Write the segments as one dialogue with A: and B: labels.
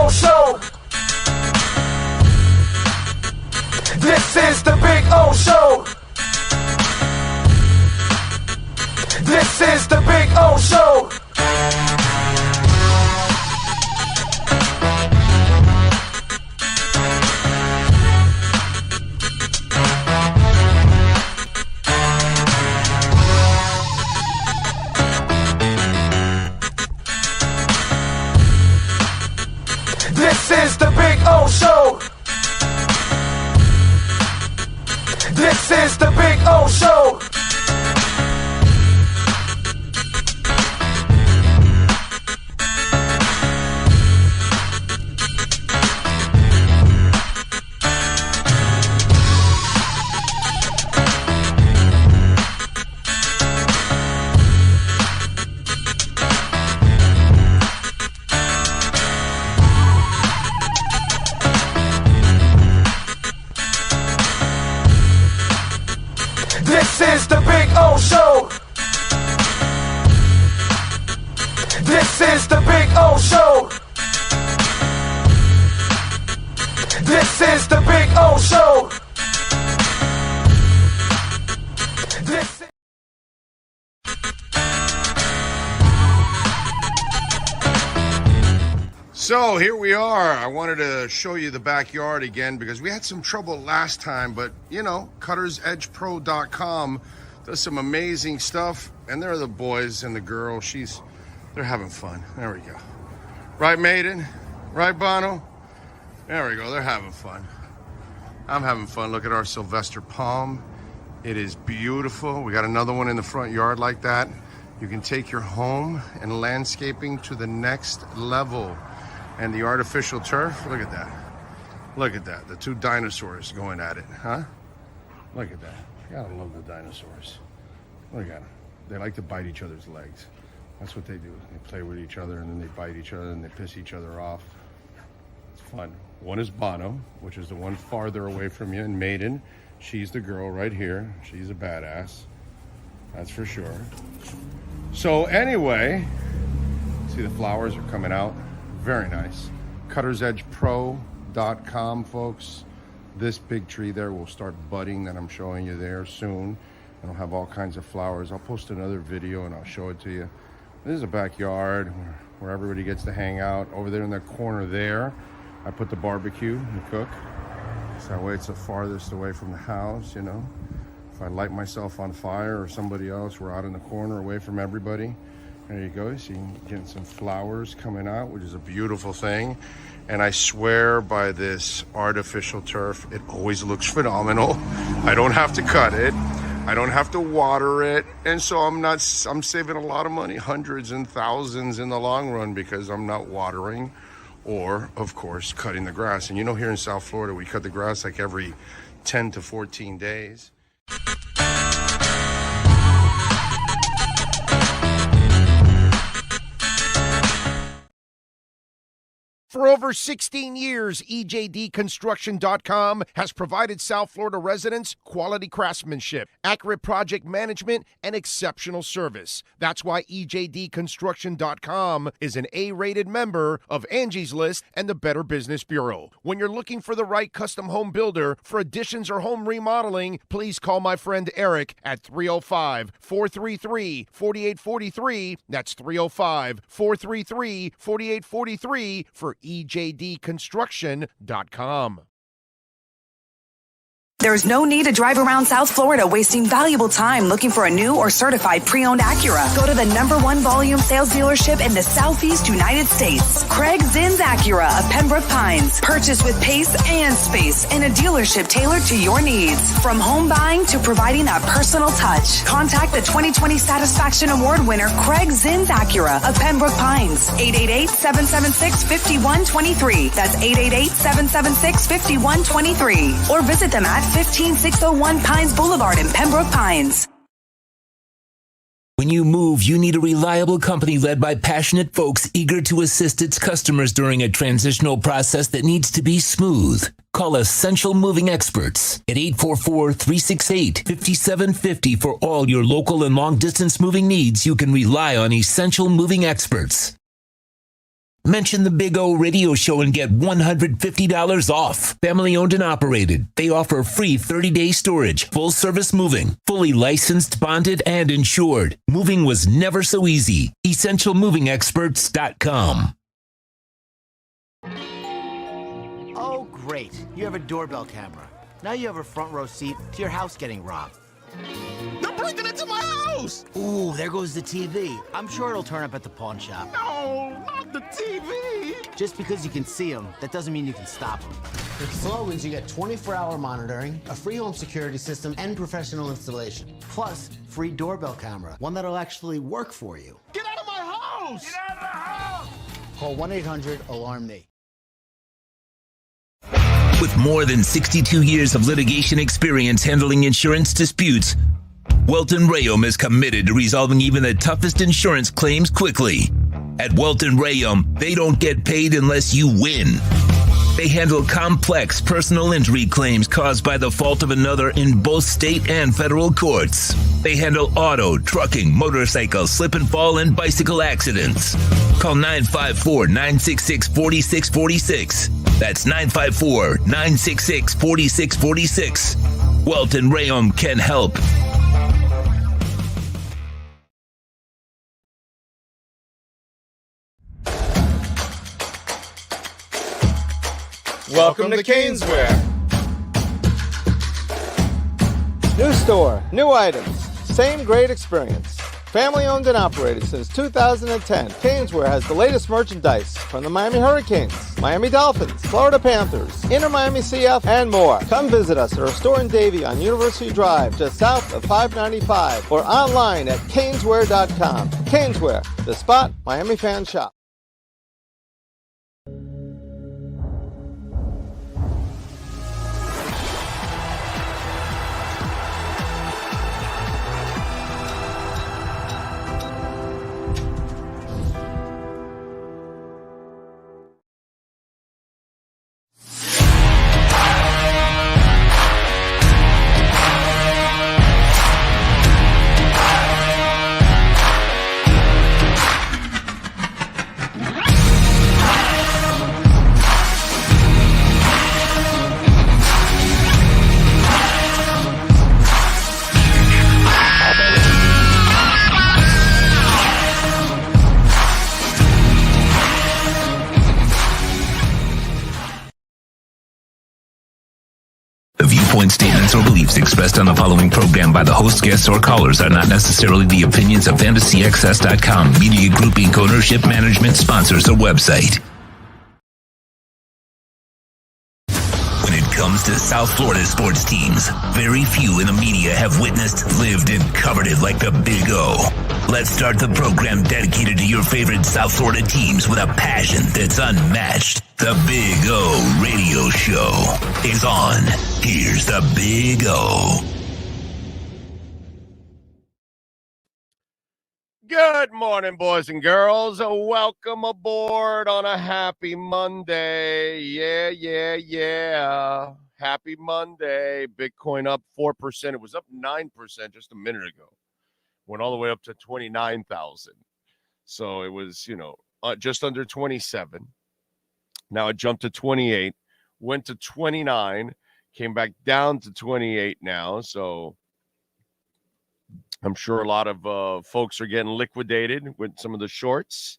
A: O Show. This is the Big O Show. This is the Big O Show. This is the Big O Show. This is the Big O Show. This is the Big O Show. This is the Big O Show. This is the Big O Show. This is
B: So here we are. I wanted to show you the backyard again because we had some trouble last time, but you know, CuttersEdgePro.com does some amazing stuff, and there are the boys and the girl. They're having fun. There we go. Right, Maiden? Right, Bono? There we go. They're having fun. I'm having fun. Look at our Sylvester palm. It is beautiful. We got another one in the front yard like that. You can take your home and landscaping to the next level. And the artificial turf, look at that. Look at that, the two dinosaurs going at it, huh? Look at that, gotta love the dinosaurs. Look at them, they like to bite each other's legs. That's what they do, they play with each other and then they bite each other and they piss each other off. It's fun. One is Bono, which is the one farther away from you, and Maiden, she's the girl right here. She's a badass, that's for sure. So anyway, see the flowers are coming out. Very nice. CuttersEdgePro.com, folks. This big tree there will start budding that I'm showing you there soon. It'll have all kinds of flowers. I'll post another video and I'll show it to you. This is a backyard where everybody gets to hang out. Over there in that corner there, I put the barbecue and cook. So that way it's the farthest away from the house, you know. If I light myself on fire or somebody else, we're out in the corner away from everybody. There you go, so you can get some flowers coming out, which is a beautiful thing. And I swear by this artificial turf, it always looks phenomenal. I don't have to cut it. I don't have to water it. And so I'm saving a lot of money, hundreds and thousands in the long run, because I'm not watering or, of course, cutting the grass. And you know, here in South Florida, we cut the grass like every 10 to 14 days.
C: For over 16 years, EJDConstruction.com has provided South Florida residents quality craftsmanship, accurate project management, and exceptional service. That's why EJDConstruction.com is an A-rated member of Angie's List and the Better Business Bureau. When you're looking for the right custom home builder for additions or home remodeling, please call my friend Eric at 305-433-4843. That's 305-433-4843 for EJDConstruction.com.
D: There's no need to drive around South Florida wasting valuable time looking for a new or certified pre-owned Acura. Go to the #1 volume sales dealership in the Southeast United States. Craig Zinn's Acura of Pembroke Pines. Purchase with pace and space in a dealership tailored to your needs. From home buying to providing that personal touch. Contact the 2020 Satisfaction Award winner Craig Zinn's Acura of Pembroke Pines. 888-776-5123. That's 888-776-5123. Or visit them at 15601 Pines Boulevard in Pembroke Pines.
E: When you move, you need a reliable company led by passionate folks eager to assist its customers during a transitional process that needs to be smooth. Call Essential Moving Experts at 844-368-5750 for all your local and long-distance moving needs. You can rely on Essential Moving Experts. Mention the Big O Radio Show and get $150 off. Family owned and operated. They offer free 30-day storage, full service moving, fully licensed, bonded, and insured. Moving was never so easy. EssentialMovingExperts.com.
F: Oh, great. You have a doorbell camera. Now you have a front row seat to your house getting robbed.
G: They're breaking into my house!
F: Ooh, there goes the TV. I'm sure it'll turn up at the pawn shop.
G: No, not the TV!
F: Just because you can see them, that doesn't mean you can stop them. With Slogans, you get 24-hour monitoring, a free home security system, and professional installation. Plus, free doorbell camera, one that'll actually work for you.
G: Get out of my house! Get out of the house!
F: Call 1-800-ALARM-ME.
E: With more than 62 years of litigation experience handling insurance disputes, Welton Rayum is committed to resolving even the toughest insurance claims quickly. At Welton Rayum, they don't get paid unless you win. They handle complex personal injury claims caused by the fault of another in both state and federal courts. They handle auto, trucking, motorcycle, slip and fall, and bicycle accidents. Call 954-966-4646. That's 954-966-4646. Welton Rayum can help.
H: Welcome to Caneswear. New store, new items, same great experience. Family owned and operated since 2010, Caneswear has the latest merchandise from the Miami Hurricanes, Miami Dolphins, Florida Panthers, Inter Miami CF, and more. Come visit us at our store in Davie on University Drive, just south of 595, or online at caneswear.com. Caneswear, the spot Miami fans shop.
E: Statements or beliefs expressed on the following program by the host, guests, or callers are not necessarily the opinions of FantasyXS.com, Media Group Inc. ownership, management, sponsors, or website. When it comes to South Florida sports teams, very few in the media have witnessed, lived, and covered it like the Big O. Let's start the program dedicated to your favorite South Florida teams with a passion that's unmatched. The Big O Radio Show is on. Here's the Big O.
C: Good morning, boys and girls. Welcome aboard on a happy Monday. Yeah. Happy Monday. Bitcoin up 4%. It was up 9% just a minute ago. Went all the way up to 29,000. So it was, just under 27. Now it jumped to 28, went to 29, came back down to 28 now. So I'm sure a lot of folks are getting liquidated with some of the shorts.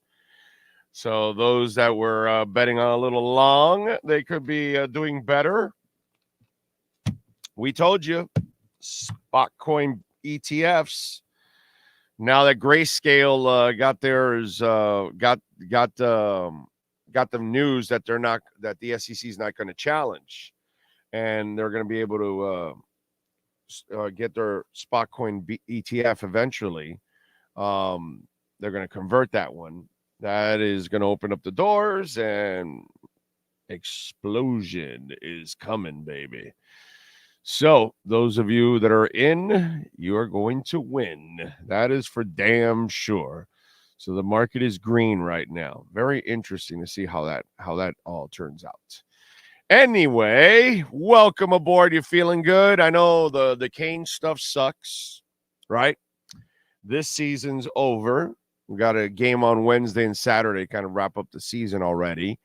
C: So those that were betting on a little long, they could be doing better. We told you, spot coin ETFs. Now that Grayscale got theirs, got the news that that the SEC is not going to challenge, and they're going to be able to get their spot coin ETF eventually. They're going to convert that one. That is going to open up the doors, and explosion is coming, baby. So those of you that are in, you are going to win. That is for damn sure. So the market is green right now. Very interesting to see how that all turns out. Anyway, welcome aboard. You feeling good? I know the Kane stuff sucks, right? This season's over. We got a game on Wednesday and Saturday, kind of wrap up the season already.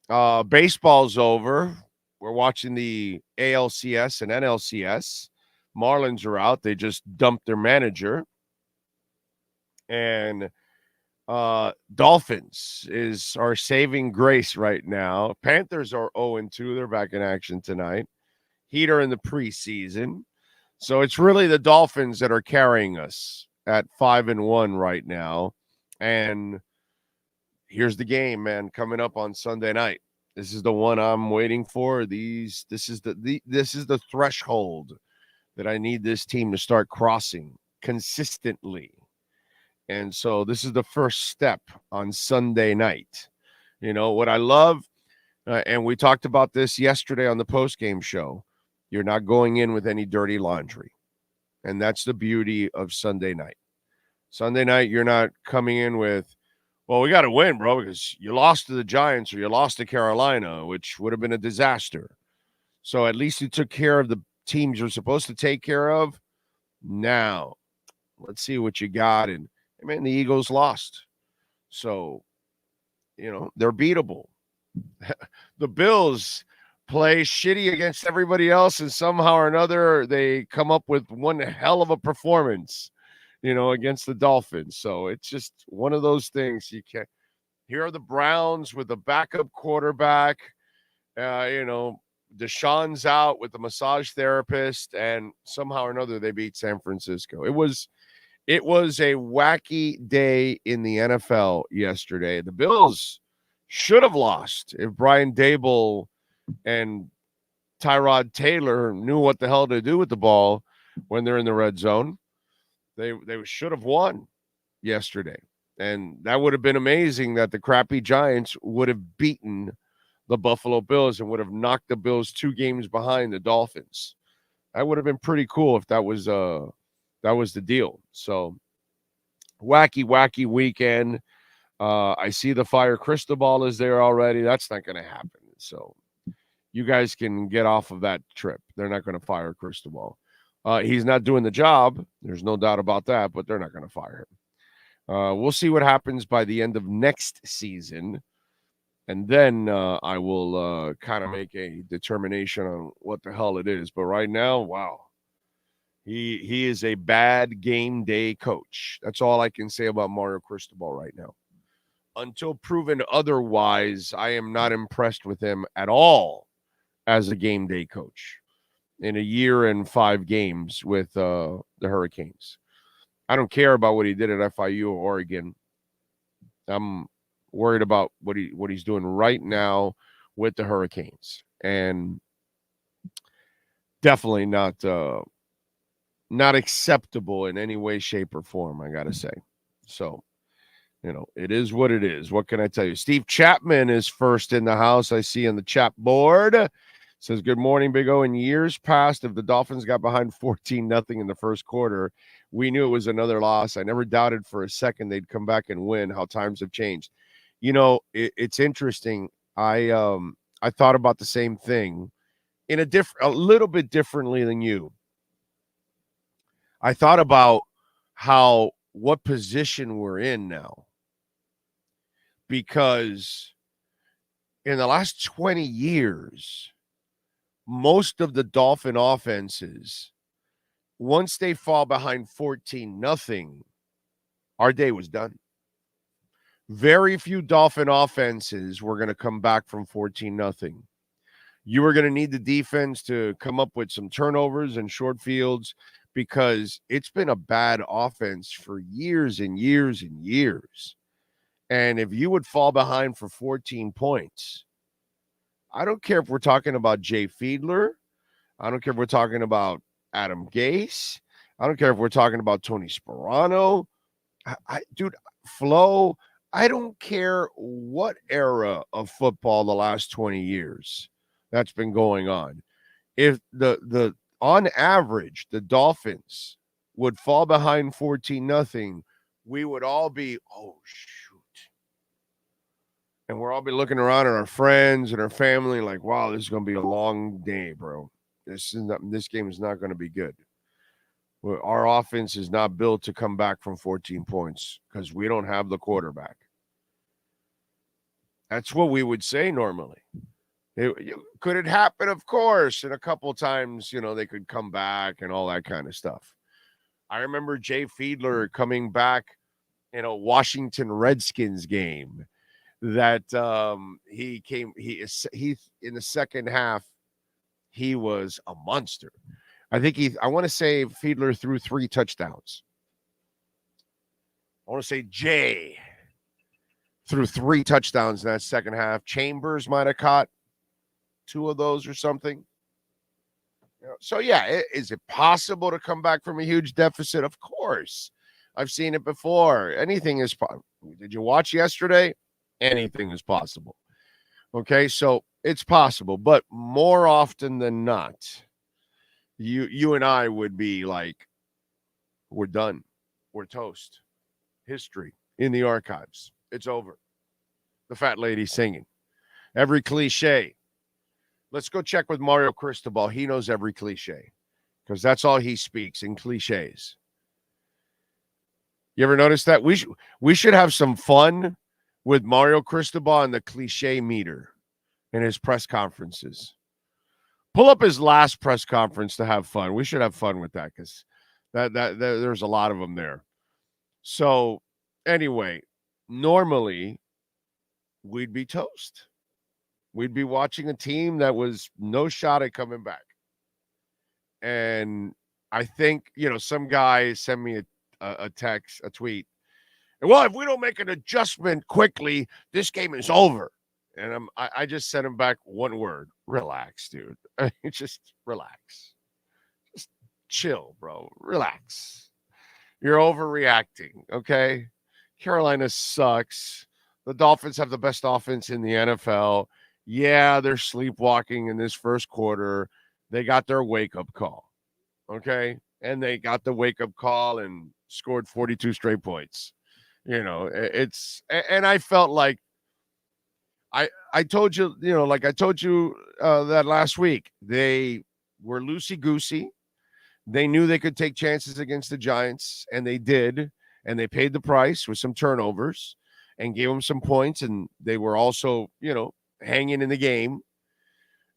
C: Baseball's over. We're watching the ALCS and NLCS. Marlins are out. They just dumped their manager. And Dolphins is our saving grace right now. Panthers are 0-2. They're back in action tonight. Heat are in the preseason. So it's really the Dolphins that are carrying us at 5-1 right now. And here's the game, man, coming up on Sunday night. This is the one I'm waiting for. This is the threshold that I need this team to start crossing consistently. And so this is the first step on Sunday night. You know, what I love, and we talked about this yesterday on the postgame show, you're not going in with any dirty laundry. And that's the beauty of Sunday night. Sunday night, you're not coming in with, well, we got to win, bro, because you lost to the Giants or you lost to Carolina, which would have been a disaster. So at least you took care of the teams you're supposed to take care of. Now, let's see what you got. And, man, the Eagles lost. So, you know, they're beatable. The Bills play shitty against everybody else, and somehow or another they come up with one hell of a performance, you know, against the Dolphins. So it's just one of those things. You can't. Here are the Browns with the backup quarterback. You know, Deshaun's out with the massage therapist, and somehow or another they beat San Francisco. It was a wacky day in the NFL yesterday. The Bills should have lost if Brian Daboll and Tyrod Taylor knew what the hell to do with the ball when they're in the red zone. They should have won yesterday. And that would have been amazing that the crappy Giants would have beaten the Buffalo Bills and would have knocked the Bills 2 games behind the Dolphins. That would have been pretty cool if that was the deal. So wacky weekend. I see the Fire Cristobal is there already. That's not going to happen. So you guys can get off of that trip. They're not going to fire Cristobal. He's not doing the job. There's no doubt about that, but they're not going to fire him. We'll see what happens by the end of next season. And then I will kind of make a determination on what the hell it is. But right now, wow. He is a bad game day coach. That's all I can say about Mario Cristobal right now. Until proven otherwise, I am not impressed with him at all as a game day coach in a year and 5 games with the Hurricanes. I don't care about what he did at FIU or Oregon. I'm worried about what he's doing right now with the Hurricanes. And definitely not acceptable in any way, shape, or form, I got to say. So, you know, it is what it is. What can I tell you? Steve Chapman is first in the house. I see on the chat board. Says, good morning, Big O. In years past, if the Dolphins got behind 14-0 in the first quarter, we knew it was another loss. I never doubted for a second they'd come back and win. How times have changed. You know, it's interesting. I thought about the same thing in a little bit differently than you. I thought about what position we're in now. Because in the last 20 years, most of the Dolphin offenses, once they fall behind 14-0, our day was done. Very few Dolphin offenses were going to come back from 14-0. You were going to need the defense to come up with some turnovers and short fields because it's been a bad offense for years and years and years. And if you would fall behind for 14 points, I don't care if we're talking about Jay Fiedler. I don't care if we're talking about Adam Gase. I don't care if we're talking about Tony Sperano. Dude, Flo, I don't care what era of football the last 20 years that's been going on. If on average, the Dolphins would fall behind 14-0, we would all be, oh, shoot. And we'll all be looking around at our friends and our family like, wow, this is going to be a long day, bro. This game is not going to be good.
B: Our offense is not built to come back from 14 points because we don't have the quarterback. That's what we would say normally. Could it happen? Of course. And a couple of times, they could come back and all that kind of stuff. I remember Jay Fiedler coming back in a Washington Redskins game that he in the second half, he was a monster. I want to say Fiedler threw 3 touchdowns. I want to say Jay threw 3 touchdowns in that second half. Chambers might have caught 2 of those or something. So, yeah, is it possible to come back from a huge deficit? Of course. I've seen it before. Anything is possible. Did you watch yesterday? Anything is possible. Okay, so it's possible. But more often than not, you and I would be like, we're done. We're toast. History in the archives. It's over. The fat lady singing. Every cliche. Let's go check with Mario Cristobal. He knows every cliche because that's all he speaks in cliches. You ever notice that? We should have some fun with Mario Cristobal and the cliche meter in his press conferences. Pull up his last press conference to have fun. We should have fun with that because that there's a lot of them there. So anyway, normally we'd be toast. We'd be watching a team that was no shot at coming back. And I think, some guy sent me a text, a tweet. Well, if we don't make an adjustment quickly, this game is over. And I just sent him back one word: relax, dude. Just relax. Just chill, bro. Relax. You're overreacting, okay? Carolina sucks. The Dolphins have the best offense in the NFL. Yeah, they're sleepwalking in this first quarter. They got their wake-up call, okay? And they got the wake-up call and scored 42 straight points. And I felt like I told you, like I told you that last week, they were loosey-goosey. They knew they could take chances against the Giants, and they did, and they paid the price with some turnovers and gave them some points, and they were also, hanging in the game.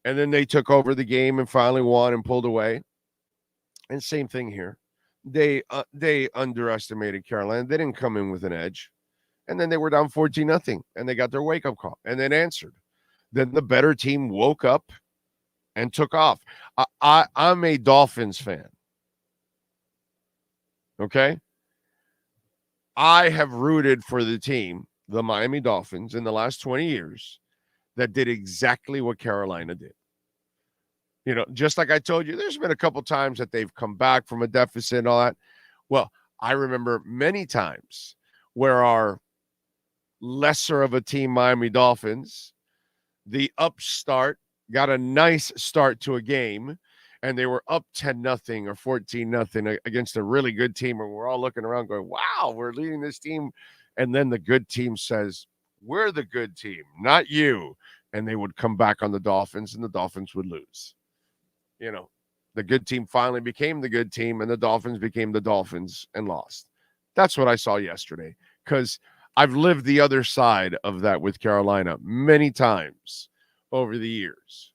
B: And then they took over the game and finally won and pulled away. And same thing here. They underestimated Carolina. They didn't come in with an edge. And then they were down 14-0, and they got their wake-up call and then answered. Then the better team woke up and took off. I'm a Dolphins fan. Okay? I have rooted for the team, the Miami Dolphins, in the last 20 years that did exactly what Carolina did. Just like I told you, there's been a couple times that they've come back from a deficit and all that. Well, I remember many times where our lesser of a team, Miami Dolphins, the upstart, got a nice start to a game, and they were up 10-0 or 14-0 against a really good team, and we're all looking around going, wow, we're leading this team. And then the good team says, we're the good team, not you. And they would come back on the Dolphins, and the Dolphins would lose. The good team finally became the good team, and the Dolphins became the Dolphins and lost. That's what I saw yesterday, because I've lived the other side of that with Carolina many times over the years.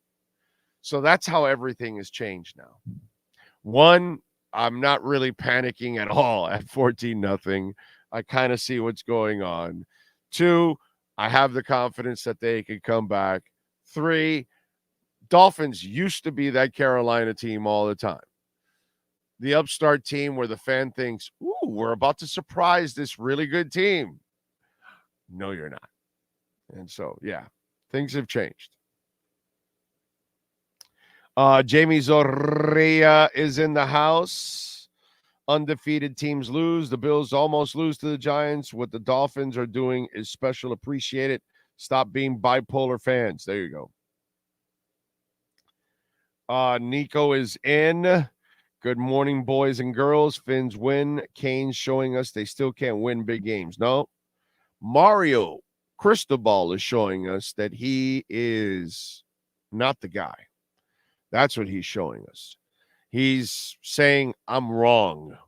B: So that's how everything has changed now. One, I'm not really panicking at all at 14-0. I kind of see what's going on. 2, I have the confidence that they could come back. 3, Dolphins used to be that Carolina team all the time. The upstart team where the fan thinks, ooh, we're about to surprise this really good team. No, you're not. And so, yeah, things have changed. Jamie Zorrilla is in the house. Undefeated teams lose. The Bills almost lose to the Giants. What the Dolphins are doing is special. Appreciate it. Stop being bipolar fans. There you go. Nico is in. Good morning, boys and girls. Finns win. Kane's showing us they still can't win big games. No. Mario Cristobal is showing us that he is not the guy. That's what he's showing us.
C: he's saying I'm wrong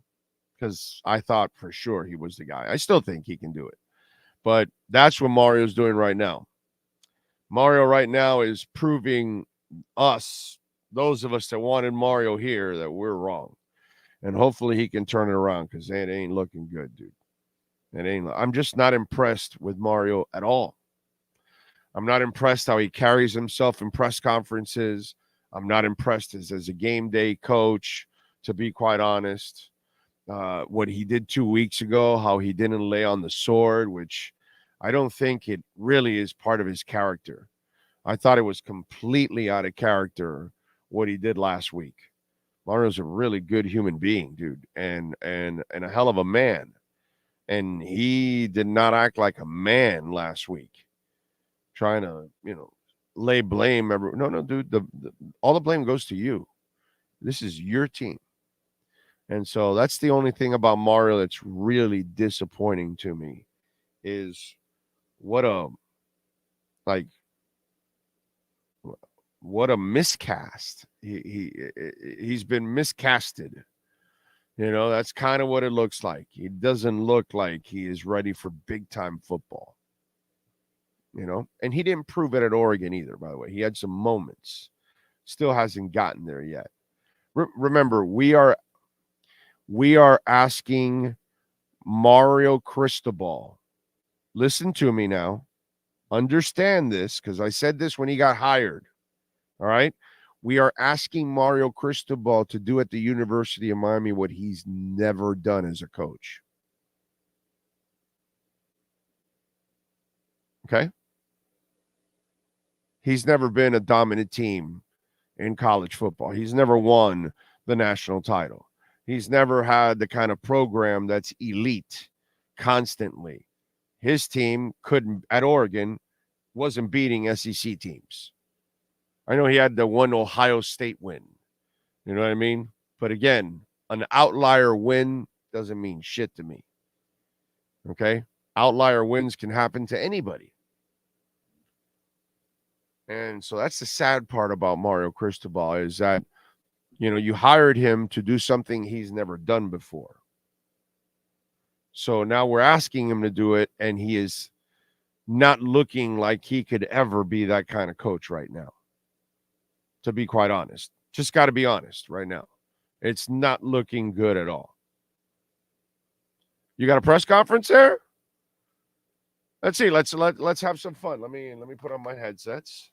C: because I thought for sure he was the guy. I still think he can do it. But that's what Mario's doing right now. Mario right now is proving us, those of us that wanted Mario here, that we're wrong. And hopefully he can turn it around because it ain't looking good, dude. I'm just not impressed with Mario at all. I'm not impressed how he carries himself in press conferences. I'm not impressed as a game day coach, to be quite honest. What he did 2 weeks ago, how he didn't lay on the sword, which I don't think it really is part of his character. I thought it was completely out of character what he did last week. Mario's a really good human being, dude, and a hell of a man. And he did not act like a man last week, trying to, lay blame. No, dude, all the blame goes to you. This is your team. And so that's the only thing about Mario that's really disappointing to me is what a miscast. He's been miscasted. That's kind of what it looks like. He doesn't look like he is ready for big time football. And he didn't prove it at Oregon either, by the way. He had some moments. Still hasn't gotten there yet. Remember, we are asking Mario Cristobal. Listen to me now. Understand this, because I said this when he got hired. All right? We are asking Mario Cristobal to do at the University of Miami what he's never done as a coach. Okay? He's never been a dominant team in college football. He's never won the national title. He's never had the kind of program that's elite constantly. His team at Oregon wasn't beating SEC teams. I know he had the one Ohio State win. You know what I mean? But again, an outlier win doesn't mean shit to me. Okay? Outlier wins can happen to anybody. And so that's the sad part about Mario Cristobal is that, you hired him to do something he's never done before. So now we're asking him to do it, and he is not looking like he could ever be that kind of coach right now. To be quite honest. Just got to be honest right now. It's not looking good at all. You got a press conference there? Let's see. Let's have some fun. Let me put on my headsets.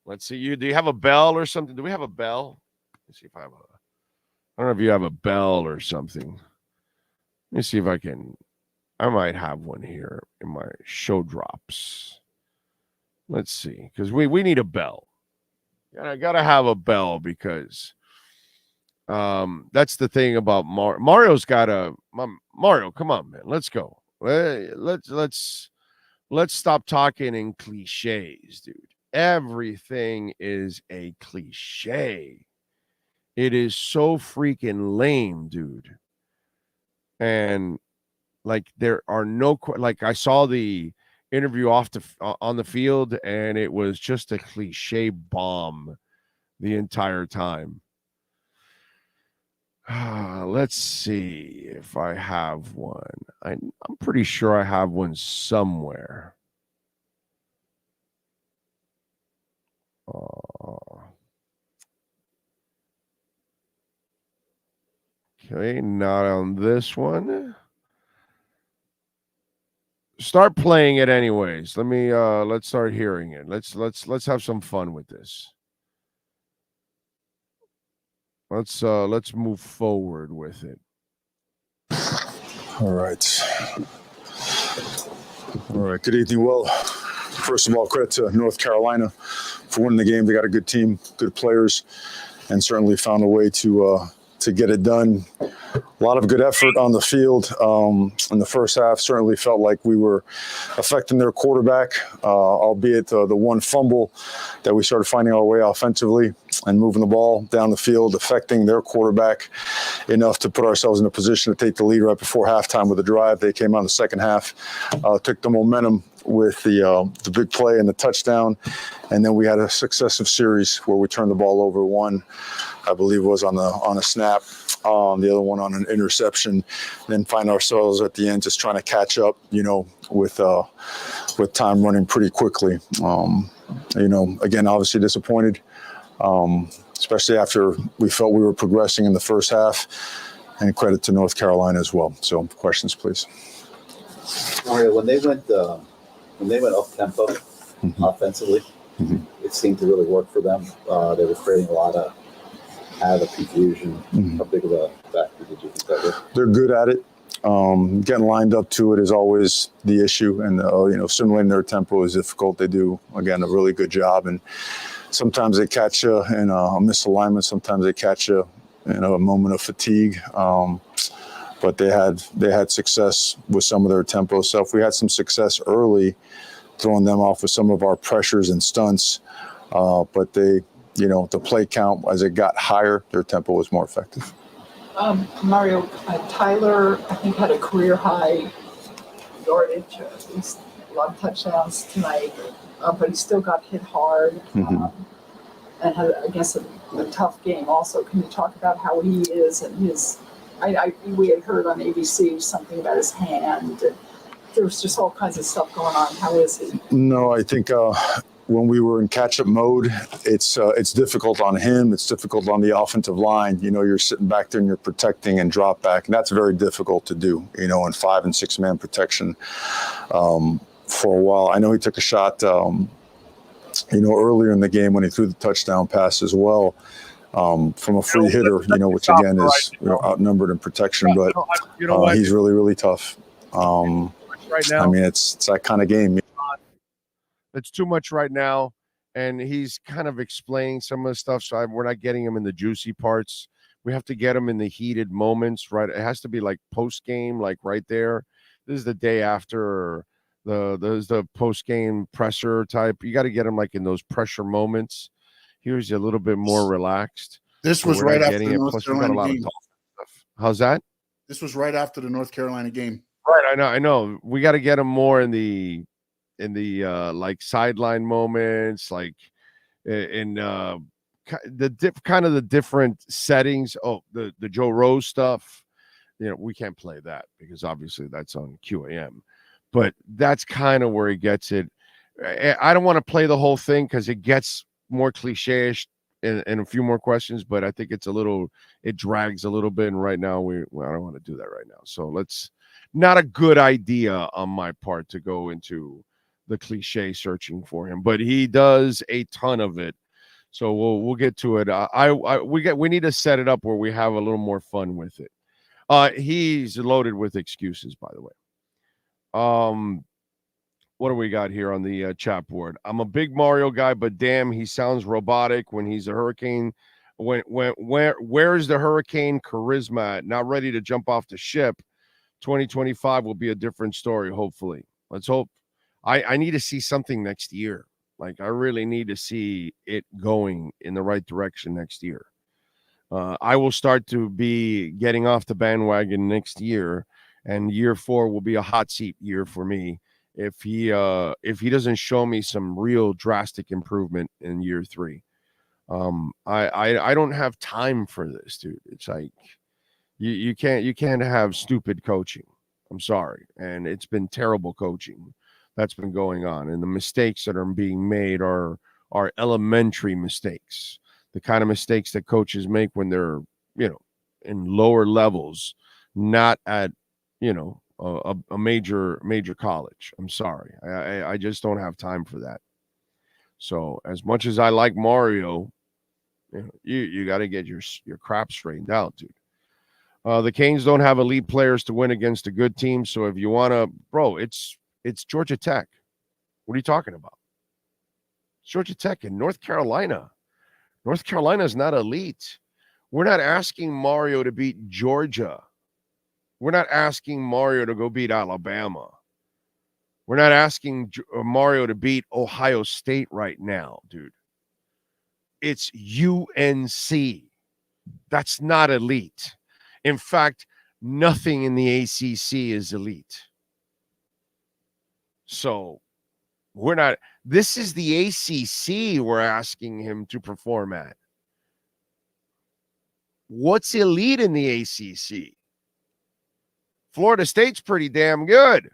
C: Let's see. Do you have a bell or something? Do we have a bell? Let's see if I have I don't know if you have a bell or something. Let me see if I might have one here in my show drops. Let's see, because we need a bell. I gotta have a bell because that's the thing about Mario. Mario's got Mario, come on, man. Let's go. Let's stop talking in cliches, dude. Everything is a cliche. It is so freaking lame, dude. And there are I saw the interview on the field, and it was just a cliche bomb the entire time. Let's see if I have one. I'm pretty sure I have one somewhere. Okay, not on this one. Start playing it anyways. Let's start hearing it. Let's have some fun with this. Let's move forward with it.
I: All right. Good evening. Well, first of all, credit to North Carolina for winning the game. They got a good team, good players, and certainly found a way to get it done A lot of good effort on the field in the first half. Certainly felt like we were affecting their quarterback, albeit the one fumble that we started finding our way offensively and moving the ball down the field, affecting their quarterback enough to put ourselves in a position to take the lead right before halftime with a drive. They came out in the second half, took the momentum with the big play and the touchdown, and then we had a successive series where we turned the ball over. One, I believe, was on a snap. The other one on an interception, then find ourselves at the end just trying to catch up, with time running pretty quickly. Again, obviously disappointed, especially after we felt we were progressing in the first half, and credit to North Carolina as well. So questions, please.
J: Mario, when they went up tempo offensively, it seemed to really work for them. They were creating a lot of confusion. How big of a factor did you think that was? They're
I: good at it. Getting lined up to it is always the issue, and simulating their tempo is difficult. They do, again, a really good job, and sometimes they catch you in a misalignment. Sometimes they catch you in a moment of fatigue. But they had success with some of their tempo stuff. We had some success early, throwing them off with some of our pressures and stunts, but they. The play count, as it got higher, their tempo was more effective.
K: Mario, Tyler, I think, had a career high yardage, at least a lot of touchdowns tonight, but he still got hit hard and had, I guess, a tough game also. Can you talk about how he is and his we had heard on ABC something about his hand. There was just all kinds of stuff going on. How is he?
I: No, I think when we were in catch-up mode, it's difficult on him. It's difficult on the offensive line. You're sitting back there and you're protecting and drop back, and that's very difficult to do, in 5- and 6-man protection for a while. I know he took a shot, earlier in the game when he threw the touchdown pass as well from a free hitter, which again is outnumbered in protection, but he's really, really tough.
C: Right now,
I: I mean, it's that kind of game.
C: It's too much right now, and he's kind of explaining some of the stuff, so we're not getting him in the juicy parts. We have to get him in the heated moments, right? It has to be like post-game, like right there. This is the day after, the post-game presser type. You got to get him like in those pressure moments. Here's a little bit more relaxed.
L: This was right after the North Carolina game.
C: How's that?
L: This was right after the North Carolina game.
C: Right, I know. We got to get him more in the like sideline moments, like in the different settings. Oh, the Joe Rose stuff. We can't play that because obviously that's on QAM. But that's kind of where he gets it. I don't want to play the whole thing because it gets more cliche-ish and a few more questions, but I think it drags a little bit. And right now, I don't want to do that right now. So not a good idea on my part to go into the cliche searching for him, but he does a ton of it. So we'll get to it. We need to set it up where we have a little more fun with it. He's loaded with excuses, by the way. What do we got here on the chat board? I'm a big Mario guy, but damn, he sounds robotic when he's a Hurricane. Where's the Hurricane charisma at? Not ready to jump off the ship. 2025 will be a different story, hopefully. Let's hope. I need to see something next year. Like, I really need to see it going in the right direction next year. I will start to be getting off the bandwagon next year, and year 4 will be a hot seat year for me if he doesn't show me some real drastic improvement in year 3. I don't have time for this, dude. It's like you can't have stupid coaching. I'm sorry, and it's been terrible coaching that's been going on, and the mistakes that are being made are elementary mistakes, the kind of mistakes that coaches make when they're in lower levels, not at a major college. I'm sorry, I just don't have time for that. So as much as I like Mario, you got to get your crap straightened out, dude. The Canes don't have elite players to win against a good team, so if you want to, bro, it's Georgia Tech. What are you talking about? It's Georgia Tech in North Carolina. North Carolina is not elite. We're not asking Mario to beat Georgia. We're not asking Mario to go beat Alabama. We're not asking Mario to beat Ohio State right now, dude. It's UNC. That's not elite. In fact, nothing in the ACC is elite. So we're not, this is the ACC we're asking him to perform at. What's elite in the ACC? Florida State's pretty damn good,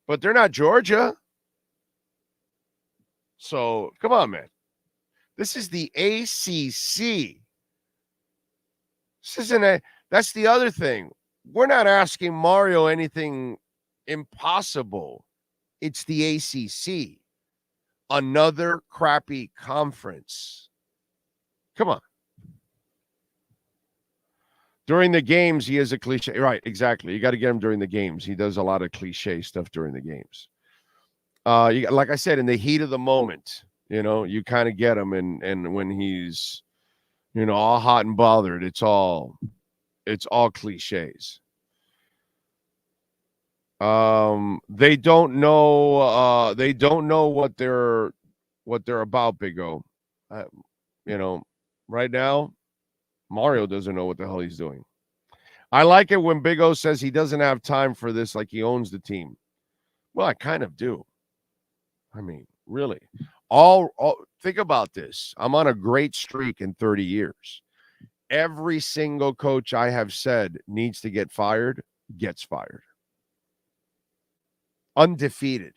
C: but they're not Georgia. So come on, man. This is the ACC. This isn't that's the other thing. We're not asking Mario anything impossible. It's the ACC. Another crappy conference. Come on. During the games, he is a cliche. Right, exactly. You got to get him during the games. He does a lot of cliche stuff during the games. Like I said, in the heat of the moment, you kind of get him. And when he's, all hot and bothered, it's all cliches. They don't know. They don't know what they're about, Big O. Right now, Mario doesn't know what the hell he's doing. I like it when Big O says he doesn't have time for this, like he owns the team. Well, I kind of do. I mean, really. Think about this. I'm on a great streak in 30 years. Every single coach I have said needs to get fired, gets fired. Undefeated.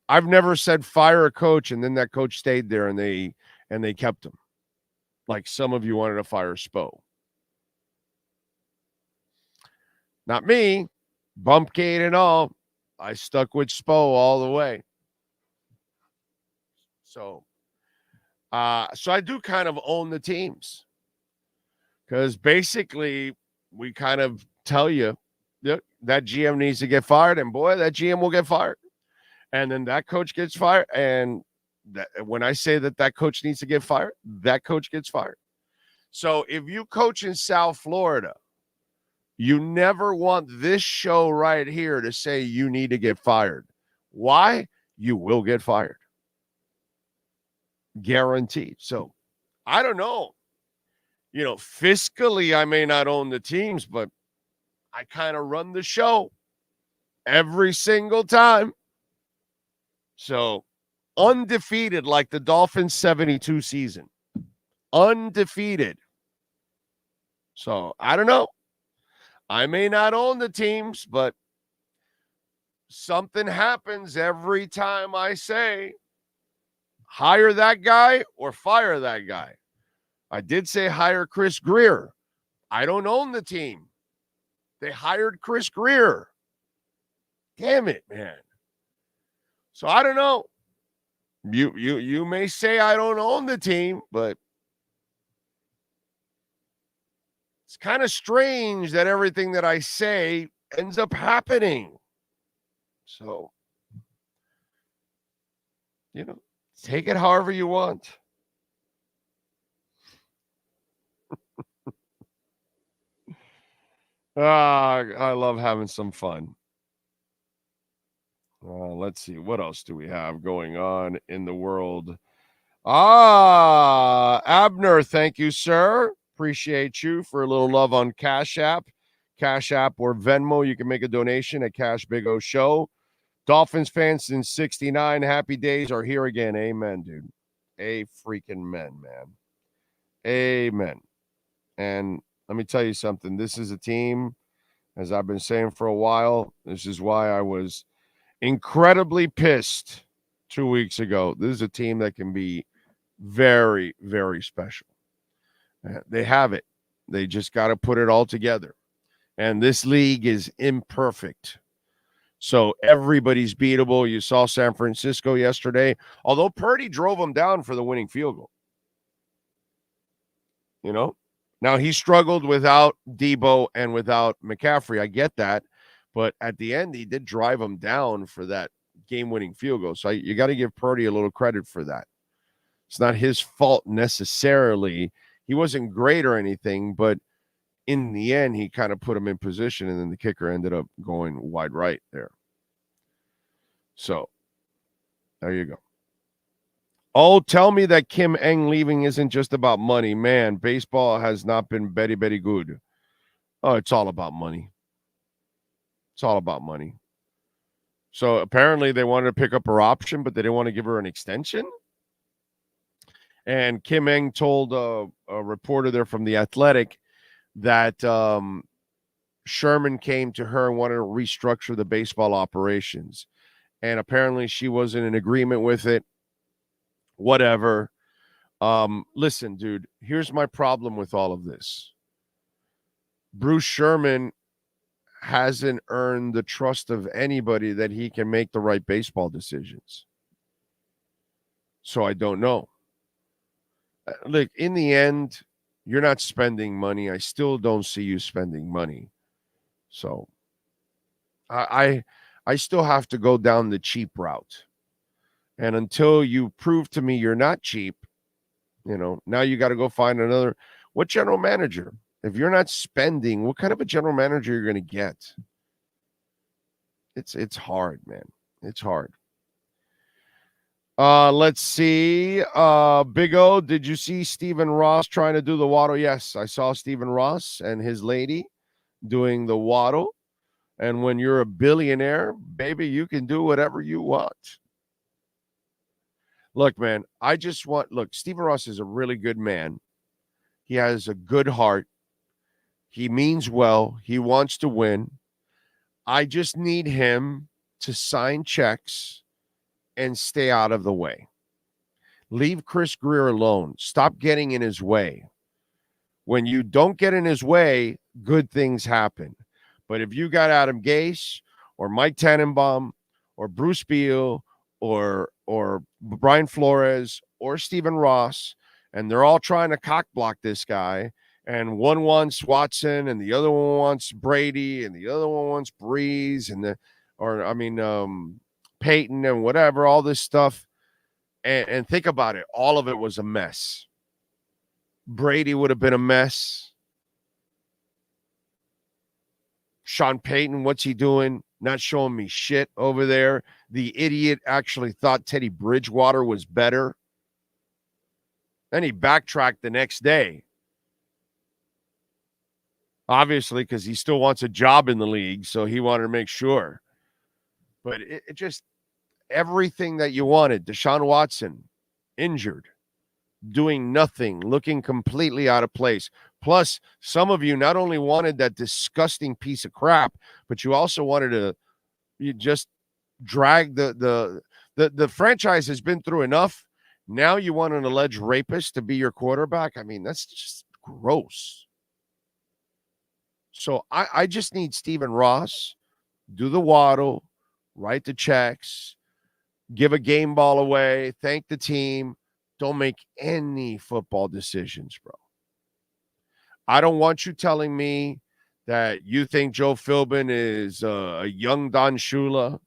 C: I've never said fire a coach and then that coach stayed there and they kept him. Like some of you wanted to fire Spo. Not me. Bumpgate and all. I stuck with Spo all the way. So I do kind of own the teams. Because basically, we kind of tell you that GM needs to get fired, and boy, that GM will get fired. And then that coach gets fired, and when I say that coach needs to get fired, that coach gets fired. So if you coach in South Florida, you never want this show right here to say you need to get fired. Why? You will get fired. Guaranteed. So I don't know. Fiscally, I may not own the teams, but I kind of run the show every single time. So undefeated like the Dolphins 72 season. Undefeated. So I don't know. I may not own the teams, but something happens every time I say hire that guy or fire that guy. I did say hire Chris Grier. I don't own the team. They hired Chris Grier. Damn it, man. So I don't know. You may say I don't own the team, but it's kind of strange that everything that I say ends up happening. So, take it however you want. I love having some fun. Let's see. What else do we have going on in the world? Abner, thank you, sir. Appreciate you for a little love on Cash App. Cash App or Venmo. You can make a donation at Cash Big O Show. Dolphins fans since 69. Happy days are here again. Amen, dude. A freaking man. Amen. And let me tell you something. This is a team, as I've been saying for a while, this is why I was incredibly pissed 2 weeks ago. This is a team that can be very, very special. They have it. They just got to put it all together. And this league is imperfect. So everybody's beatable. You saw San Francisco yesterday, although Purdy drove them down for the winning field goal. Now he struggled without Debo and without McCaffrey. I get that. But at the end, he did drive them down for that game-winning field goal. So you got to give Purdy a little credit for that. It's not his fault necessarily. He wasn't great or anything, but in the end, he kind of put him in position, and then the kicker ended up going wide right there. So there you go. Oh, tell me that Kim Eng leaving isn't just about money. Man, baseball has not been very, very good. Oh, it's all about money. It's all about money. So apparently they wanted to pick up her option, but they didn't want to give her an extension. And Kim Eng told a reporter there from The Athletic that Sherman came to her and wanted to restructure the baseball operations. And apparently she wasn't in agreement with it. Whatever. Listen, dude, here's my problem with all of this. Bruce Sherman hasn't earned the trust of anybody that he can make the right baseball decisions. So I don't know. Look, in the end, you're not spending money. I still don't see you spending money. So I still have to go down the cheap route. And until you prove to me you're not cheap, now you got to go find another. What general manager? If you're not spending, what kind of a general manager you're going to get? It's hard, man. It's hard. Let's see. Big O, did you see Stephen Ross trying to do the waddle? Yes, I saw Stephen Ross and his lady doing the waddle. And when you're a billionaire, baby, you can do whatever you want. Look, man, Stephen Ross is a really good man. He has a good heart. He means well. He wants to win. I just need him to sign checks and stay out of the way. Leave Chris Grier alone. Stop getting in his way. When you don't get in his way, good things happen. But if you got Adam Gase or Mike Tannenbaum or Bruce Beal or Brian Flores or Stephen Ross, and they're all trying to cock block this guy, and one wants Watson and the other one wants Brady and the other one wants Breeze Peyton and whatever, all this stuff. And think about it. All of it was a mess. Brady would have been a mess. Sean Payton, what's he doing? Not showing me shit over there. The idiot actually thought Teddy Bridgewater was better. Then he backtracked the next day. Obviously, because he still wants a job in the league, so he wanted to make sure. But it just, everything that you wanted. Deshaun Watson, injured, doing nothing, looking completely out of place. Plus, some of you not only wanted that disgusting piece of crap, but you also wanted you just drag the franchise has been through enough. Now you want an alleged rapist to be your quarterback? I mean, that's just gross. So I just need Stephen Ross, do the waddle, write the checks, give a game ball away, thank the team. Don't make any football decisions, bro. I don't want you telling me that you think Joe Philbin is a young Don Shula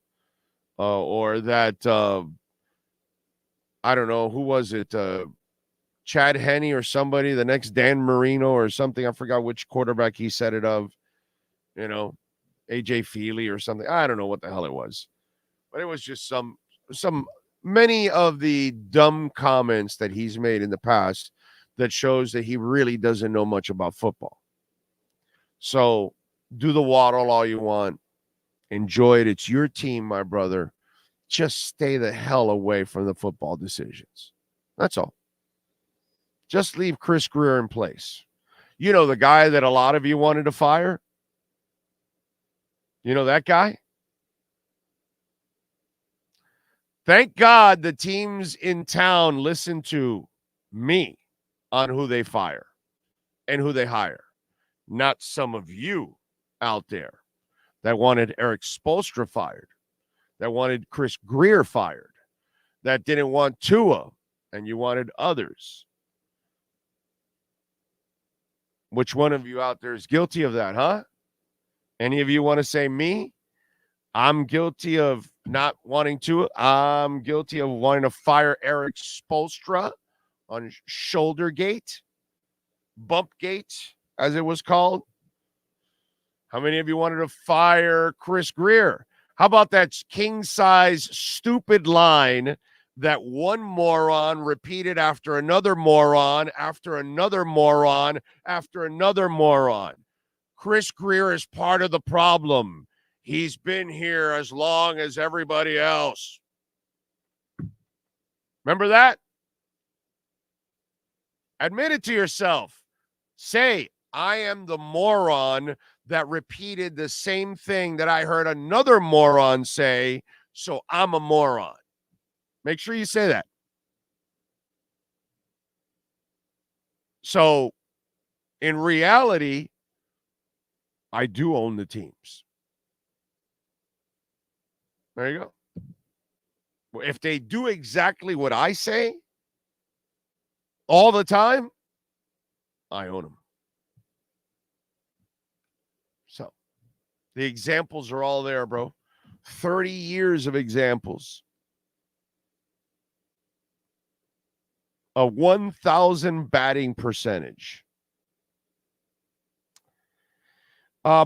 C: or that, I don't know, who was it? Chad Henne or somebody, the next Dan Marino or something. I forgot which quarterback he said it of, AJ Feely or something. I don't know what the hell it was, but it was just many of the dumb comments that he's made in the past that shows that he really doesn't know much about football. So do the waddle all you want. Enjoy it. It's your team, my brother. Just stay the hell away from the football decisions. That's all. Just leave Chris Grier in place. You know, the guy that a lot of you wanted to fire? You know that guy? Thank God the teams in town listen to me on who they fire and who they hire. Not some of you out there that wanted Eric Spoelstra fired, that wanted Chris Grier fired, that didn't want Tua, and you wanted others. Which one of you out there is guilty of that, huh? Any of you want to say me? I'm guilty of not wanting to. I'm guilty of wanting to fire Eric Spoelstra on Shouldergate, Bumpgate, as it was called? How many of you wanted to fire Chris Greer? How about that king-size stupid line that one moron repeated after another moron, after another moron, after another moron? Chris Greer is part of the problem. He's been here as long as everybody else. Remember that? Admit it to yourself. Say, I am the moron that repeated the same thing that I heard another moron say, so I'm a moron. Make sure you say that. So, in reality, I do own the teams. There you go. Well, if they do exactly what I say all the time, I own them. So, the examples are all there, bro. 30 years of examples. A 1,000 batting percentage.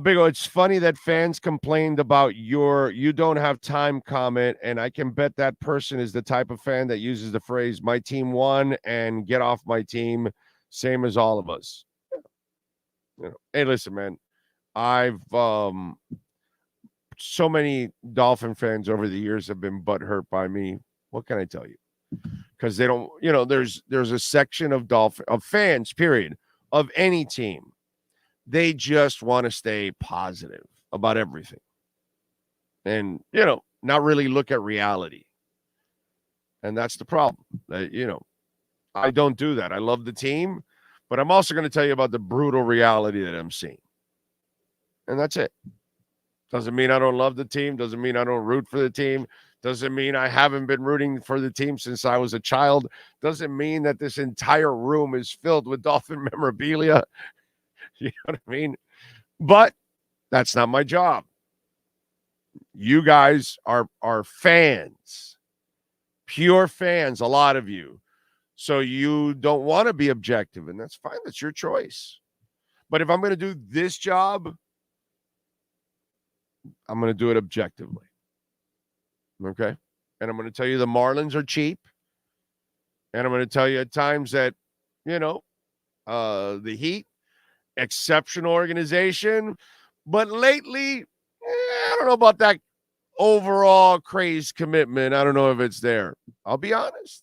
C: Big O, it's funny that fans complained about your "you don't have time" comment, and I can bet that person is the type of fan that uses the phrase "my team won" and "get off my team," same as all of us. Hey, listen, man. I've so many Dolphin fans over the years have been butthurt by me. What can I tell you? Because they don't, there's a section of fans, period, of any team. They just want to stay positive about everything. And, not really look at reality. And that's the problem. I don't do that. I love the team, but I'm also going to tell you about the brutal reality that I'm seeing. And that's it. Doesn't mean I don't love the team. Doesn't mean I don't root for the team. Doesn't mean I haven't been rooting for the team since I was a child. Doesn't mean that this entire room is filled with Dolphin memorabilia. You know what I mean? But that's not my job. You guys are fans, pure fans, a lot of you. So you don't want to be objective, and that's fine. That's your choice. But if I'm going to do this job, I'm going to do it objectively. Okay? And I'm going to tell you the Marlins are cheap. And I'm going to tell you at times that, the Heat, exceptional organization. But lately, I don't know about that overall crazed commitment. I don't know if it's there. I'll be honest.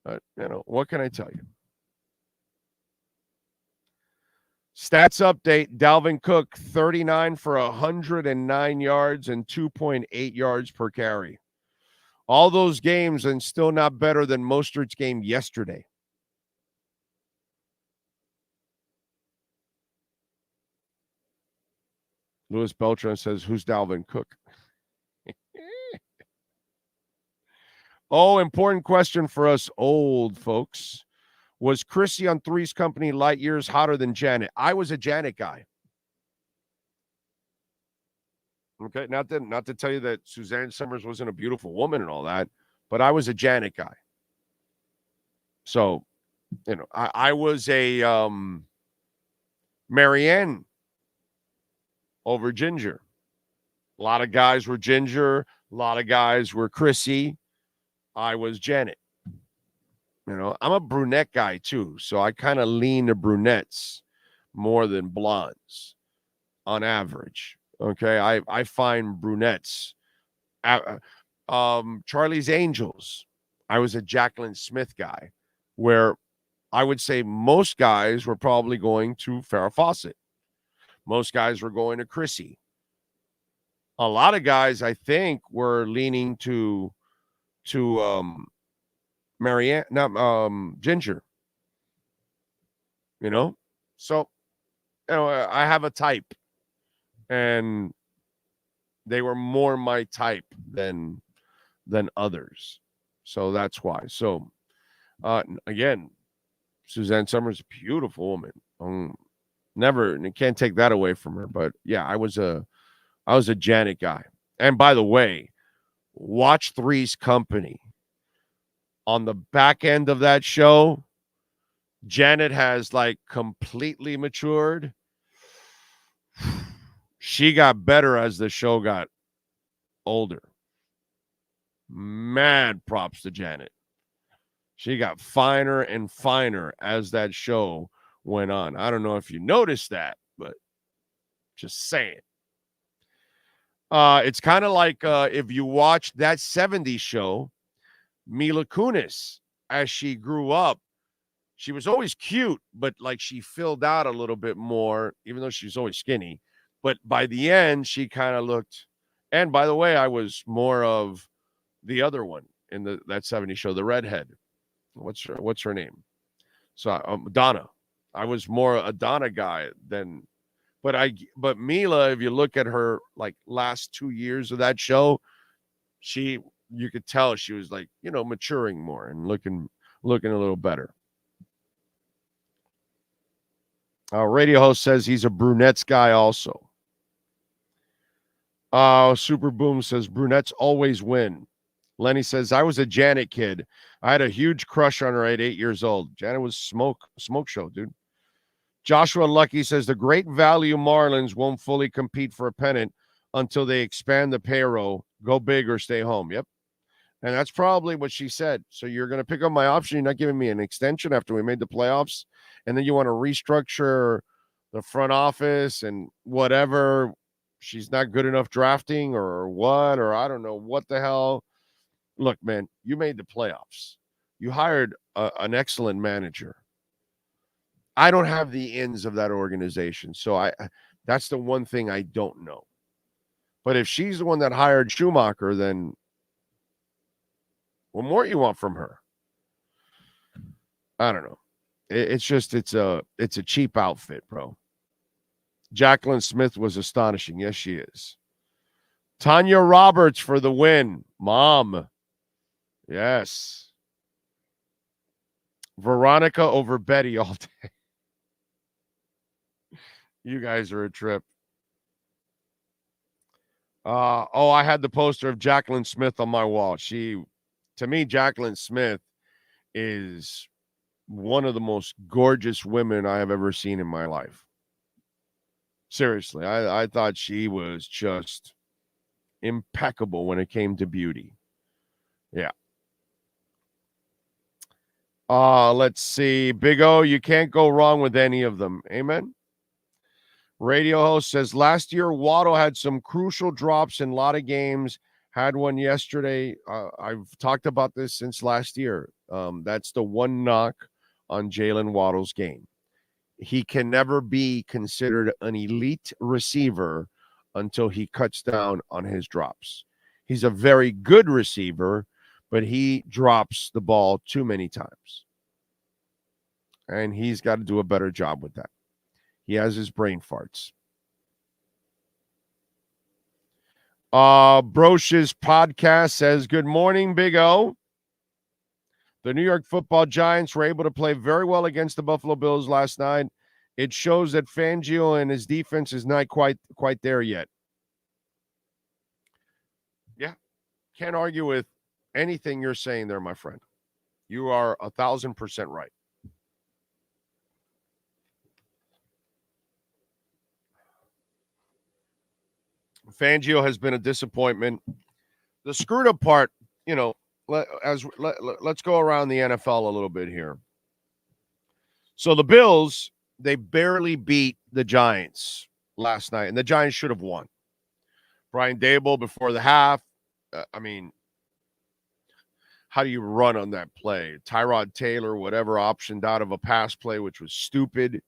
C: But, what can I tell you? Stats update, Dalvin Cook, 39 for 109 yards and 2.8 yards per carry. All those games and still not better than Mostert's game yesterday. Louis Beltran says, who's Dalvin Cook? Important question for us old folks. Was Chrissy on Three's Company light years hotter than Janet? I was a Janet guy. Okay, not to tell you that Suzanne Summers wasn't a beautiful woman and all that, but I was a Janet guy. So, I was a Marianne over Ginger. A lot of guys were Ginger. A lot of guys were Chrissy. I was Janet. I'm a brunette guy too, so I kind of lean to brunettes more than blondes on average. Okay, I find brunettes. Charlie's Angels, I was a Jacqueline Smith guy, where I would say most guys were probably going to Farrah Fawcett. Most guys were going to Chrissy. A lot of guys, I think, were leaning to Marianne, not Ginger. So I have a type, and they were more my type than others. So that's why. So again, Suzanne Summers, beautiful woman. Can't take that away from her. But yeah, I was a Janet guy. And by the way, watch Three's Company. On the back end of that show, Janet has like completely matured. She got better as the show got older. Mad props to Janet. She got finer and finer as that show went on. I don't know if you noticed that, but just saying. It's kind of like if you watched that 70s show, Mila Kunis, as she grew up, she was always cute, but like she filled out a little bit more, even though she's always skinny. But by the end, she kind of looked. And by the way, I was more of the other one in that 70s show, the redhead. What's her name? So Donna. I was more a Donna guy than. But Mila, if you look at her like last 2 years of that show, you could tell she was like, maturing more and looking a little better. Radio host says he's a brunettes guy also. Super Boom says brunettes always win. Lenny says, I was a Janet kid. I had a huge crush on her at 8 years old. Janet was smoke show, dude. Joshua Lucky says the great value Marlins won't fully compete for a pennant until they expand the payroll, go big or stay home. Yep. And that's probably what she said. So you're going to pick up my option. You're not giving me an extension after we made the playoffs. And then you want to restructure the front office and whatever. She's not good enough drafting or what, or I don't know what the hell. Look, man, you made the playoffs. You hired an excellent manager. I don't have the ins of that organization. So that's the one thing I don't know. But if she's the one that hired Schumacher, then what more you want from her? I don't know. It's a cheap outfit, bro. Jacqueline Smith was astonishing. Yes, she is. Tanya Roberts for the win. Mom. Yes. Veronica over Betty all day. You guys are a trip. I had the poster of Jacqueline Smith on my wall. To me, Jacqueline Smith is one of the most gorgeous women I have ever seen in my life. Seriously, I thought she was just impeccable when it came to beauty. Yeah. Let's see. Big O, you can't go wrong with any of them. Amen. Radio host says last year Waddle had some crucial drops in a lot of games. Had one yesterday. I've talked about this since last year. That's the one knock on Jalen Waddle's game. He can never be considered an elite receiver until he cuts down on his drops. He's a very good receiver, but he drops the ball too many times. And he's got to do a better job with that. He has his brain farts. Broch's podcast says, good morning, Big O. The New York Football Giants were able to play very well against the Buffalo Bills last night. It shows that Fangio and his defense is not quite there yet. Yeah. Can't argue with anything you're saying there, my friend. You are 1,000% right. Fangio has been a disappointment. The screwed up part, let's go around the NFL a little bit here. So the Bills, they barely beat the Giants last night, and the Giants should have won. Brian Daboll before the half. How do you run on that play? Tyrod Taylor, whatever, optioned out of a pass play, which was stupid.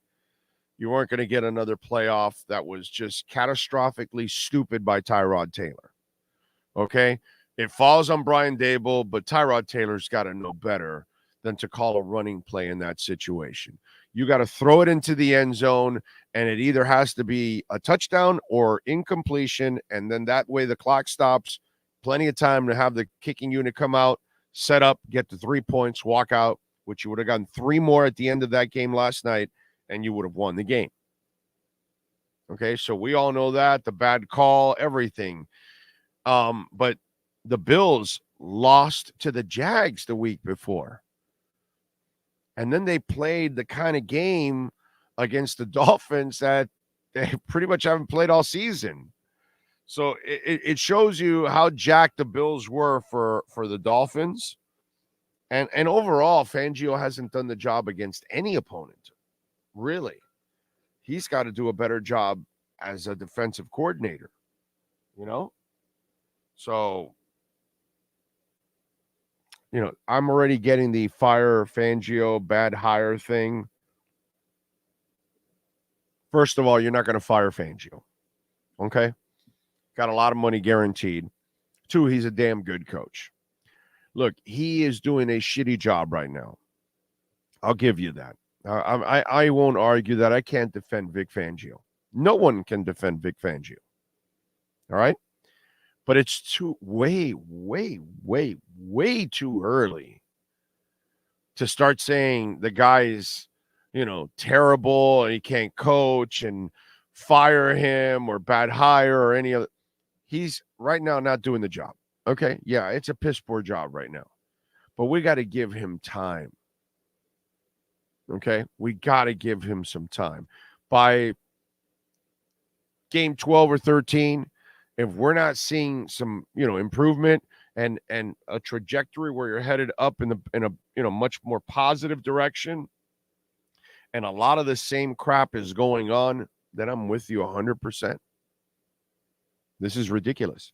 C: You weren't going to get another playoff that was just catastrophically stupid by Tyrod Taylor. Okay? It falls on Brian Daboll, but Tyrod Taylor's got to know better than to call a running play in that situation. You got to throw it into the end zone, and it either has to be a touchdown or incompletion, and then that way the clock stops. Plenty of time to have the kicking unit come out, set up, get the 3 points, walk out, which you would have gotten 3 more at the end of that game last night, and you would have won the game. Okay, so we all know that, the bad call, everything. But the Bills lost to the Jags the week before. And then they played the kind of game against the Dolphins that they pretty much haven't played all season. So it shows you how jacked the Bills were for the Dolphins. And overall, Fangio hasn't done the job against any opponent, really. He's got to do a better job as a defensive coordinator, you know? So, you know, I'm already getting the fire Fangio, bad hire thing. First of all, you're not going to fire Fangio, okay? Got a lot of money guaranteed. 2, he's a damn good coach. Look, he is doing a shitty job right now. I'll give you that. I won't argue that. I can't defend Vic Fangio. No one can defend Vic Fangio. All right? But it's way too early to start saying the guy's, you know, terrible and he can't coach and fire him or bad hire or any other. He's right now not doing the job. Okay? Yeah, it's a piss poor job right now. But we got to give him time. Okay? We got to give him some time. By game 12 or 13, if we're not seeing some, you know, improvement and a trajectory where you're headed up in a you know, much more positive direction, and a lot of the same crap is going on, then I'm with you 100%. This is ridiculous.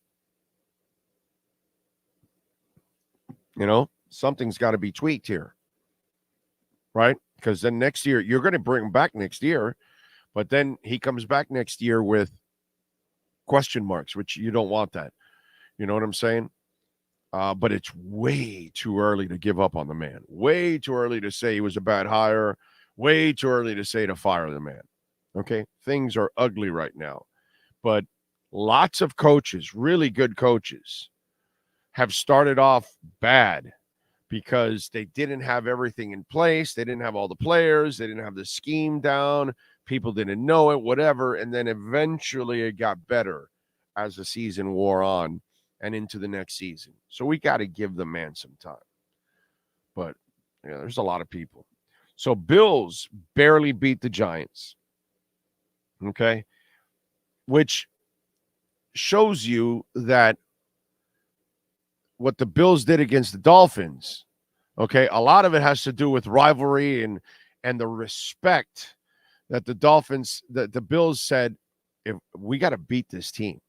C: You know, something's got to be tweaked here, right? Because then next year, you're going to bring him back next year, but then he comes back next year with question marks, which you don't want that. You know what I'm saying? But it's way too early to give up on the man. Way too early to say he was a bad hire. Way too early to say to fire the man. Okay? Things are ugly right now. But lots of coaches, really good coaches, have started off bad because they didn't have everything in place. They didn't have all the players. They didn't have the scheme down. People didn't know it, whatever. And then eventually it got better as the season wore on and into the next season. So we got to give the man some time. But you know, there's a lot of people. So Bills barely beat the Giants. Okay? Which shows you that what the Bills did against the Dolphins, okay, a lot of it has to do with rivalry and the respect that the Bills said, if we got to beat this team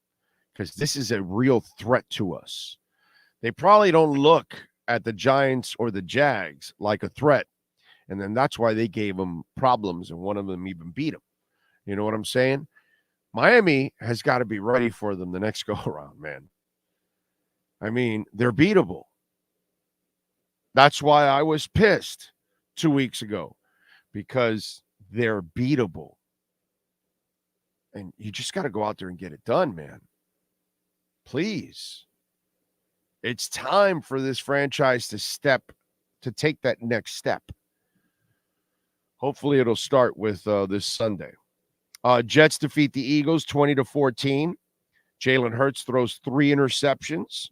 C: because this is a real threat to us. They probably don't look at the Giants or the Jags like a threat, and then that's why they gave them problems, and one of them even beat them. You know what I'm saying? Miami has got to be ready for them the next go-around, man. I mean, they're beatable. That's why I was pissed 2 weeks ago, because they're beatable. And you just got to go out there and get it done, man. Please. It's time for this franchise to take that next step. Hopefully it'll start with this Sunday. Jets defeat the Eagles 20-14. Jalen Hurts throws 3 interceptions.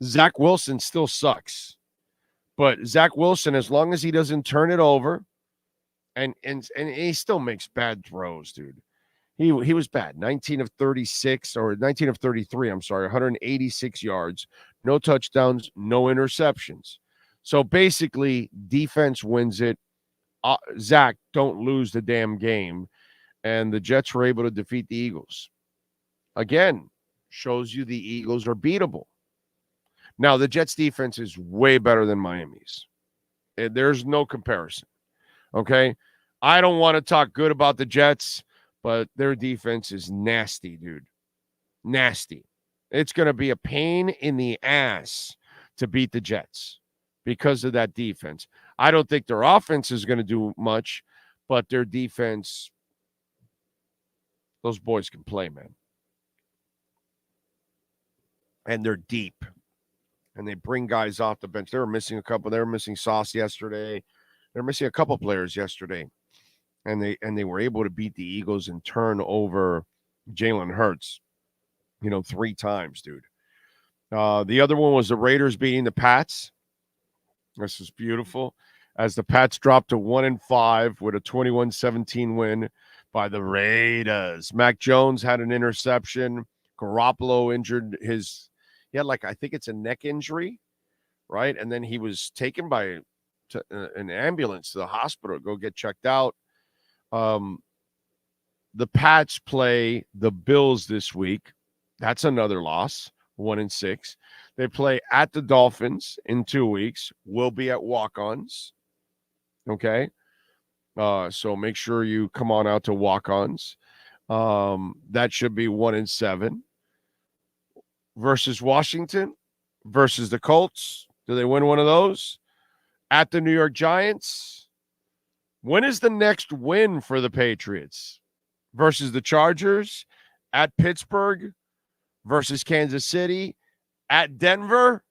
C: Zach Wilson still sucks. But Zach Wilson, as long as he doesn't turn it over, and he still makes bad throws, dude. He was bad. 19 of 36, or 19 of 33, I'm sorry, 186 yards, no touchdowns, no interceptions. So basically, defense wins it. Zach, don't lose the damn game. And the Jets were able to defeat the Eagles. Again, shows you the Eagles are beatable. Now, the Jets' defense is way better than Miami's. There's no comparison, okay? I don't want to talk good about the Jets, but their defense is nasty, dude. Nasty. It's going to be a pain in the ass to beat the Jets because of that defense. I don't think their offense is going to do much, but their defense, those boys can play, man. And they're deep. And they bring guys off the bench. They were missing a couple. They were missing Sauce yesterday. They're missing a couple players yesterday. And they were able to beat the Eagles and turn over Jalen Hurts, 3 times, dude. The other one was the Raiders beating the Pats. This is beautiful. as the Pats dropped to 1-5 with a 21-17 win by the Raiders. Mac Jones had an interception. Garoppolo injured he had I think it's a neck injury, right? And then he was taken by an ambulance to the hospital to go get checked out. The Pats play the Bills this week. That's another loss, 1-6. They play at the Dolphins in 2 weeks. We'll be at Walk-Ons. Okay? So make sure you come on out to Walk-Ons. That should be 1-7. Versus Washington, versus the Colts. Do they win one of those? At the New York Giants. When is the next win for the Patriots? Versus the Chargers, at Pittsburgh, versus Kansas City, at Denver,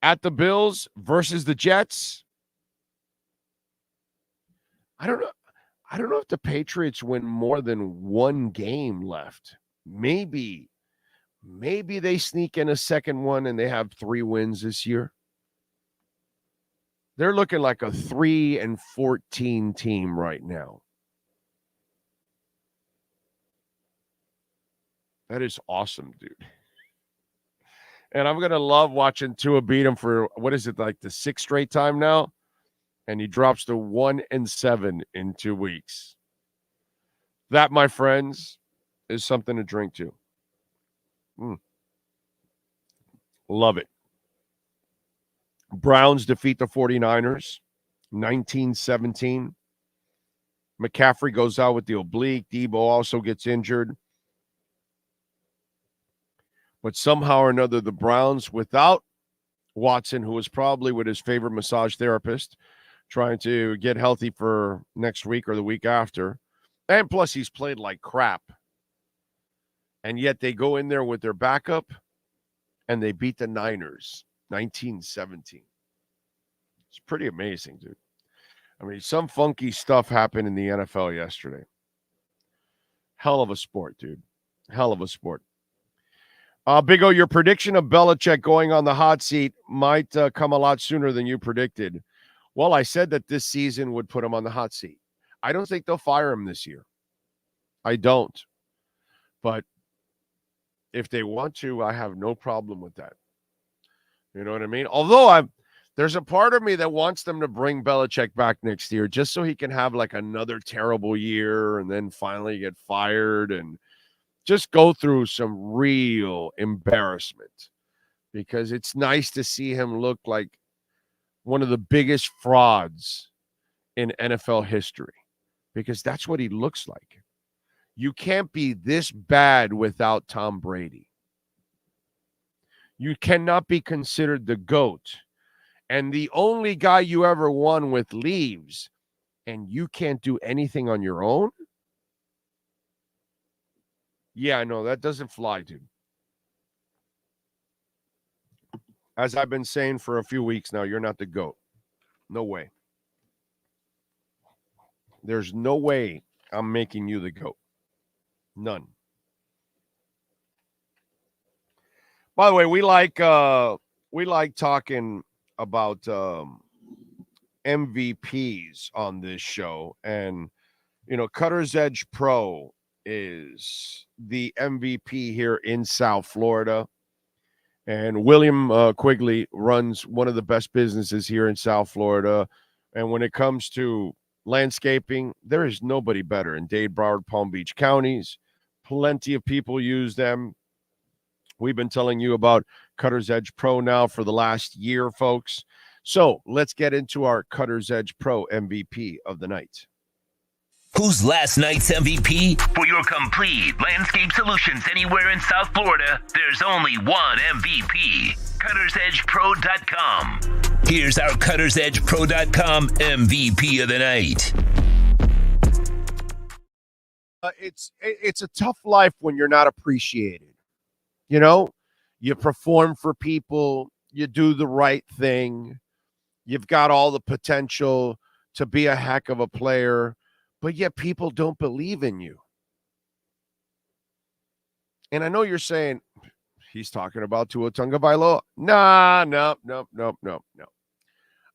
C: at the Bills, versus the Jets. I don't know if the Patriots win more than one game left. Maybe they sneak in a second one and they have 3 wins this year. They're looking like a 3-14 team right now. That is awesome, dude. And I'm going to love watching Tua beat him for, what is it, the 6th straight time now? And he drops to 1-7 in 2 weeks. That, my friends, is something to drink to. Love it. Browns defeat the 49ers, 19-17. McCaffrey goes out with the oblique. Debo also gets injured. But somehow or another, the Browns, without Watson, who was probably with his favorite massage therapist, trying to get healthy for next week or the week after. And plus, he's played like crap. And yet they go in there with their backup, and they beat the Niners, 19-17. It's pretty amazing, dude. I mean, some funky stuff happened in the NFL yesterday. Hell of a sport, dude. Hell of a sport. Big O, your prediction of Belichick going on the hot seat might come a lot sooner than you predicted. Well, I said that this season would put him on the hot seat. I don't think they'll fire him this year. I don't. But if they want to, I have no problem with that. You know what I mean? Although there's a part of me that wants them to bring Belichick back next year just so he can have another terrible year and then finally get fired and just go through some real embarrassment, because it's nice to see him look like one of the biggest frauds in NFL history, because that's what he looks like. You can't be this bad without Tom Brady. You cannot be considered the GOAT, and the only guy you ever won with leaves, and you can't do anything on your own? Yeah, I know, that doesn't fly, dude. As I've been saying for a few weeks now, you're not the GOAT. No way. There's no way I'm making you the GOAT. None. By the way, we like talking about MVPs on this show, and Cutter's Edge Pro is the MVP here in South Florida, and William Quigley runs one of the best businesses here in South Florida. And when it comes to landscaping, there is nobody better in Dade, Broward, Palm Beach counties. Plenty of people use them. We've been telling you about Cutter's Edge Pro now for the last year, folks. So let's get into our Cutter's Edge Pro MVP of the night.
E: Who's last night's MVP? For your complete landscape solutions anywhere in South Florida, there's only one MVP. CuttersEdgePro.com. Here's our CuttersEdgePro.com MVP of the night.
C: It's a tough life when you're not appreciated. You perform for people, you do the right thing, you've got all the potential to be a heck of a player, but yet people don't believe in you. And I know you're saying, he's talking about Tua Tagovailoa. No.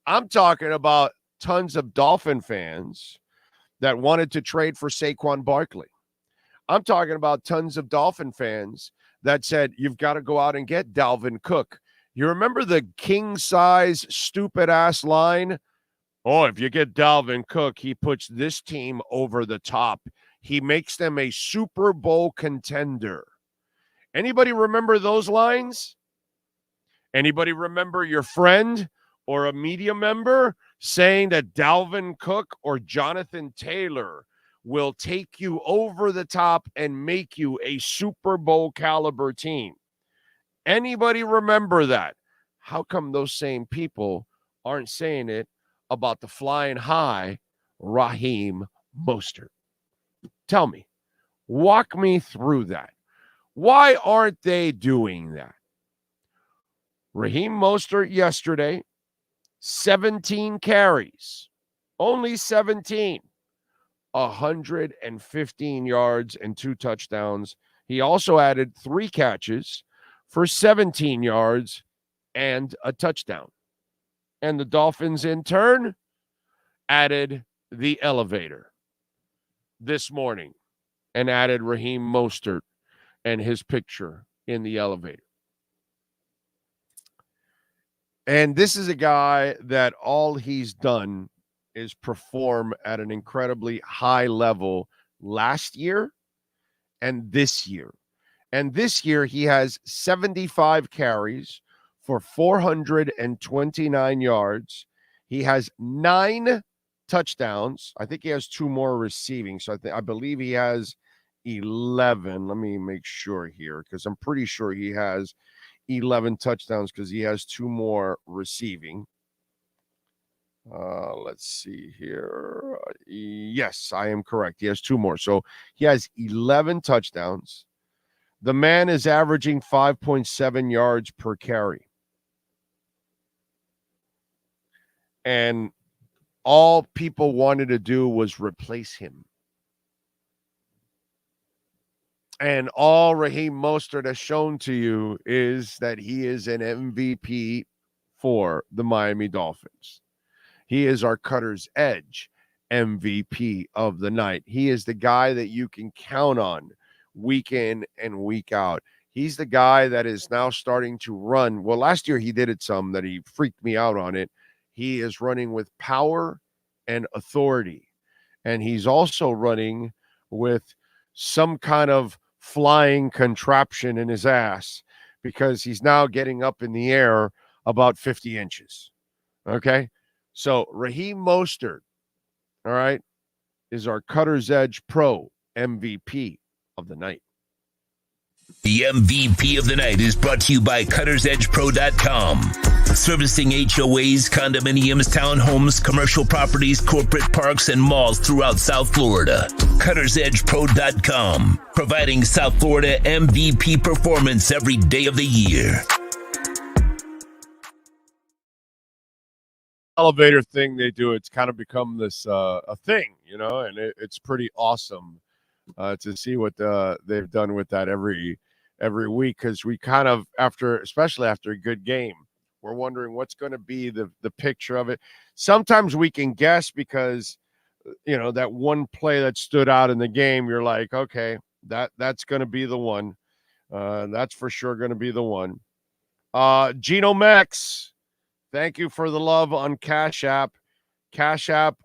C: I'm talking about tons of Dolphin fans that wanted to trade for Saquon Barkley. I'm talking about tons of Dolphin fans that said, you've got to go out and get Dalvin Cook. You remember the king-size, stupid-ass line? Oh, if you get Dalvin Cook, he puts this team over the top. He makes them a Super Bowl contender. Anybody remember those lines? Anybody remember your friend or a media member saying that Dalvin Cook or Jonathan Taylor will take you over the top and make you a Super Bowl caliber team? Anybody remember that? How come those same people aren't saying it about the flying high Raheem Mostert? Tell me. Walk me through that. Why aren't they doing that? Raheem Mostert yesterday, 17 carries, only 17, 115 yards and 2 touchdowns. He also added 3 catches for 17 yards and a touchdown. And the Dolphins, in turn, added the elevator this morning and added Raheem Mostert and his picture in the elevator. And this is a guy that all he's done is perform at an incredibly high level last year and this year. And this year he has 75 carries for 429 yards. He has 9 touchdowns. I think he has 2 more receiving. So I believe he has 11. Let me make sure here, because I'm pretty sure he has 11 touchdowns because he has 2 more receiving. Let's see here. Yes, I am correct. He has 2 more. So he has 11 touchdowns. The man is averaging 5.7 yards per carry. And all people wanted to do was replace him. And all Raheem Mostert has shown to you is that he is an MVP for the Miami Dolphins. He is our Cutter's Edge MVP of the night. He is the guy that you can count on week in and week out. He's the guy that is now starting to run. Well, last year he did it some that he freaked me out on it. He is running with power and authority. And he's also running with some kind of flying contraption in his ass because he's now getting up in the air about 50 inches. Okay? So Raheem Mostert, all right, is our Cutter's Edge Pro MVP of the night.
E: The MVP of the night is brought to you by CuttersEdgePro.com. Servicing HOAs, condominiums, townhomes, commercial properties, corporate parks, and malls throughout South Florida. CuttersEdgePro.com. Providing South Florida MVP performance every day of the year.
C: Elevator thing they do, it's kind of become this a thing, you know, and it's pretty awesome to see what they've done with that every week, because we kind of, especially after a good game, we're wondering what's going to be the picture of it. Sometimes we can guess because, you know, that one play that stood out in the game, you're like, okay, that's going to be the one. That's for sure going to be the one. Geno Max, thank you for the love on Cash App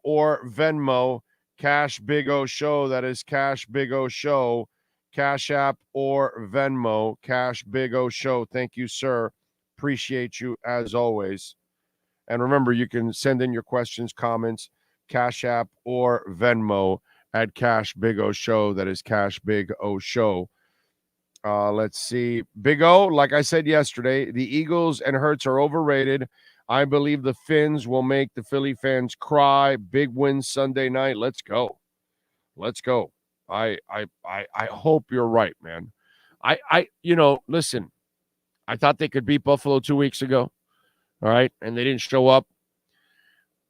C: or Venmo. Cash Big O Show. That is Cash Big O Show. Cash App or Venmo. Cash Big O Show. Thank you, sir. Appreciate you as always. And remember, you can send in your questions, comments, Cash App or Venmo at Cash Big O Show. That is Cash Big O Show. Let's see. Big O, like I said yesterday, the Eagles and Hurts are overrated. I believe the Finns will make the Philly fans cry. Big win Sunday night. Let's go. Let's go. I hope you're right, man. Listen, I thought they could beat Buffalo 2 weeks ago. All right. And they didn't show up.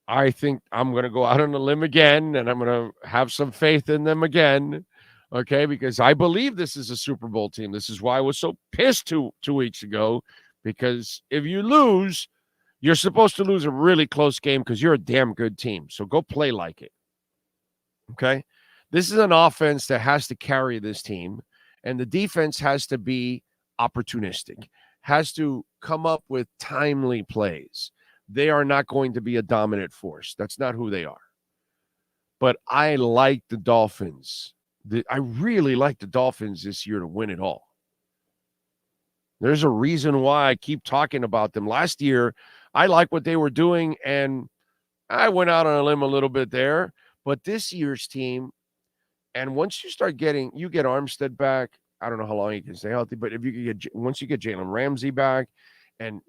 C: I think I'm going to go out on a limb again, and I'm going to have some faith in them again. Okay. Because I believe this is a Super Bowl team. This is why I was so pissed two weeks ago, because if you lose, You're supposed to lose a really close game because you're a damn good team. So go play like it. Okay? This is an offense that has to carry this team, and the defense has to be opportunistic, has to come up with timely plays. They are not going to be a dominant force. That's not who they are. But I like the Dolphins. I really like the Dolphins this year to win it all. There's a reason why I keep talking about them. Last year, I like what they were doing, and I went out on a limb a little bit there. But this year's team, and once you start getting, you get Armstead back, I don't know how long he can stay healthy, but if you could get, once you get Jalen Ramsey back, and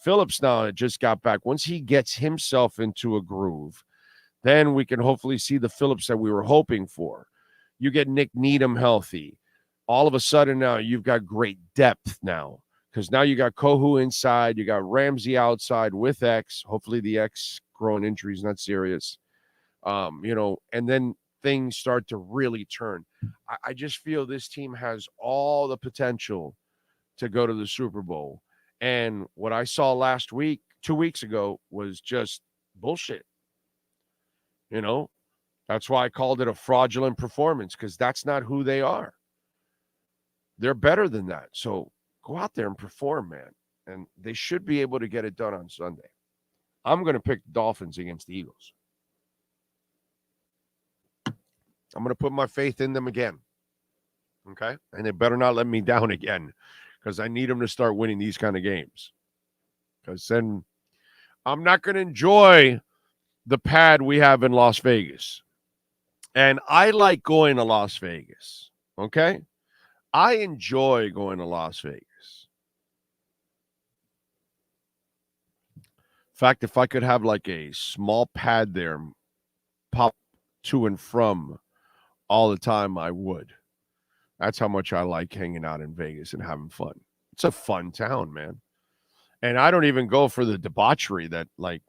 C: Phillips now just got back, once he gets himself into a groove, then we can hopefully see the Phillips that we were hoping for. You get Nick Needham healthy. All of a sudden now you've got great depth now, because now you got Kohu inside, you got Ramsey outside with X. Hopefully the X growing injury is not serious. And then things start to really turn. I just feel this team has all the potential to go to the Super Bowl. And what I saw last week, 2 weeks ago, was just bullshit. That's why I called it a fraudulent performance, because that's not who they are. They're better than that. So go out there and perform, man. And they should be able to get it done on Sunday. I'm going to pick the Dolphins against the Eagles. I'm going to put my faith in them again. Okay? And they better not let me down again, because I need them to start winning these kind of games. Because then I'm not going to enjoy the pad we have in Las Vegas. And I like going to Las Vegas. Okay? I enjoy going to Las Vegas. In fact, if I could have like a small pad there, pop to and from all the time, I would. That's how much I like hanging out in Vegas and having fun. It's a fun town, man. And I don't even go for the debauchery that like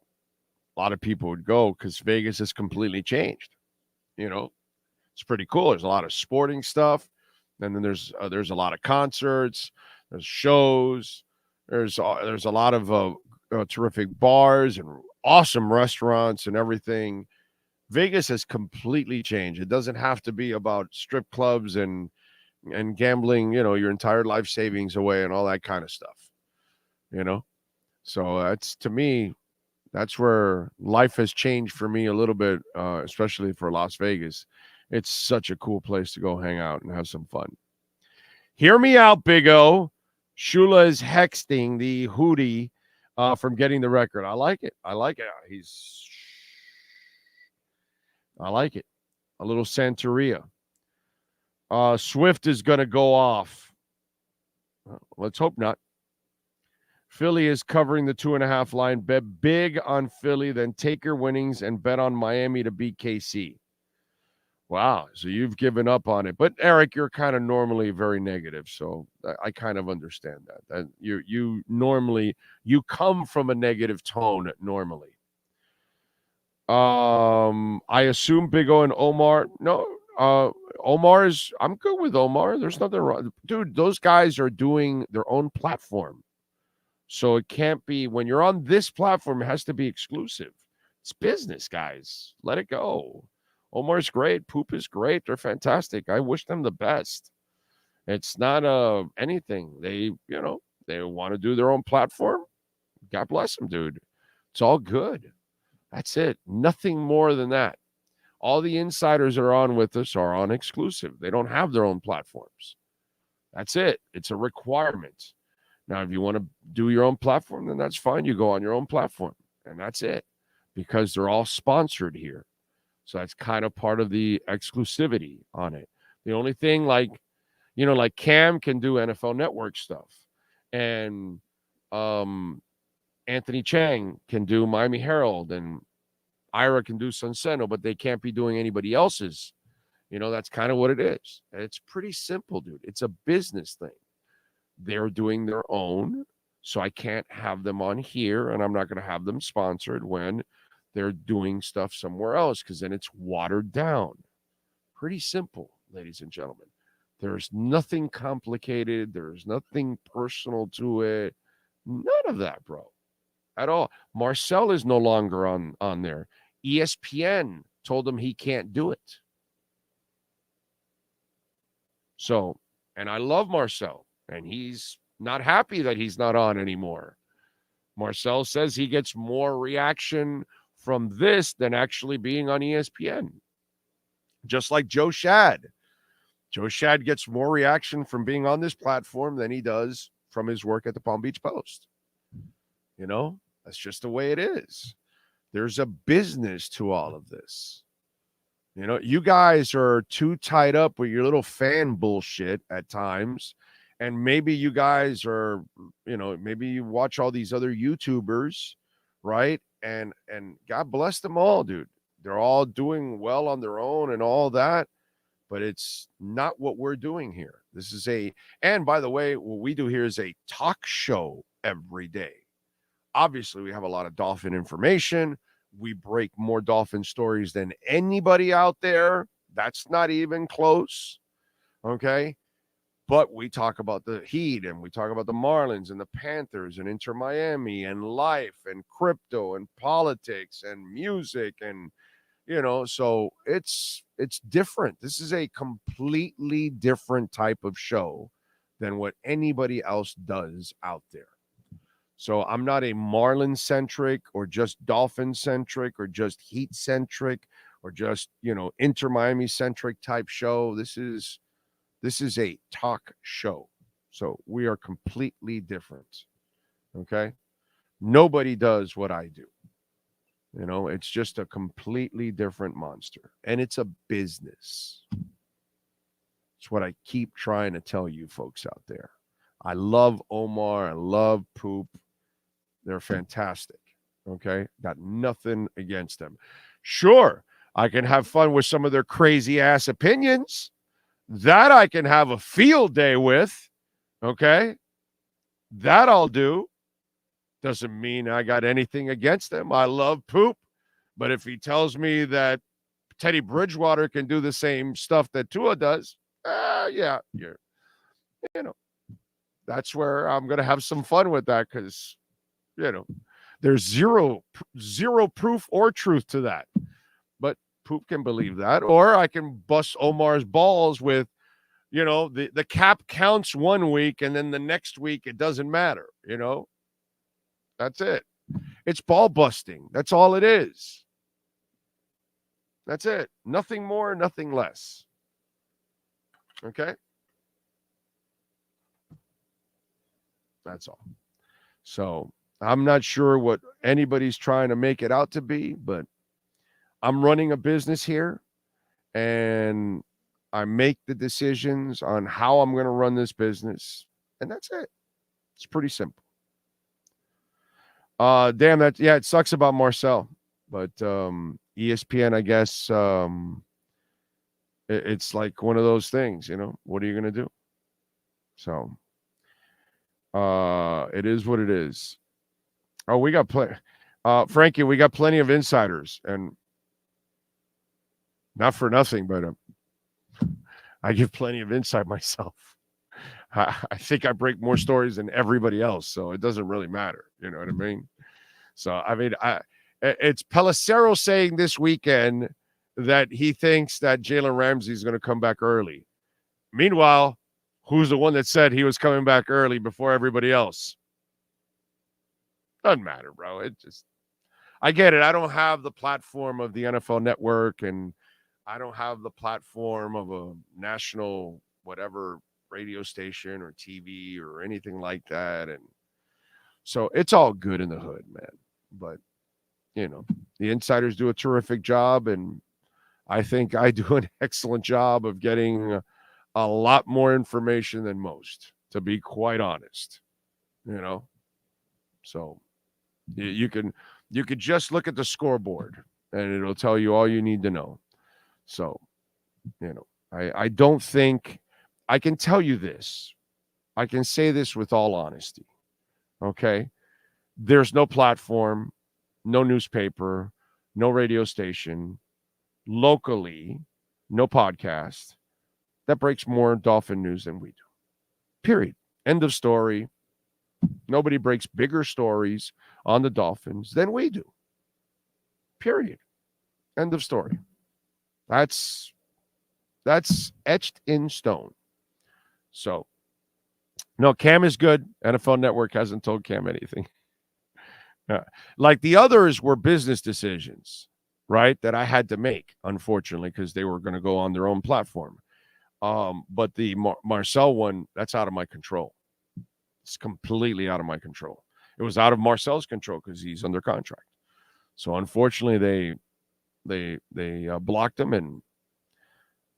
C: a lot of people would go, because Vegas has completely changed. It's pretty cool. There's a lot of sporting stuff. And then there's a lot of concerts, there's shows, there's a lot of terrific bars and awesome restaurants and everything. Vegas has completely changed. It doesn't have to be about strip clubs and gambling, your entire life savings away and all that kind of stuff. So that's, to me, that's where life has changed for me a little bit, especially for Las Vegas. It's such a cool place to go hang out and have some fun. Hear me out, Big O. Shula is hexting the Hootie from getting the record. I like it. I like it. A little Santeria. Swift is going to go off. Let's hope not. Philly is covering the 2.5 line. Bet big on Philly, then take your winnings and bet on Miami to beat KC. Wow, so you've given up on it. But, Eric, you're kind of normally very negative, so I kind of understand that. You normally – you come from a negative tone normally. I assume Big O and Omar – no, Omar is – I'm good with Omar. There's nothing wrong. Dude, those guys are doing their own platform. So it can't be – when you're on this platform, it has to be exclusive. It's business, guys. Let it go. Omar's great. Poop is great. They're fantastic. I wish them the best. It's not anything. They want to do their own platform. God bless them, dude. It's all good. That's it. Nothing more than that. All the insiders that are on with us are on exclusive. They don't have their own platforms. That's it. It's a requirement. Now, if you want to do your own platform, then that's fine. You go on your own platform, and that's it, because they're all sponsored here. So that's kind of part of the exclusivity on it. The only thing, like Cam can do NFL Network stuff, and Anthony Chang can do Miami Herald, and Ira can do Sunseno, but they can't be doing anybody else's. That's kind of what it is. It's pretty simple, dude. It's a business thing. They're doing their own, so I can't have them on here, and I'm not going to have them sponsored when they're doing stuff somewhere else, because then it's watered down. Pretty simple, ladies and gentlemen. There's nothing complicated. There's nothing personal to it. None of that, bro. at all. Marcel is no longer on there. ESPN told him he can't do it. So, and I love Marcel, and he's not happy that he's not on anymore. Marcel says he gets more reaction from this than actually being on ESPN. Just like Joe Shad. Joe Shad gets more reaction from being on this platform than he does from his work at the Palm Beach Post. You know, that's just the way it is. There's a business to all of this. You know, you guys are too tied up with your little fan bullshit at times. And maybe you guys are, you know, maybe you watch all these other YouTubers, right? And God bless them all, dude. They're all doing well on their own and all that. But it's not what we're doing here. This is and by the way, what we do here is a talk show every day. Obviously, we have a lot of Dolphin information. We break more Dolphin stories than anybody out there. That's not even close. Okay. But we talk about the Heat, and we talk about the Marlins and the Panthers and Inter Miami and life and crypto and politics and music. And, you know, so it's different. This is a completely different type of show than what anybody else does out there. So I'm not a Marlin-centric or just Dolphin-centric or just Heat-centric or just, you know, Inter Miami-centric type show. This is a talk show. So we are completely different. Okay? Nobody does what I do. You know, it's just a completely different monster. And it's a business. It's what I keep trying to tell you folks out there. I love Omar. I love Poop. They're fantastic. Okay? Got nothing against them. Sure, I can have fun with some of their crazy ass opinions. That I can have a field day with. Okay? That I'll do. Doesn't mean I got anything against them. I love Poop. But if he tells me that Teddy Bridgewater can do the same stuff that Tua does, yeah, you know, that's where I'm going to have some fun with that because, you know, there's zero proof or truth to that. But Poop can believe that. Or I can bust Omar's balls with, you know, the cap counts one week and then the next week it doesn't matter, you know. That's it. It's ball busting. That's all it is. That's it. Nothing more, nothing less. Okay? That's all. So I'm not sure what anybody's trying to make it out to be, but I'm running a business here and I make the decisions on how I'm going to run this business. And that's it. It's pretty simple. Damn, it sucks about Marcel, but ESPN, I guess, it's like one of those things, you know. What are you going to do? So it is what it is. Oh, we got Frankie, we got plenty of insiders, and not for nothing, but I give plenty of insight myself. I think I break more stories than everybody else, so it doesn't really matter. You know what I mean? So, I mean, it's Pelissero saying this weekend that he thinks that Jalen Ramsey is going to come back early. Meanwhile, who's the one that said he was coming back early before everybody else? Doesn't matter, bro. I get it. I don't have the platform of the NFL Network, and I don't have the platform of a national whatever radio station or TV or anything like that. And so it's all good in the hood, man. But, you know, the insiders do a terrific job. And I think I do an excellent job of getting a lot more information than most, to be quite honest, you know? So you could just look at the scoreboard and it'll tell you all you need to know. So, you know, I don't think I can tell you this. I can say this with all honesty. Okay. There's no platform, no newspaper, no radio station, locally, no podcast that breaks more Dolphin news than we do. Period. End of story. Nobody breaks bigger stories on the Dolphins than we do. Period. End of story. That's etched in stone. So, no, Cam is good. NFL Network hasn't told Cam anything. Like the others were business decisions, right, that I had to make, unfortunately, because they were going to go on their own platform. But the Marcel one, that's out of my control. It's completely out of my control. It was out of Marcel's control because he's under contract. So unfortunately, they blocked him, and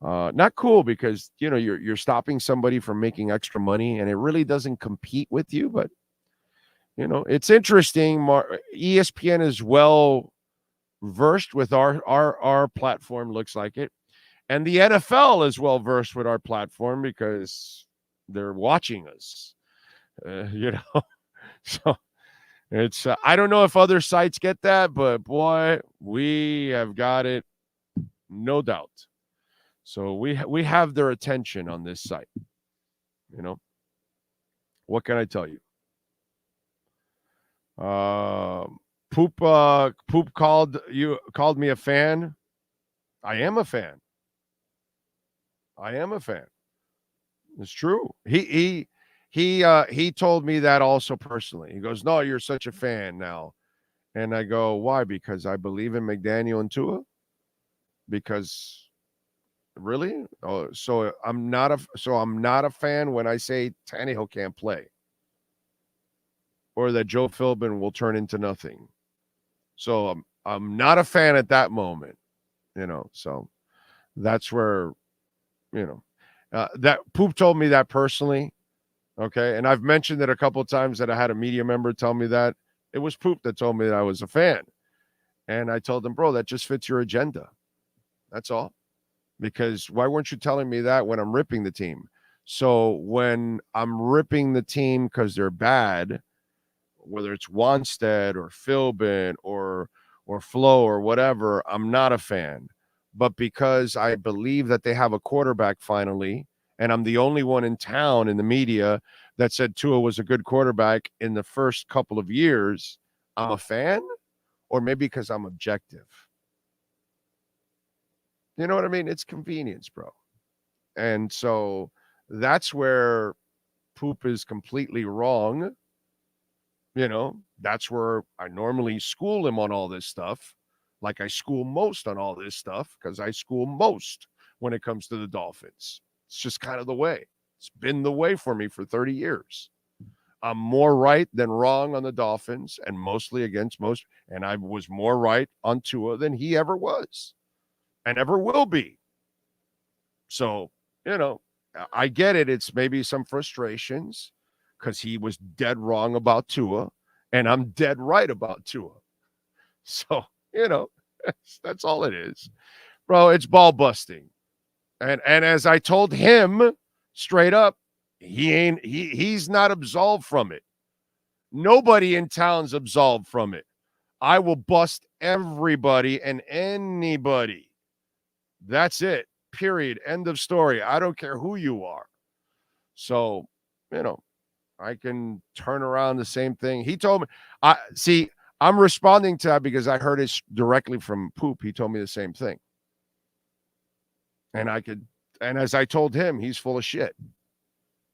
C: not cool because you're stopping somebody from making extra money, and it really doesn't compete with you. But it's interesting. ESPN is well versed with our platform. Looks like it, and the NFL is well versed with our platform because they're watching us. So it's I don't know if other sites get that, but boy, we have got it, no doubt. So we have their attention on this site. What can I tell you? Poop called me a fan. I am a fan. It's true. He told me that also personally. He goes, "No, you're such a fan now." And I go, "Why?" Because I believe in McDaniel and Tua. Because really? Oh, so I'm not a fan when I say Tannehill can't play. Or that Joe Philbin will turn into nothing. So I'm not a fan at that moment. So that's where that Poop told me that personally. Okay. And I've mentioned it a couple of times that I had a media member tell me that. It was Poop that told me that I was a fan. And I told him, bro, that just fits your agenda. That's all. Because why weren't you telling me that when I'm ripping the team? So when I'm ripping the team because they're bad, whether it's Wanstead or Philbin or Flo or whatever, I'm not a fan. But because I believe that they have a quarterback finally, and I'm the only one in town in the media that said Tua was a good quarterback in the first couple of years, I'm a fan, or maybe because I'm objective. You know what I mean? It's convenience, bro. And so that's where Poop is completely wrong. That's where I normally school him on all this stuff. Like I school most on all this stuff because I school most when it comes to the Dolphins. It's just kind of the way. It's been the way for me for 30 years. I'm more right than wrong on the Dolphins and mostly against most. And I was more right on Tua than he ever was and ever will be. So, I get it. It's maybe some frustrations because he was dead wrong about Tua and I'm dead right about Tua. So, that's all it is. Bro, it's ball busting. And as I told him straight up, he's not absolved from it. Nobody in town's absolved from it. I will bust everybody and anybody. That's it. Period. End of story. I don't care who you are. So, I can turn around the same thing. He told me, I'm responding to that because I heard it directly from Poop. He told me the same thing. And and as I told him, he's full of shit.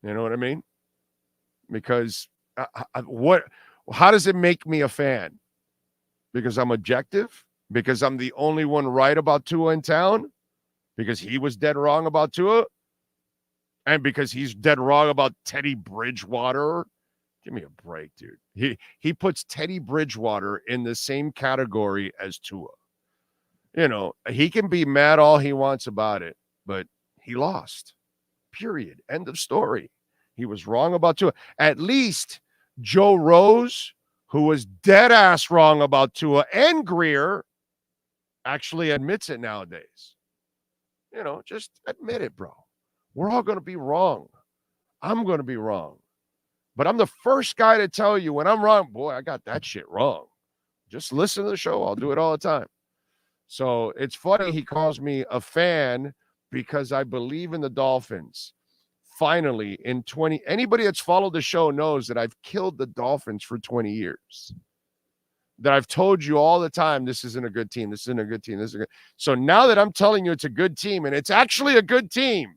C: You know what I mean? Because how does it make me a fan? Because I'm objective? Because I'm the only one right about Tua in town? Because he was dead wrong about Tua? And because he's dead wrong about Teddy Bridgewater? Give me a break, dude. He puts Teddy Bridgewater in the same category as Tua. He can be mad all he wants about it, but he lost. Period. End of story. He was wrong about Tua. At least Joe Rose, who was dead ass wrong about Tua, and Greer actually admits it nowadays. Just admit it, bro. We're all going to be wrong. I'm going to be wrong. But I'm the first guy to tell you when I'm wrong, boy, I got that shit wrong. Just listen to the show. I'll do it all the time. So it's funny he calls me a fan because I believe in the Dolphins. finally in 20, anybody that's followed the show knows that I've killed the Dolphins for 20 years. That I've told you all the time, this isn't a good team. This isn't a good team. This is a good. So now that I'm telling you it's a good team and it's actually a good team,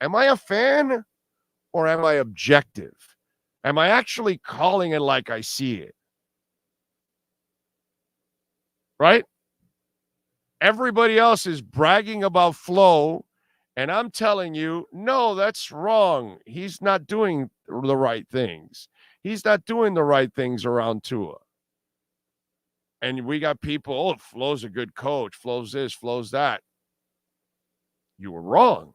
C: am I a fan or am I objective? Am I actually calling it like I see it? Right? Everybody else is bragging about Flo, and I'm telling you, no, that's wrong. He's not doing the right things. He's not doing the right things around Tua. And we got people, oh, Flo's a good coach. Flo's this, Flo's that. You were wrong.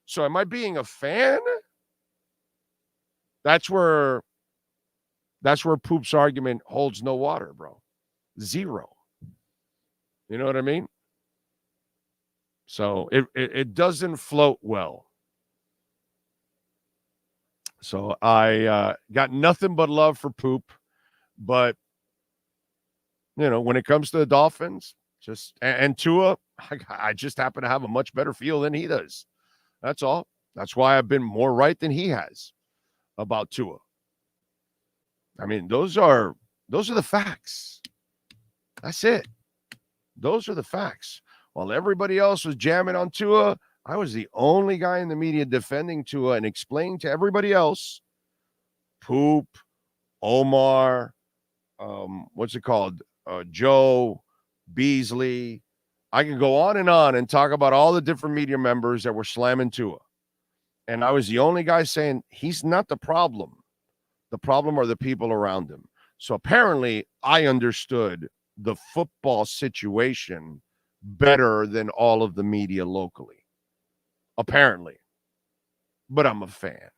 C: So am I being a fan? That's where Poop's argument holds no water, bro. Zero. You know what I mean? So it doesn't float well. So I got nothing but love for Poop, but you know, when it comes to the Dolphins, and Tua, I just happen to have a much better feel than he does. That's all. That's why I've been more right than he has about Tua. I mean, those are the facts. That's it. Those are the facts. While everybody else was jamming on Tua, I was the only guy in the media defending Tua and explaining to everybody else, Poop, Omar, what's it called? Joe, Beasley. I can go on and talk about all the different media members that were slamming Tua. And I was the only guy saying he's not the problem. The problem are the people around him. So apparently I understood the football situation better than all of the media locally. Apparently. But I'm a fan.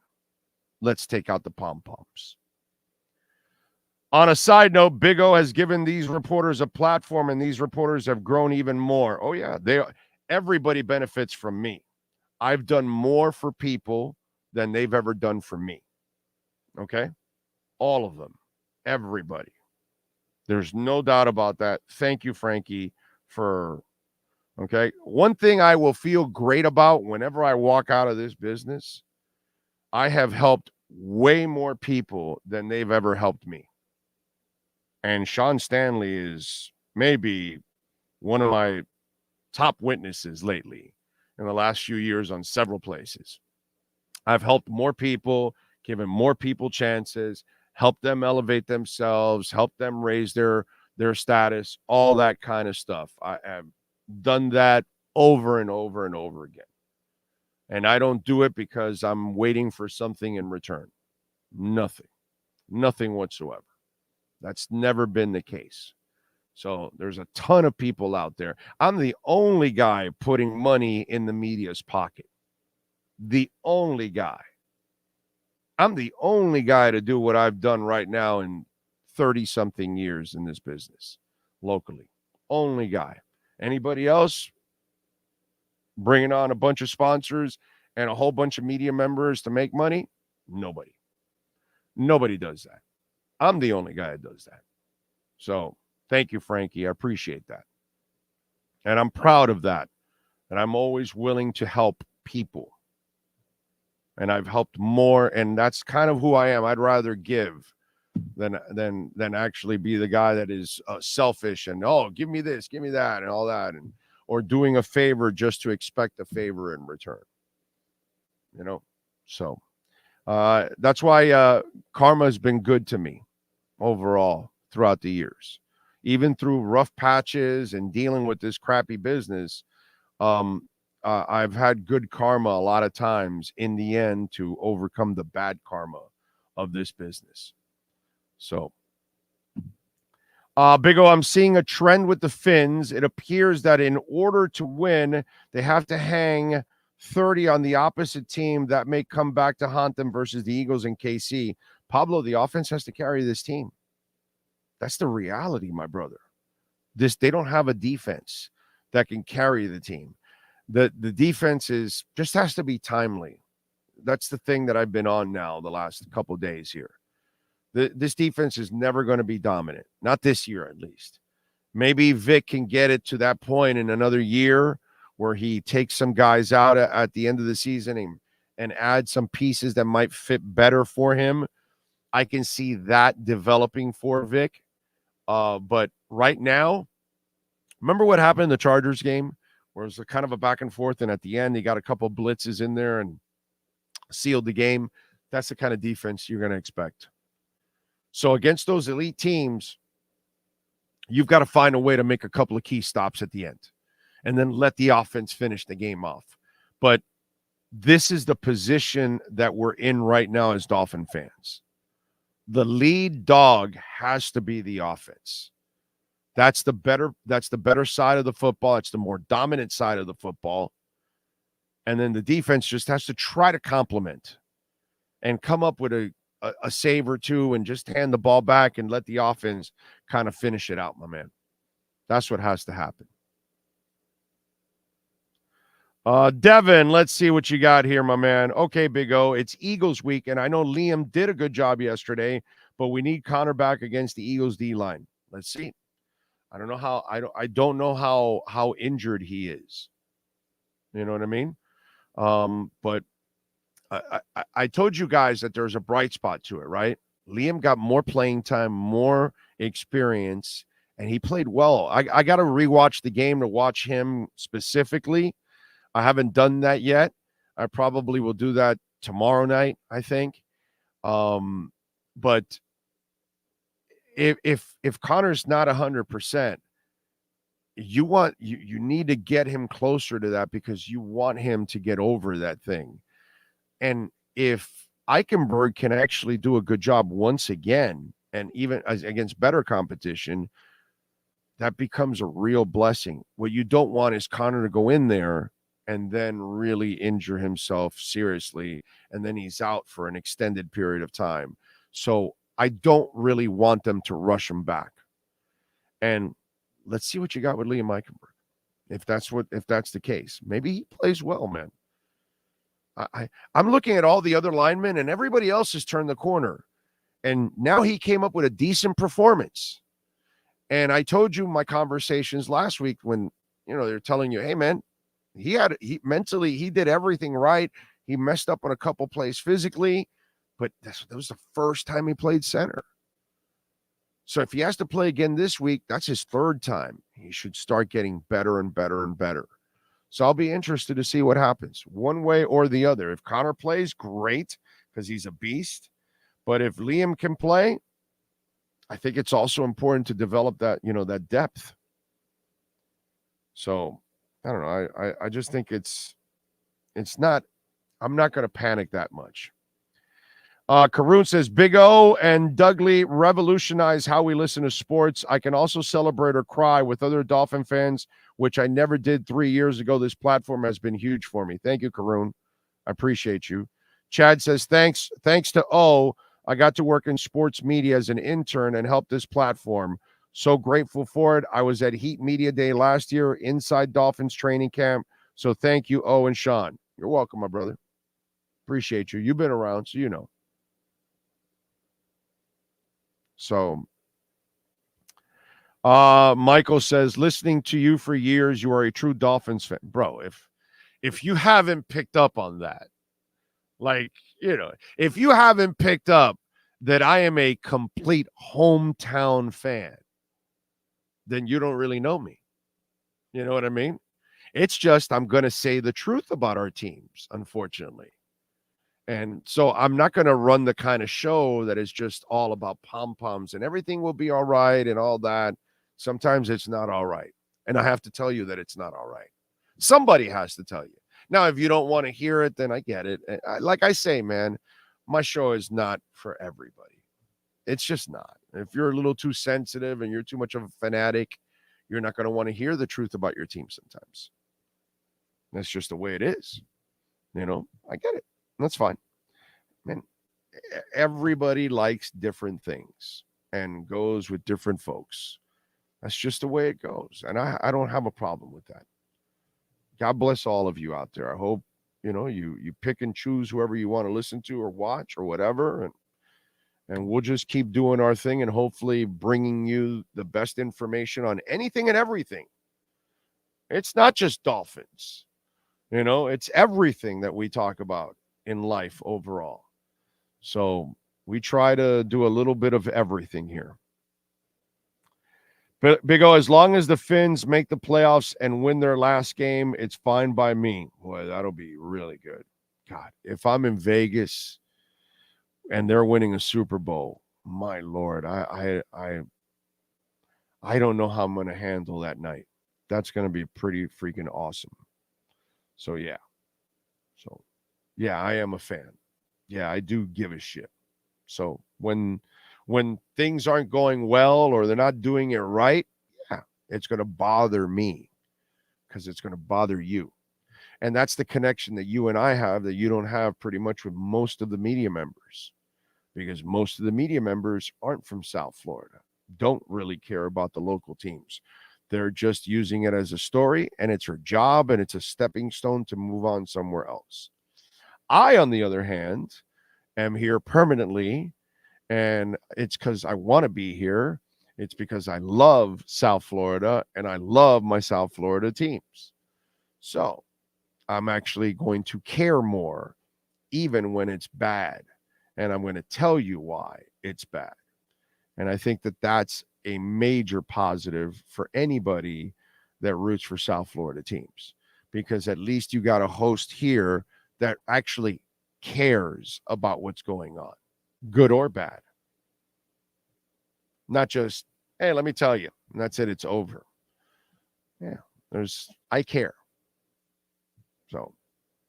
C: Let's take out the pom-poms. On a side note, Big O has given these reporters a platform, and these reporters have grown even more. Oh, yeah. Everybody benefits from me. I've done more for people than they've ever done for me. Okay? All of them. Everybody. There's no doubt about that. Thank you, Frankie, okay? One thing I will feel great about whenever I walk out of this business, I have helped way more people than they've ever helped me. And Sean Stanley is maybe one of my top witnesses lately in the last few years on several places. I've helped more people, given more people chances, helped them elevate themselves, helped them raise their status, all that kind of stuff. I have done that over and over and over again. And I don't do it because I'm waiting for something in return. Nothing whatsoever. That's never been the case. So there's a ton of people out there. I'm the only guy putting money in the media's pocket. The only guy. I'm the only guy to do what I've done right now in 30-something years in this business, locally. Only guy. Anybody else bringing on a bunch of sponsors and a whole bunch of media members to make money? Nobody. Nobody does that. I'm the only guy that does that. So thank you, Frankie. I appreciate that. And I'm proud of that. And I'm always willing to help people. And I've helped more. And that's kind of who I am. I'd rather give than actually be the guy that is selfish and, oh, give me this, give me that, and all that. Or doing a favor just to expect a favor in return. You know? So that's why karma has been good to me overall throughout the years. Even through rough patches and dealing with this crappy business, I've had good karma a lot of times in the end to overcome the bad karma of this business. So, Big O, I'm seeing a trend with the Finns. It appears that in order to win, they have to hang 30 on the opposite team that may come back to haunt them versus the Eagles and KC. Pablo, the offense has to carry this team. That's the reality, my brother. They don't have a defense that can carry the team. The defense just has to be timely. That's the thing that I've been on now the last couple of days here. This defense is never going to be dominant. Not this year, at least. Maybe Vic can get it to that point in another year where he takes some guys out at the end of the season and add some pieces that might fit better for him, I can see that developing for Vic. But right now, remember what happened in the Chargers game, where it was a kind of a back and forth, and at the end, he got a couple blitzes in there and sealed the game. That's the kind of defense you're going to expect. So against those elite teams, you've got to find a way to make a couple of key stops at the end and then let the offense finish the game off. But this is the position that we're in right now as Dolphin fans. The lead dog has to be the offense. That's the better side of the football. It's the more dominant side of the football. And then the defense just has to try to complement and come up with a save or two and just hand the ball back and let the offense kind of finish it out, my man. That's what has to happen. Devin, let's see what you got here, my man. Okay, Big O, it's Eagles week, and I know Liam did a good job yesterday, but we need Connor back against the Eagles D-line. Let's see. I don't know how injured he is. You know what I mean? But I told you guys that there's a bright spot to it, right? Liam got more playing time, more experience, and he played well. I got to rewatch the game to watch him specifically. I haven't done that yet. I probably will do that tomorrow night, I think. But if Connor's not 100%, you need to get him closer to that because you want him to get over that thing. And if Eichenberg can actually do a good job once again, and even against better competition, that becomes a real blessing. What you don't want is Connor to go in there and then really injure himself seriously, and then he's out for an extended period of time. So I don't really want them to rush him back. And let's see what you got with Liam Eichenberg. If that's the case, maybe he plays well, man. I'm looking at all the other linemen, and everybody else has turned the corner. And now he came up with a decent performance. And I told you my conversations last week when, they're telling you, hey, man, mentally, he did everything right. He messed up on a couple plays physically, but that was the first time he played center. So if he has to play again this week, that's his third time. He should start getting better and better and better. So I'll be interested to see what happens one way or the other. If Connor plays, great, because he's a beast. But if Liam can play, I think it's also important to develop that, that depth. So I don't know. I just think it's not, I'm not going to panic that much. Karoon says, Big O and Dudley revolutionize how we listen to sports. I can also celebrate or cry with other Dolphin fans, which I never did 3 years ago. This platform has been huge for me. Thank you, Karoon. I appreciate you. Chad says, thanks to O, I got to work in sports media as an intern and help this platform. So grateful for it. I was at Heat Media Day last year inside Dolphins training camp. So thank you, O and Sean. You're welcome, my brother. Appreciate you. You've been around, so you know. So Michael says, listening to you for years, you are a true Dolphins fan. Bro, if you haven't picked up on that, if you haven't picked up that I am a complete hometown fan, then you don't really know me. You know what I mean? It's just I'm going to say the truth about our teams, unfortunately. And so I'm not going to run the kind of show that is just all about pom-poms and everything will be all right and all that. Sometimes it's not all right. And I have to tell you that it's not all right. Somebody has to tell you. Now, if you don't want to hear it, then I get it. Like I say, man, my show is not for everybody. It's just not. If you're a little too sensitive and you're too much of a fanatic, you're not going to want to hear the truth about your team sometimes. That's just the way it is. I get it. That's fine. Man, everybody likes different things and goes with different folks. That's just the way it goes. And I don't have a problem with that. God bless all of you out there. I hope, you pick and choose whoever you want to listen to or watch or whatever. And we'll just keep doing our thing and hopefully bringing you the best information on anything and everything. It's not just Dolphins. It's everything that we talk about in life overall. So we try to do a little bit of everything here. But Big O, as long as the Finns make the playoffs and win their last game, it's fine by me. Boy, that'll be really good. God, if I'm in Vegas and they're winning a Super Bowl, my Lord, I don't know how I'm going to handle that night. That's going to be pretty freaking awesome. So yeah, I am a fan. Yeah, I do give a shit. So when things aren't going well or they're not doing it right, yeah, it's going to bother me because it's going to bother you. And that's the connection that you and I have that you don't have pretty much with most of the media members, because most of the media members aren't from South Florida, don't really care about the local teams. They're just using it as a story, and it's her job, and it's a stepping stone to move on somewhere else. I, on the other hand, am here permanently, and it's because I want to be here. It's because I love South Florida, and I love my South Florida teams. So I'm actually going to care more, even when it's bad, and I'm going to tell you why it's bad. And I think that that's a major positive for anybody that roots for South Florida teams, because at least you got a host here that actually cares about what's going on, good or bad. Not just, hey, let me tell you, and that's it, it's over. Yeah, I care. So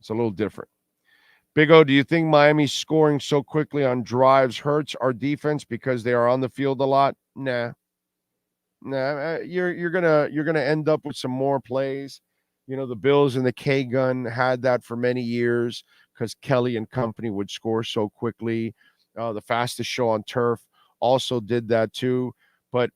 C: it's a little different. Big O, do you think Miami scoring so quickly on drives hurts our defense because they are on the field a lot? Nah. You're gonna end up with some more plays. You know, the Bills and the K gun had that for many years because Kelly and company would score so quickly. The Fastest Show on Turf also did that too. But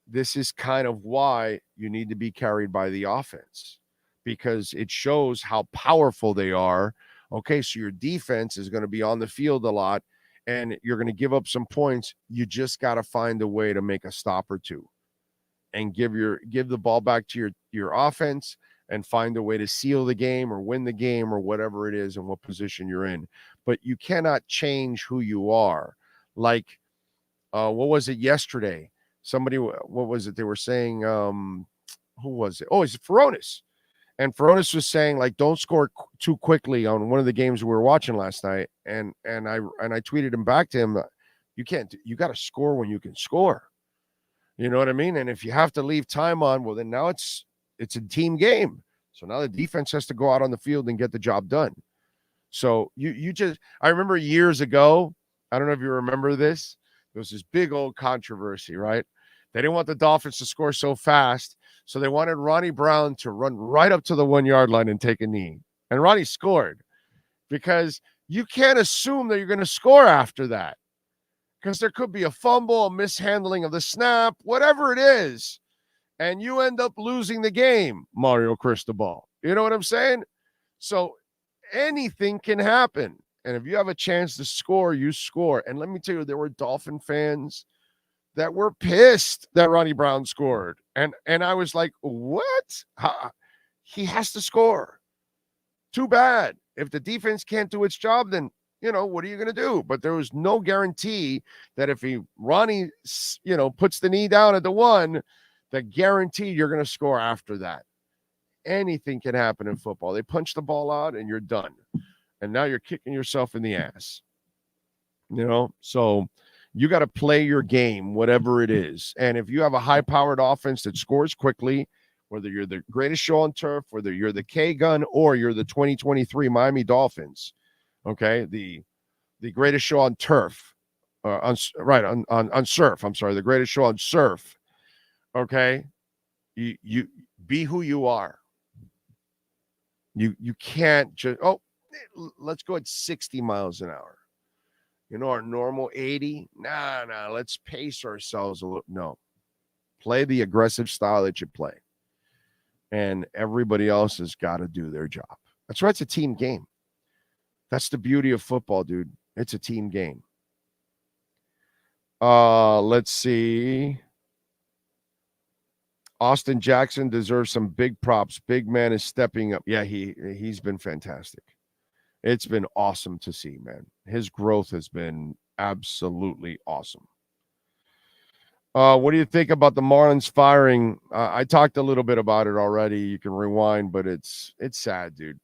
C: this is kind of why you need to be carried by the offense, because it shows how powerful they are. Okay, so your defense is going to be on the field a lot, and you're going to give up some points. You just got to find a way to make a stop or two and give the ball back to your offense and find a way to seal the game or win the game or whatever it is and what position you're in. But you cannot change who you are. Like, what was it yesterday? Somebody, what was it? They were saying, who was it? Oh, it's Furones. And Furones was saying, like, don't score too quickly on one of the games we were watching last night. And I tweeted him back to him, you got to score when you can score. You know what I mean? And if you have to leave time on, well, then now it's a team game. So now the defense has to go out on the field and get the job done. So I remember years ago, I don't know if you remember this, there was this big old controversy, right? They didn't want the Dolphins to score so fast, so they wanted Ronnie Brown to run right up to the 1 yard line and take a knee. And Ronnie scored, because you can't assume that you're going to score after that, because there could be a fumble, a mishandling of the snap, whatever it is, and you end up losing the game, Mario Cristobal. You know what I'm saying? So anything can happen. And if you have a chance to score, you score. And let me tell you, there were Dolphin fans that were pissed that Ronnie Brown scored. And I was like, what? He has to score. Too bad. If the defense can't do its job, then, what are you going to do? But there was no guarantee that if Ronnie, puts the knee down at the 1, that guaranteed you're going to score after that. Anything can happen in football. They punch the ball out and you're done. And now you're kicking yourself in the ass. So you got to play your game, whatever it is. And if you have a high-powered offense that scores quickly, whether you're the Greatest Show on Turf, whether you're the K-Gun, or you're the 2023 Miami Dolphins, okay, the Greatest Show on Turf, on Surf, I'm sorry, the Greatest Show on Surf, okay, you be who you are. You can't just, let's go at 60 miles an hour. Our normal 80. Nah, let's pace ourselves a little. No. Play the aggressive style that you play. And everybody else has got to do their job. That's why it's a team game. That's the beauty of football, dude. It's a team game. Let's see. Austin Jackson deserves some big props. Big man is stepping up. Yeah, he's been fantastic. It's been awesome to see, man. His growth has been absolutely awesome. What do you think about the Marlins firing? I talked a little bit about it already. You can rewind, but it's sad, dude.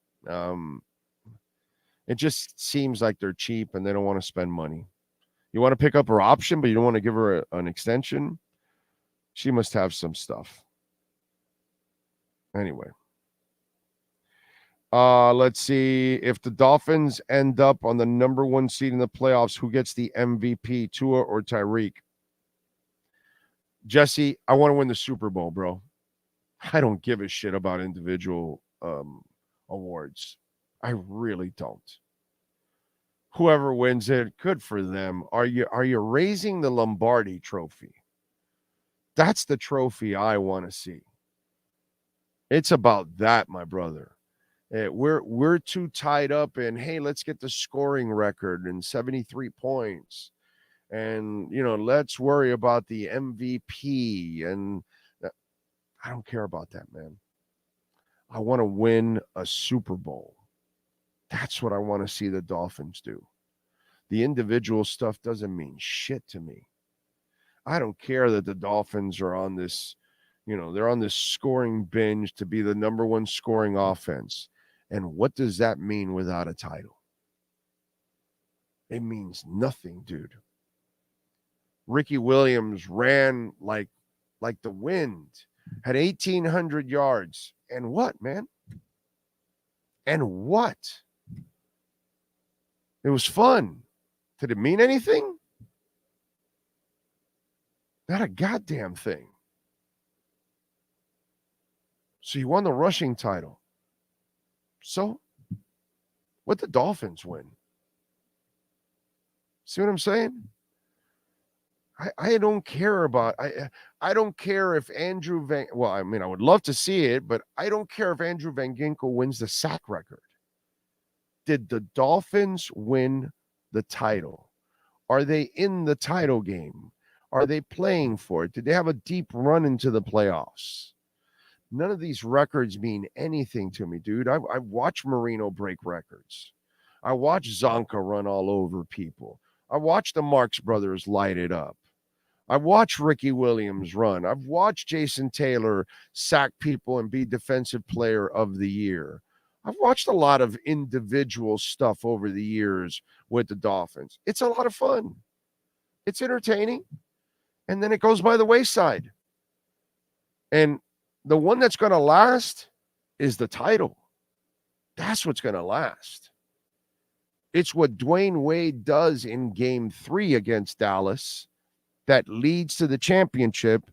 C: It just seems like they're cheap and they don't want to spend money. You want to pick up her option, but you don't want to give her an extension. She must have some stuff. Anyway. Let's see. If the Dolphins end up on the number 1 seed in the playoffs, who gets the MVP, Tua or Tyreek? Jesse, I want to win the Super Bowl, bro. I don't give a shit about individual awards. I really don't. Whoever wins it, good for them. Are you raising the Lombardi trophy? That's the trophy I want to see. It's about that, my brother. We're too tied up in, hey, let's get the scoring record and 73 points. And, let's worry about the MVP. And I don't care about that, man. I want to win a Super Bowl. That's what I want to see the Dolphins do. The individual stuff doesn't mean shit to me. I don't care that the Dolphins are on this, they're on this scoring binge to be the number 1 scoring offense. And what does that mean without a title? It means nothing, dude. Ricky Williams ran like the wind, had 1,800 yards. And what, man? And what? It was fun. Did it mean anything? Not a goddamn thing. So you won the rushing title. So what the Dolphins win? See what I'm saying? I don't care about I don't care if Andrew Van I would love to see it, but I don't care if Andrew Van Ginkel wins the sack record. Did the Dolphins win the title? Are they in the title game? Are they playing for it? Did they have a deep run into the playoffs? None of these records mean anything to me, dude. I watch Marino break records. I watch Zonka run all over people. I watch the Marks brothers light it up. I watch Ricky Williams run. I've watched Jason Taylor sack people and be defensive player of the year. I've watched a lot of individual stuff over the years with the Dolphins. It's a lot of fun. It's entertaining. And then it goes by the wayside. And the one that's going to last is the title. That's what's going to last. It's what Dwayne Wade does in Game 3 against Dallas that leads to the championship.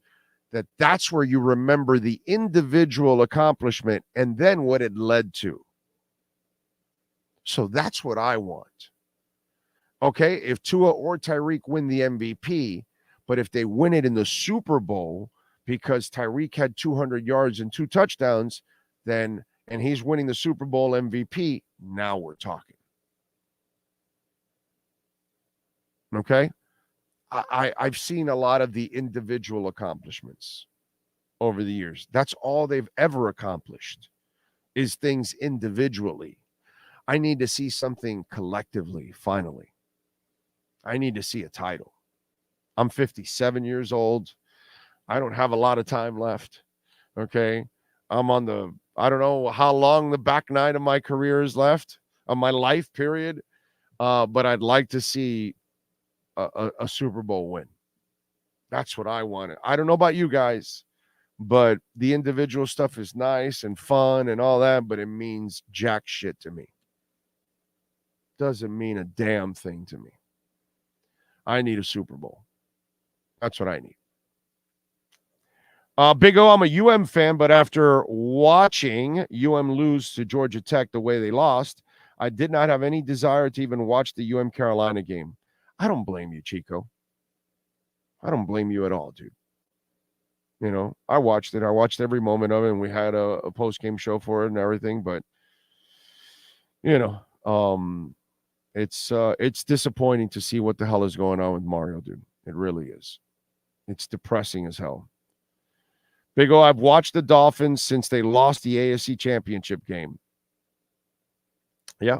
C: That's where you remember the individual accomplishment and then what it led to. So that's what I want. Okay, if Tua or Tyreek win the MVP, but if they win it in the Super Bowl because Tyreek had 200 yards and 2 touchdowns, and he's winning the Super Bowl MVP, now we're talking. Okay? I've seen a lot of the individual accomplishments over the years. That's all they've ever accomplished is things individually. I need to see something collectively, finally. I need to see a title. I'm 57 years old. I don't have a lot of time left. Okay? I'm on I don't know how long the back nine of my career is left, of my life period, but I'd like to see a Super Bowl win. That's what I wanted. I don't know about you guys, but the individual stuff is nice and fun and all that, but it means jack shit to me. Doesn't mean a damn thing to me. I need a Super Bowl. That's what I need. Big O, I'm a UM fan, but after watching UM lose to Georgia Tech the way they lost, I did not have any desire to even watch the UM Carolina game. I don't blame you, Chico. I don't blame you at all, dude. You know, I watched it. I watched every moment of it, and we had a post-game show for it and everything. But, you know, it's disappointing to see what the hell is going on with Mario, dude. It really is. It's depressing as hell. Big O, I've watched the Dolphins since they lost the AFC Championship game. Yeah.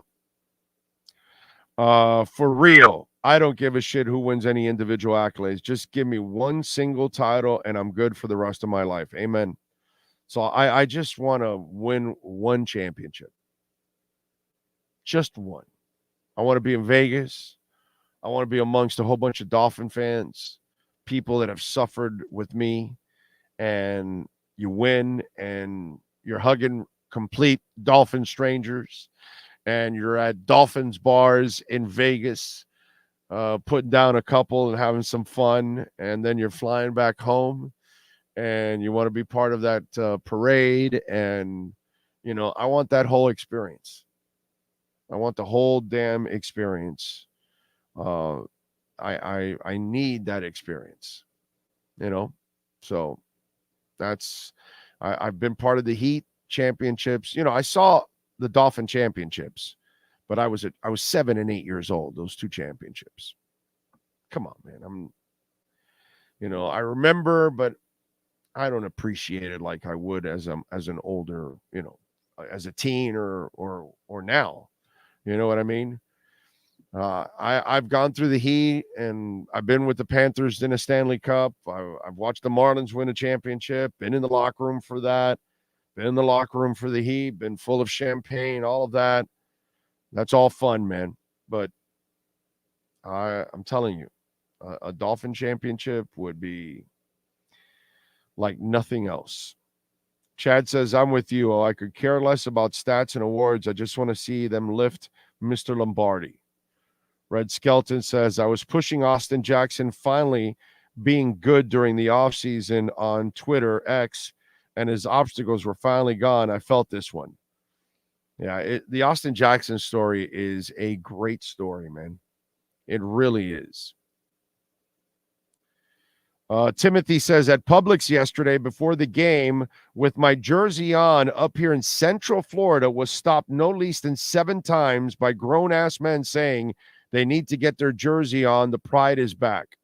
C: For real, I don't give a shit who wins any individual accolades. Just give me one single title and I'm good for the rest of my life. Amen. So I just want to win one championship. Just one. I want to be in Vegas. I want to be amongst a whole bunch of Dolphin fans, people that have suffered with me, and you win and you're hugging complete Dolphin strangers, and you're at Dolphins bars in Vegas, putting down a couple and having some fun, and then you're flying back home, and you want to be part of that parade, and, you know, I want that whole experience. I want the whole damn experience. I need that experience, you know? So that's, I've been part of the Heat championships. You know, I saw the Dolphin championships, but I was 7 and 8 years old, those two championships. Come on, man. I remember, but I don't appreciate it like I would as an older, you know, as a teen or now. You know what I mean? I've gone through the Heat, and I've been with the Panthers in a Stanley Cup. I've watched the Marlins win a championship, been in the locker room for that, been in the locker room for the Heat, been full of champagne, all of that. That's all fun, man. But I'm telling you, a Dolphin championship would be like nothing else. Chad says, I'm with you. I could care less about stats and awards. I just want to see them lift Mr. Lombardi. Red Skelton says, I was pushing Austin Jackson finally being good during the offseason on Twitter X, and his obstacles were finally gone. I felt this one. Yeah, the Austin Jackson story is a great story, man. It really is. Timothy says, at Publix yesterday before the game with my jersey on up here in Central Florida, was stopped no less than 7 times by grown-ass men saying they need to get their jersey on. The pride is back.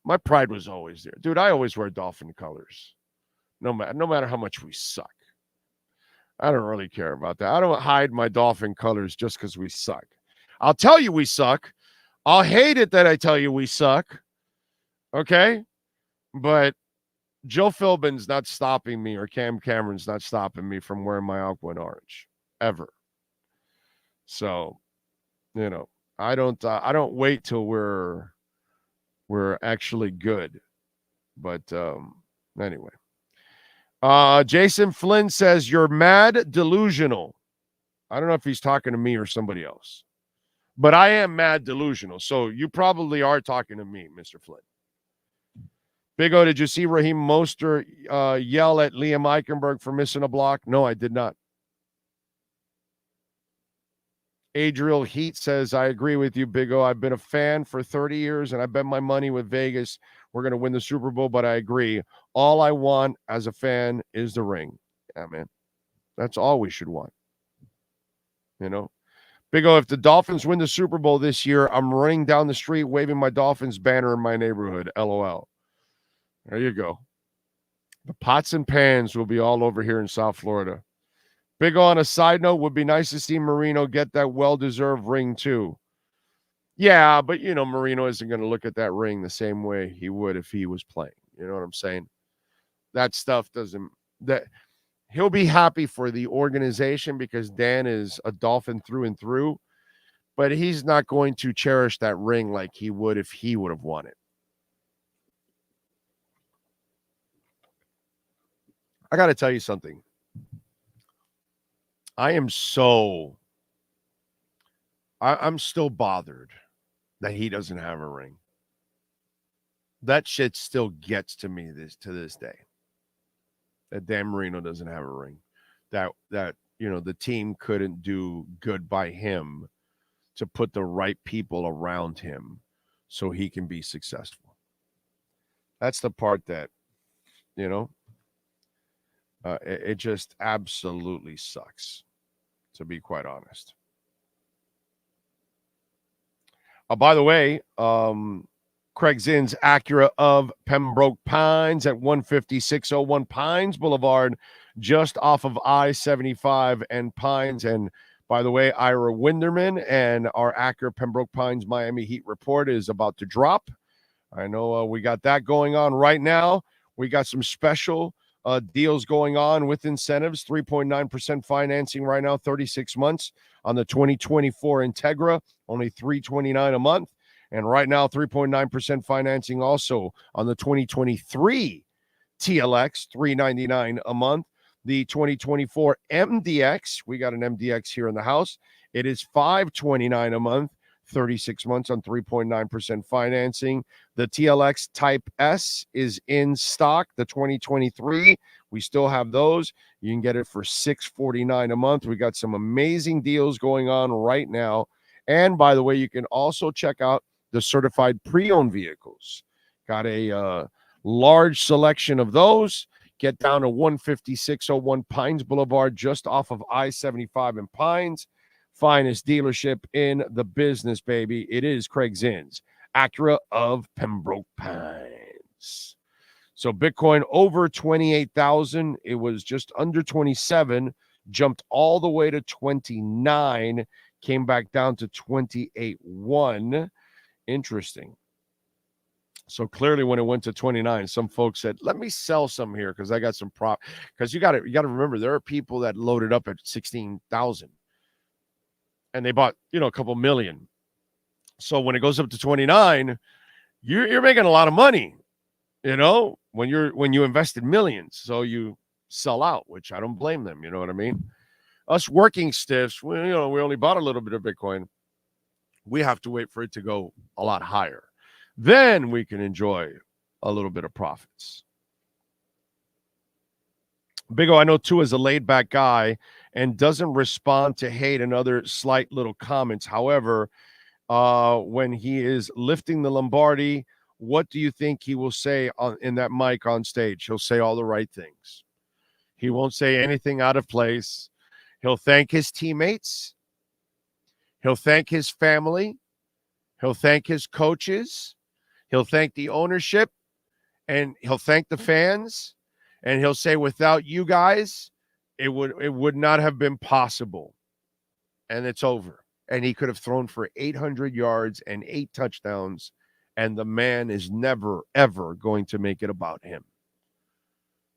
C: My pride was always there. Dude, I always wear Dolphin colors. No matter how much we suck. I don't really care about that. I don't hide my Dolphin colors just because we suck. I'll tell you we suck. I'll hate it that I tell you we suck. Okay? But Joe Philbin's not stopping me, or Cam Cameron's not stopping me from wearing my aqua and orange. Ever. So, you know, I don't wait till we're actually good. But anyway. Jason Flynn says, you're mad delusional. I don't know if he's talking to me or somebody else. But I am mad delusional. So you probably are talking to me, Mr. Flynn. Big O, did you see Raheem Mostert yell at Liam Eichenberg for missing a block? No, I did not. Adriel Heat says, I agree with you, Big O. I've been a fan for 30 years, and I bet my money with Vegas we're going to win the Super Bowl, but I agree. All I want as a fan is the ring. Yeah, man. That's all we should want. You know? Big O, if the Dolphins win the Super Bowl this year, I'm running down the street waving my Dolphins banner in my neighborhood. LOL. There you go. The pots and pans will be all over here in South Florida. Big O, on a side note, would be nice to see Marino get that well-deserved ring too. Yeah, but, you know, Marino isn't going to look at that ring the same way he would if he was playing. You know what I'm saying? That stuff doesn't – that he'll be happy for the organization because Dan is a Dolphin through and through, but he's not going to cherish that ring like he would if he would have won it. I got to tell you something. I'm still bothered that he doesn't have a ring. That shit still gets to me to this day. That Dan Marino doesn't have a ring. That you know, the team couldn't do good by him to put the right people around him so he can be successful. That's the part that, you know, it just absolutely sucks, to be quite honest. By the way, Craig Zinn's Acura of Pembroke Pines at 15601 Pines Boulevard, just off of I-75 and Pines. And By the way, Ira Winderman and our Acura Pembroke Pines Miami Heat report is about to drop. I know we got that going on right now. We got some special deals going on with incentives, 3.9% financing right now, 36 months on the 2024 Integra, only $329 a month. And right now, 3.9% financing also on the 2023 TLX, $399 a month. The 2024 MDX, we got an MDX here in the house. It is $529 a month, 36 months on 3.9% financing. The TLX Type S is in stock, the 2023. We still have those. You can get it for $649 a month. We got some amazing deals going on right now. And by the way, you can also check out the certified pre-owned vehicles. Got a large selection of those. Get down to 15601 Pines Boulevard, just off of I-75 in Pines. Finest dealership in the business, baby. It is Craig Zinn's Acura of Pembroke Pines. So Bitcoin over 28,000. It was just under 27, jumped all the way to 29, came back down to 28.1. Interesting. So clearly when it went to 29, some folks said, let me sell some here because I got some prop. Because you got to remember, there are people that loaded up at 16,000 and they bought, a couple million. So when it goes up to 29, you're making a lot of money, when you invested millions. So you sell out, which I don't blame them. You know what I mean? Us working stiffs, we only bought a little bit of Bitcoin. We have to wait for it to go a lot higher. Then we can enjoy a little bit of profits. Big O, I know Tua is a laid-back guy and doesn't respond to hate and other slight little comments. However, when he is lifting the Lombardi, what do you think he will say in that mic on stage? He'll say all the right things. He won't say anything out of place. He'll thank his teammates. He'll thank his family. He'll thank his coaches. He'll thank the ownership, and he'll thank the fans, and he'll say, without you guys, it would not have been possible. And it's over. And he could have thrown for 800 yards and 8 touchdowns, and the man is never, ever going to make it about him.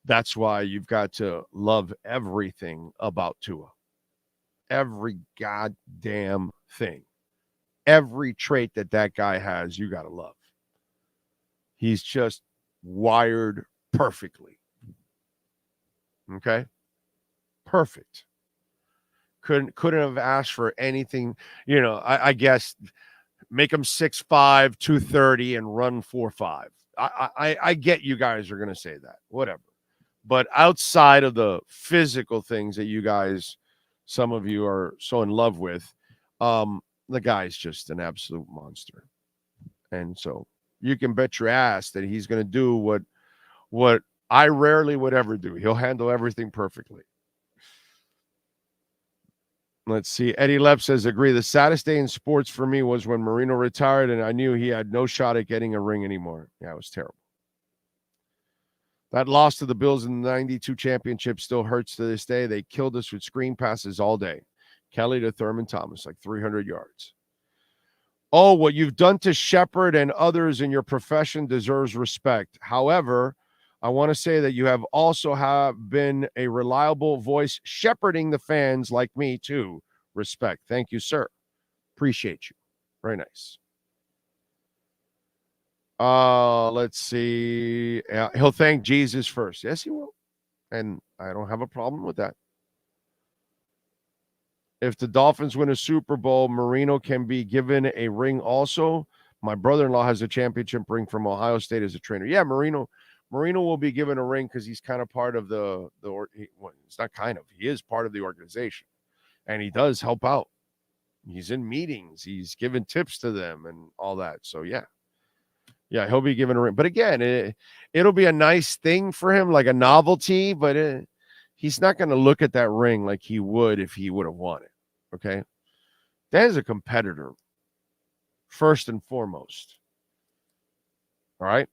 C: That's why you've got to love everything about Tua. Every goddamn thing. Every trait that guy has, you got to love. He's just wired perfectly. Okay? Perfect. Couldn't have asked for anything. I guess make him 6'5", 230 and run 4.5. I get you guys are going to say that. Whatever. But outside of the physical things that you guys, some of you are so in love with, the guy's just an absolute monster. And so you can bet your ass that he's going to do what I rarely would ever do. He'll handle everything perfectly. Let's see. Eddie Lepp says, agree. The saddest day in sports for me was when Marino retired and I knew he had no shot at getting a ring anymore. Yeah, it was terrible. That loss to the Bills in the 92 championship still hurts to this day. They killed us with screen passes all day. Kelly to Thurman Thomas, like 300 yards. Oh, what you've done to Shepard and others in your profession deserves respect. However, I want to say that you have also been a reliable voice shepherding the fans like me too. Respect. Thank you, sir. Appreciate you. Very nice. Let's see. He'll thank Jesus first. Yes, he will. And I don't have a problem with that. If the Dolphins win a Super Bowl, Marino can be given a ring also. My brother-in-law has a championship ring from Ohio State as a trainer. Yeah, Marino will be given a ring because he's kind of part of it's not kind of. He is part of the organization. And he does help out. He's in meetings. He's giving tips to them and all that. So, yeah. Yeah, he'll be given a ring. But again, it'll be a nice thing for him, like a novelty, but he's not going to look at that ring like he would if he would have won it. Okay? That is a competitor, first and foremost. All right?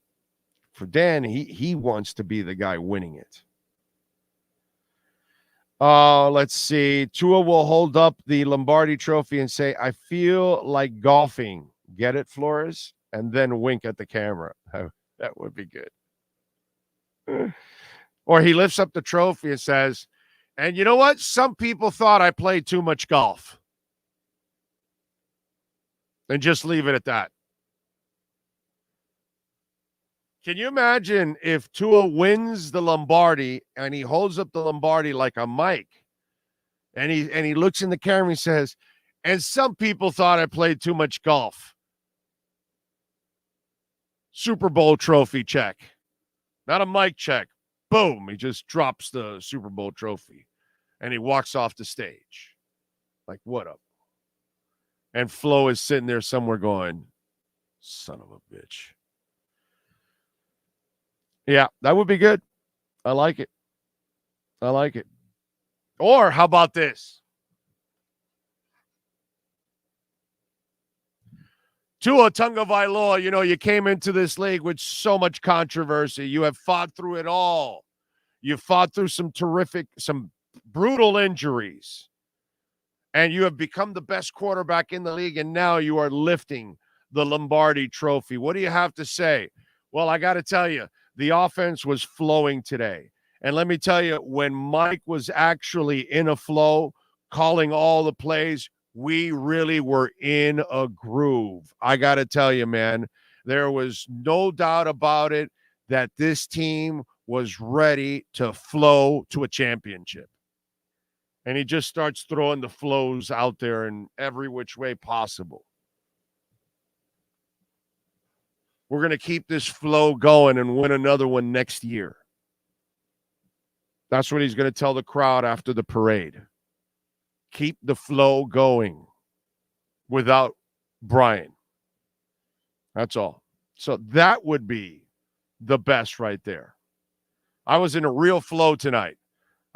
C: For Dan, he wants to be the guy winning it. Let's see. Tua will hold up the Lombardi trophy and say, I feel like golfing. Get it, Flores? And then wink at the camera. That would be good. Or he lifts up the trophy and says, and you know what? Some people thought I played too much golf. And just leave it at that. Can you imagine if Tua wins the Lombardi and he holds up the Lombardi like a mic and he looks in the camera and he says, and some people thought I played too much golf. Super Bowl trophy check. Not a mic check. Boom. He just drops the Super Bowl trophy and he walks off the stage. Like, what up? And Flo is sitting there somewhere going, son of a bitch. Yeah, that would be good. I like it. I like it. Or how about this? Tua Tagovailoa, you know, you came into this league with so much controversy. You have fought through it all. You fought through some brutal injuries. And you have become the best quarterback in the league, and now you are lifting the Lombardi trophy. What do you have to say? Well, I got to tell you, the offense was flowing today. And let me tell you, when Mike was actually in a flow, calling all the plays, we really were in a groove. I got to tell you, man, there was no doubt about it that this team was ready to flow to a championship. And he just starts throwing the flows out there in every which way possible. We're going to keep this flow going and win another one next year. That's what he's going to tell the crowd after the parade. Keep the flow going without Brian. That's all. So that would be the best right there. I was in a real flow tonight.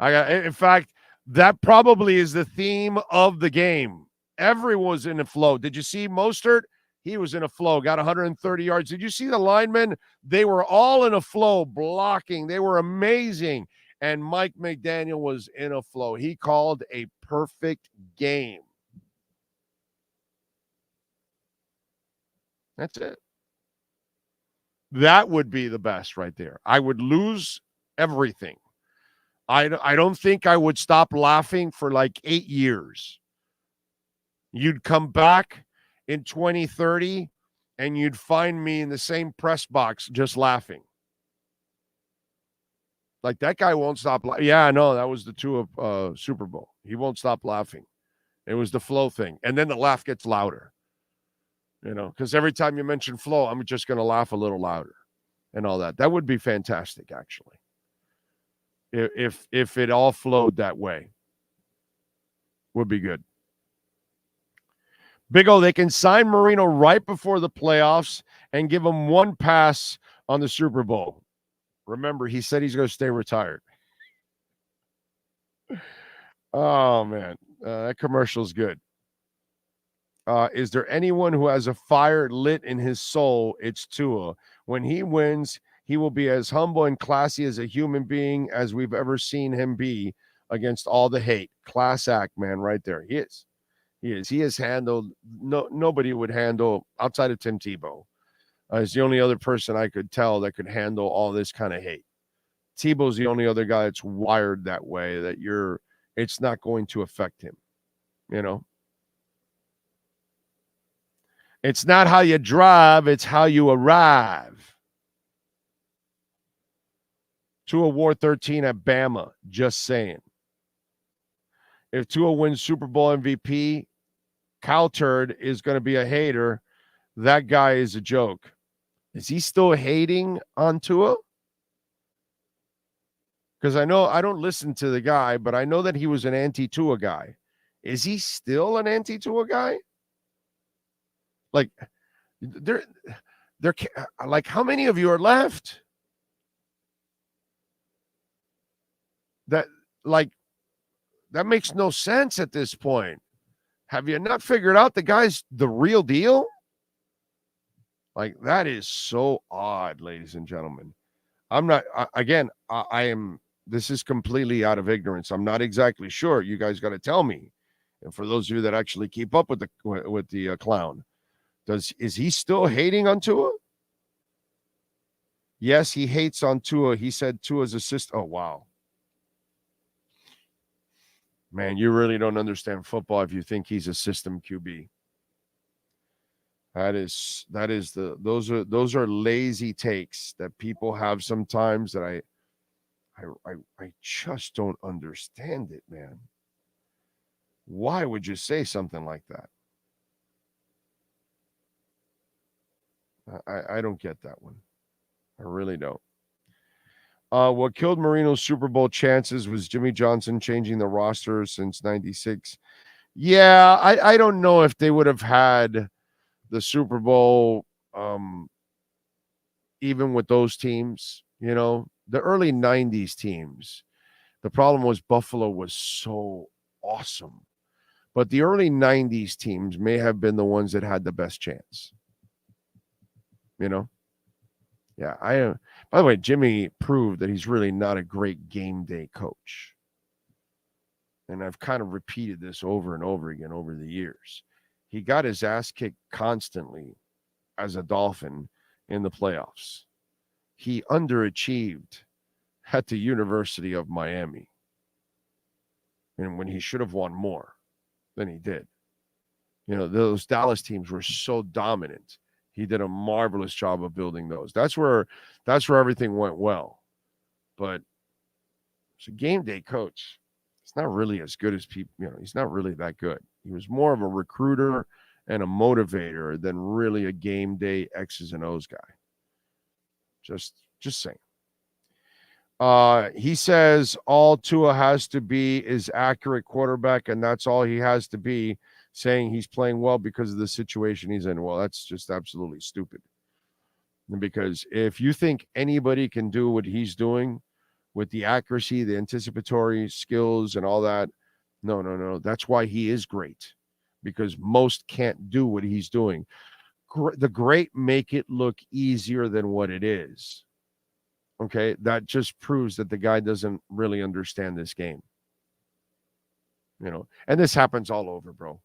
C: In fact, that probably is the theme of the game. Everyone was in a flow. Did you see Mostert? He was in a flow, got 130 yards. Did you see the linemen? They were all in a flow, blocking. They were amazing. And Mike McDaniel was in a flow. He called a perfect game. That's it. That would be the best right there. I would lose everything. I don't think I would stop laughing for like 8 years. You'd come back in 2030 and you'd find me in the same press box just laughing. Like, that guy won't stop. Yeah, I know. That was the Tua Super Bowl. He won't stop laughing. It was the flow thing. And then the laugh gets louder. You know, because every time you mention flow, I'm just going to laugh a little louder and all that. That would be fantastic, actually. If it all flowed that way, would be good. Big O, they can sign Marino right before the playoffs and give him one pass on the Super Bowl. Remember, he said he's going to stay retired. Oh, man. That commercial's good. Is there anyone who has a fire lit in his soul? It's Tua. When he wins, he will be as humble and classy as a human being as we've ever seen him be against all the hate. Class act, man, right there. He is. He is. He has handled, nobody would handle, outside of Tim Tebow. He's the only other person I could tell that could handle all this kind of hate. Tebow's the only other guy that's wired that way, that it's not going to affect him. You know? It's not how you drive, it's how you arrive. Tua wore 13 at Bama, just saying. If Tua wins Super Bowl MVP, Calturd is going to be a hater. That guy is a joke. Is he still hating on Tua? Because I know I don't listen to the guy, but I know that he was an anti-Tua guy. Is he still an anti-Tua guy? Like, there, like, how many of you are left? That makes no sense at this point. Have you not figured out the guy's the real deal? Like, that is so odd, ladies and gentlemen. I am this is completely out of ignorance. I'm not exactly sure. You guys got to tell me. And for those of you that actually keep up with the clown, is he still hating on Tua? Yes, he hates on Tua. He said Tua's a system. Oh, wow. Man, you really don't understand football if you think he's a system QB. Those are lazy takes that people have sometimes that I just don't understand it, man. Why would you say something like that? I don't get that one. I really don't. What killed Marino's Super Bowl chances was Jimmy Johnson changing the roster since 96. Yeah, I don't know if they would have had the Super Bowl even with those teams. You know, the early 90s teams, the problem was Buffalo was so awesome. But the early 90s teams may have been the ones that had the best chance. You know? Yeah, by the way, Jimmy proved that he's really not a great game day coach. And I've kind of repeated this over and over again over the years. He got his ass kicked constantly as a Dolphin in the playoffs. He underachieved at the University of Miami. And when he should have won more than he did. You know, those Dallas teams were so dominant. He did a marvelous job of building those. That's where everything went well. But it's a game day coach. It's not really as good as people, you know, he's not really that good. He was more of a recruiter and a motivator than really a game day X's and O's guy. Just saying. He says all Tua has to be is accurate quarterback, and that's all he has to be, saying he's playing well because of the situation he's in. Well, that's just absolutely stupid. Because if you think anybody can do what he's doing with the accuracy, the anticipatory skills, and all that, no. That's why he is great, because most can't do what he's doing. The great make it look easier than what it is. Okay, that just proves that the guy doesn't really understand this game. You know, and this happens all over, bro.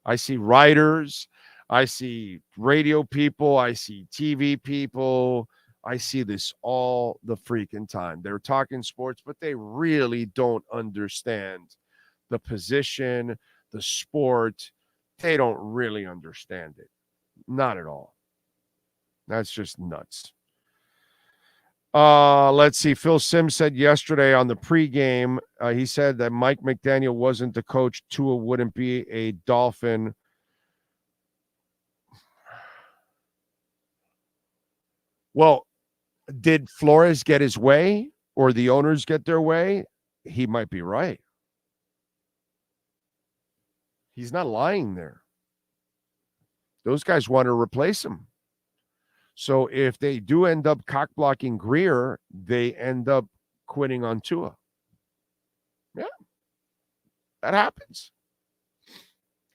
C: I see writers, I see radio people, I see TV people. I see this all the freaking time. They're talking sports, but they really don't understand the position, the sport. They don't really understand it. Not at all. That's just nuts. Let's see. Phil Simms said yesterday on the pregame, he said that Mike McDaniel wasn't the coach. Tua wouldn't be a Dolphin. Well, did Flores get his way or the owners get their way? He might be right. He's not lying there. Those guys want to replace him. So if they do end up cock-blocking Greer, they end up quitting on Tua. Yeah, that happens.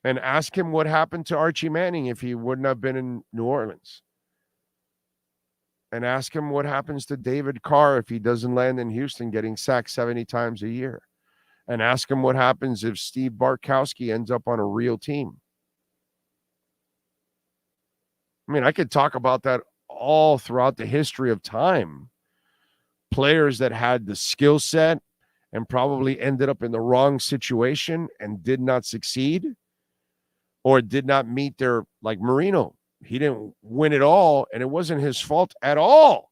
C: And ask him what happened to Archie Manning if he wouldn't have been in New Orleans. And ask him what happens to David Carr if he doesn't land in Houston getting sacked 70 times a year. And ask him what happens if Steve Bartkowski ends up on a real team. I mean, I could talk about that all throughout the history of time. Players that had the skill set and probably ended up in the wrong situation and did not succeed or did not meet their, like Marino. He didn't win it all, and it wasn't his fault at all.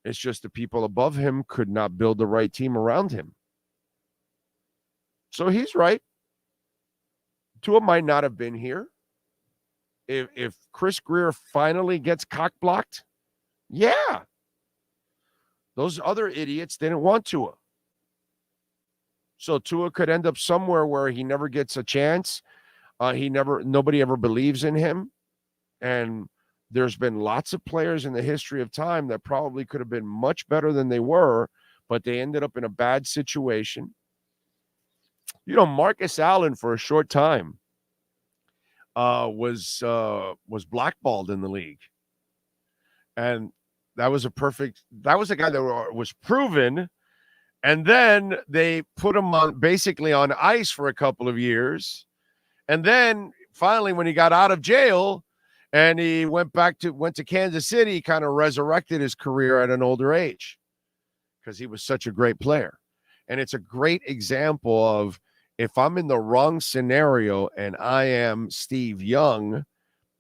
C: It's just the people above him could not build the right team around him. So he's right. Tua might not have been here. If Chris Greer finally gets cock-blocked, yeah. Those other idiots didn't want Tua. So Tua could end up somewhere where he never gets a chance. Nobody ever believes in him. And there's been lots of players in the history of time that probably could have been much better than they were, but they ended up in a bad situation. You know, Marcus Allen for a short time was blackballed in the league. And that was a guy that was proven And then they put him on basically on ice for a couple of years. And then finally, when he got out of jail and he went to Kansas City, he kind of resurrected his career at an older age because he was such a great player. And it's a great example of if I'm in the wrong scenario and I am Steve Young,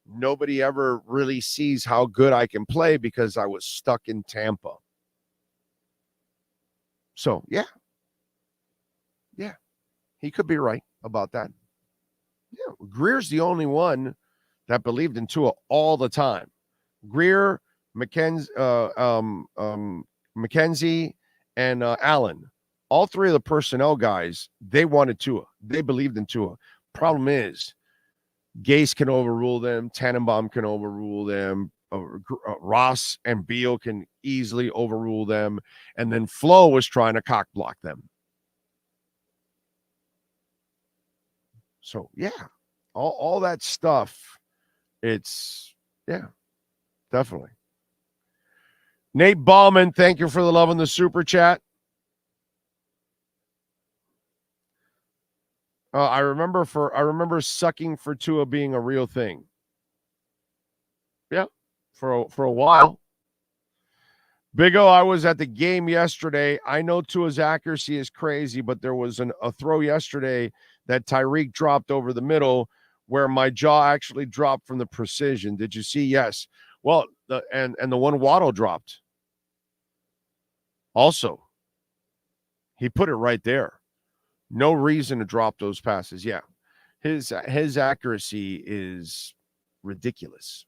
C: nobody ever really sees how good I can play because I was stuck in Tampa. So, yeah, he could be right about that. Yeah, Greer's the only one that believed in Tua all the time. Greer, McKenzie, and Allen, all three of the personnel guys, they wanted Tua. They believed in Tua. Problem is, Gase can overrule them. Tannenbaum can overrule them. Ross and Beal can easily overrule them. And then Flo was trying to cock block them. So, yeah, all that stuff, it's, yeah, definitely. Nate Ballman, thank you for the love in the super chat. I remember sucking for Tua being a real thing. Yeah, for a while. Big O, I was at the game yesterday. I know Tua's accuracy is crazy, but there was a throw yesterday that Tyreek dropped over the middle where my jaw actually dropped from the precision. Did you see? Yes. Well, the one Waddle dropped. Also, he put it right there. No reason to drop those passes. Yeah. His accuracy is ridiculous.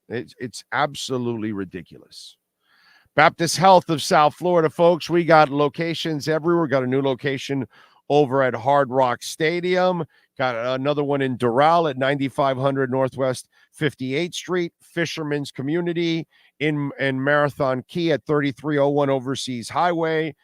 C: It's absolutely ridiculous. Baptist Health of South Florida, folks. We got locations everywhere. Got a new location over at Hard Rock Stadium. Got another one in Doral at 9500 Northwest 58th Street. Fisherman's Community in Marathon Key at 3301 Overseas Highway.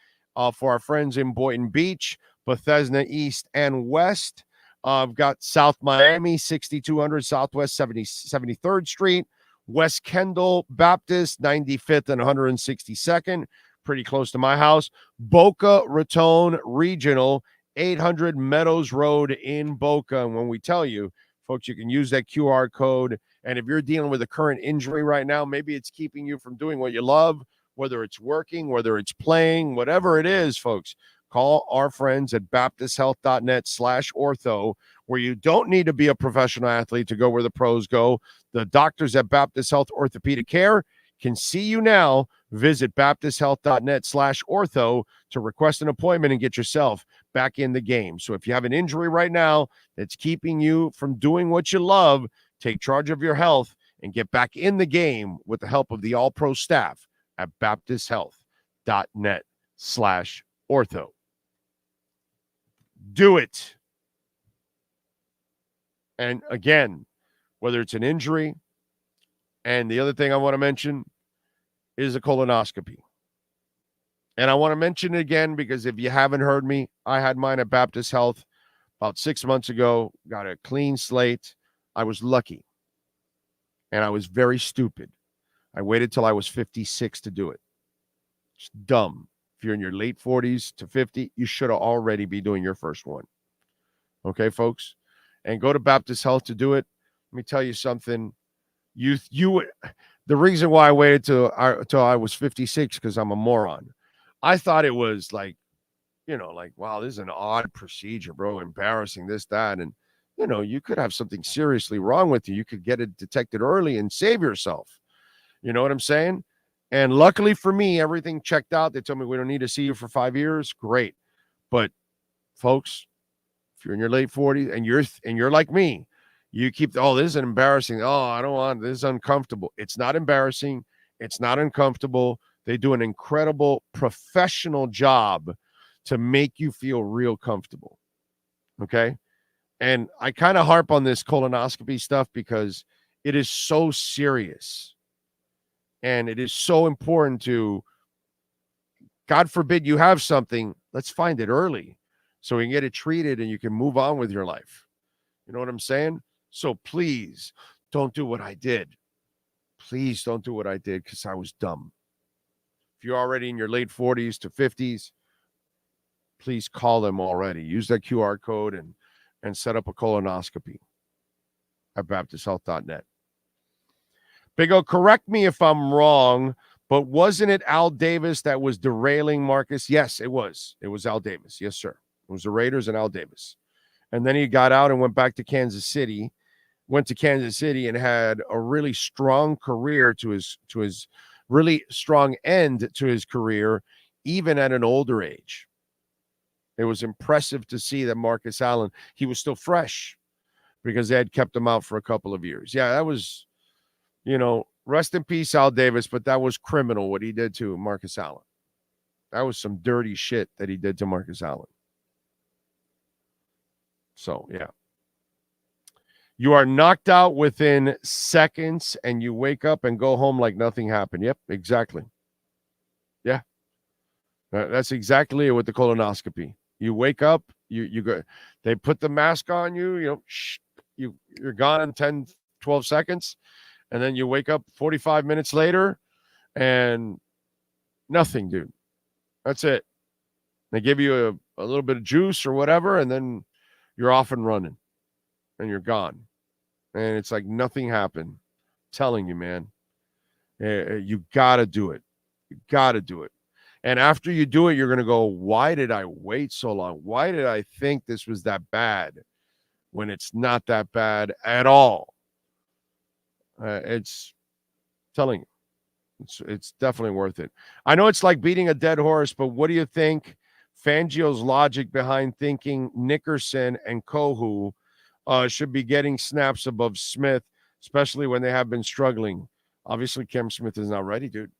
C: For our friends in Boynton Beach, Bethesda East and West. I've got South Miami, 6200 Southwest 73rd Street. West Kendall Baptist, 95th and 162nd, pretty close to my house. Boca Raton Regional, 800 Meadows Road in Boca. And when we tell you, folks, you can use that QR code. And if you're dealing with a current injury right now, maybe it's keeping you from doing what you love, whether it's working, whether it's playing, whatever it is, folks, call our friends at baptisthealth.net/ortho, where you don't need to be a professional athlete to go where the pros go. The doctors at Baptist Health Orthopedic Care can see you now. Visit baptisthealth.net/ortho to request an appointment and get yourself back in the game. So if you have an injury right now that's keeping you from doing what you love, take charge of your health and get back in the game with the help of the all-pro staff at baptisthealth.net/ortho. Do it. And again, whether it's an injury, and the other thing I want to mention is a colonoscopy. And I want to mention it again because if you haven't heard me, I had mine at Baptist Health about 6 months ago, got a clean slate. I was lucky. And I was very stupid. I waited till I was 56 to do it. It's dumb. If you're in your late 40s to 50, you should already be doing your first one. Okay, folks? And go to Baptist Health to do it. Let me tell you something. The reason why I waited till I was 56 because I'm a moron. I thought it was like, wow, this is an odd procedure, bro. Embarrassing, this, that. And, you could have something seriously wrong with you. You could get it detected early and save yourself. You know what I'm saying? And luckily for me, everything checked out. They told me we don't need to see you for 5 years. Great. But folks, if you're in your late 40s and you're like me, you keep, this is embarrassing. Oh, I don't want, this is uncomfortable. It's not embarrassing. It's not uncomfortable. They do an incredible professional job to make you feel real comfortable. Okay. And I kind of harp on this colonoscopy stuff because it is so serious. And it is so important to, God forbid you have something, let's find it early so we can get it treated and you can move on with your life. You know what I'm saying? So please don't do what I did. Please don't do what I did because I was dumb. If you're already in your late 40s to 50s, please call them already. Use that QR code and set up a colonoscopy at BaptistHealth.net. Big O, correct me if I'm wrong, but wasn't it Al Davis that was derailing Marcus? Yes, it was. It was Al Davis. Yes, sir. It was the Raiders and Al Davis. And then he got out and went back to Kansas City, and had a really strong career to his really strong end to his career, even at an older age. It was impressive to see that Marcus Allen, he was still fresh because they had kept him out for a couple of years. Yeah, that was, rest in peace, Al Davis, but that was criminal what he did to Marcus Allen. That was some dirty shit that he did to Marcus Allen. So, yeah. You are knocked out within seconds and you wake up and go home like nothing happened. Yep, exactly. Yeah. That's exactly it with the colonoscopy. You wake up, you go, they put the mask on you, you're gone in 10, 12 seconds. And then you wake up 45 minutes later and nothing, dude. That's it. They give you a little bit of juice or whatever, and then you're off and running and you're gone. And it's like nothing happened. I'm telling you, man, you got to do it. You got to do it. And after you do it, you're going to go, why did I wait so long? Why did I think this was that bad when it's not that bad at all? It's telling you, it's definitely worth it. I know it's like beating a dead horse, but what do you think Fangio's logic behind thinking Nickerson and Kohu should be getting snaps above Smith, especially when they have been struggling? Obviously, Cam Smith is not ready, dude.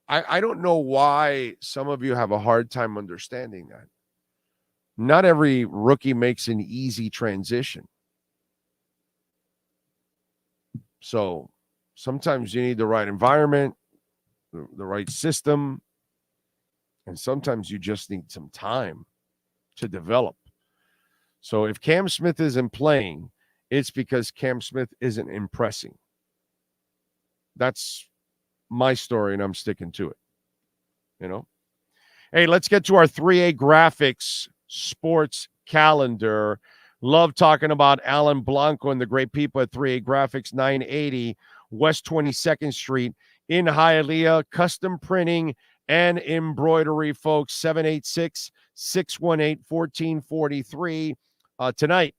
C: I don't know why some of you have a hard time understanding that. Not every rookie makes an easy transition. So sometimes you need the right environment, the right system, and sometimes you just need some time to develop. So if Cam Smith isn't playing, it's because Cam Smith isn't impressing. That's my story, and I'm sticking to it. Hey, let's get to our 3A Graphics sports calendar. Love talking about Alan Blanco and the great people at 3A Graphics, 980 West 22nd Street in Hialeah. Custom printing and embroidery, folks. 786-618-1443. Tonight,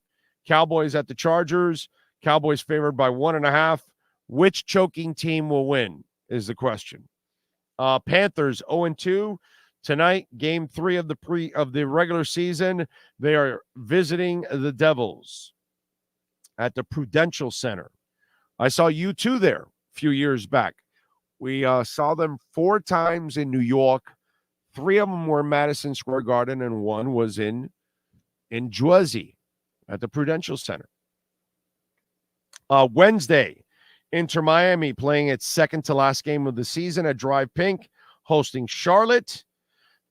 C: Cowboys at the Chargers. Cowboys favored by 1.5. Which choking team will win is the question. Panthers 0-2. Tonight, game 3 of the regular season. They are visiting the Devils at the Prudential Center. I saw U2 there a few years back. We saw them 4 times in New York. 3 of them were in Madison Square Garden, and 1 was in Jersey at the Prudential Center. Wednesday, Inter Miami playing its second to last game of the season at Drive Pink, hosting Charlotte.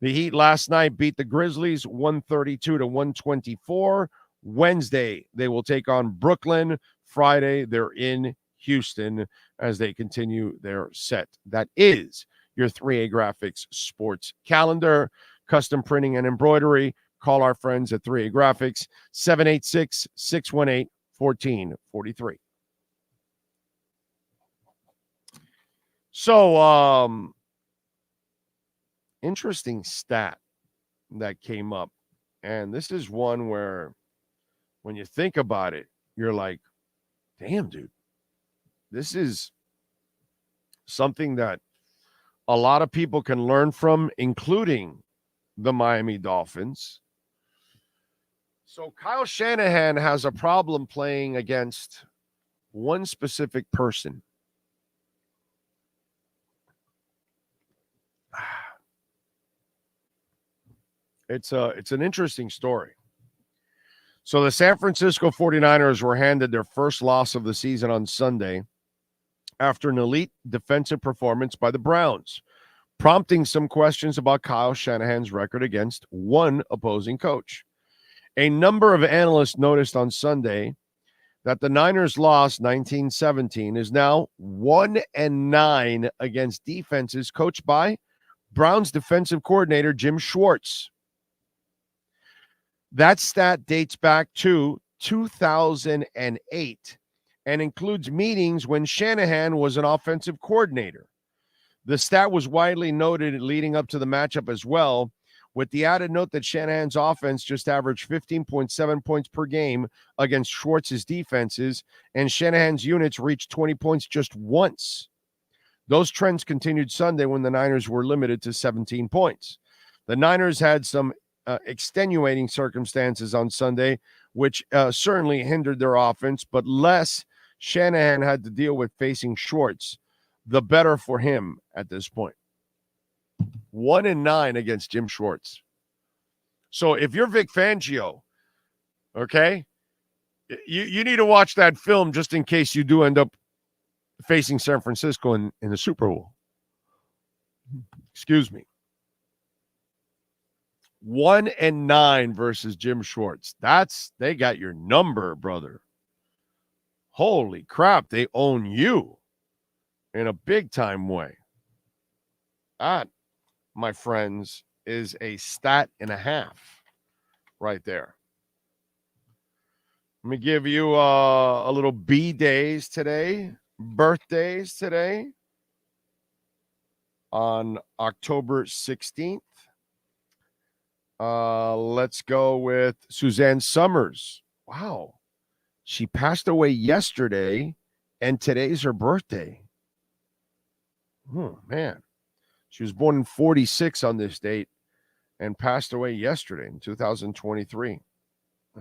C: The Heat last night beat the Grizzlies 132-124. Wednesday, they will take on Brooklyn. Friday, they're in Houston as they continue their set. That is your 3A Graphics sports calendar. Custom printing and embroidery. Call our friends at 3A Graphics, 786-618-1443. So, interesting stat that came up. And this is one where when you think about it, you're like, damn, dude, this is something that a lot of people can learn from, including the Miami Dolphins. So Kyle Shanahan has a problem playing against one specific person. It's an interesting story. So the San Francisco 49ers were handed their first loss of the season on Sunday after an elite defensive performance by the Browns, prompting some questions about Kyle Shanahan's record against one opposing coach. A number of analysts noticed on Sunday that the Niners lost 1917 is now 1-9 against defenses coached by Browns defensive coordinator Jim Schwartz. That stat dates back to 2008 and includes meetings when Shanahan was an offensive coordinator. The stat was widely noted leading up to the matchup as well, with the added note that Shanahan's offense just averaged 15.7 points per game against Schwartz's defenses, and Shanahan's units reached 20 points just once. Those trends continued Sunday when the Niners were limited to 17 points. The Niners had some extenuating circumstances on Sunday, which certainly hindered their offense, but less Shanahan had to deal with facing Schwartz. The better for him at this point. 1-9 against Jim Schwartz. So if you're Vic Fangio, okay, you need to watch that film just in case you do end up facing San Francisco in the Super Bowl. Excuse me. 1-9 versus Jim Schwartz. They got your number, brother. Holy crap, they own you in a big time way. That, my friends, is a stat and a half right there. Let me give you a little birthdays today on October 16th. Let's go with Suzanne Summers. Wow. She passed away yesterday, and today's her birthday. Oh, man. She was born in 46 on this date and passed away yesterday in 2023.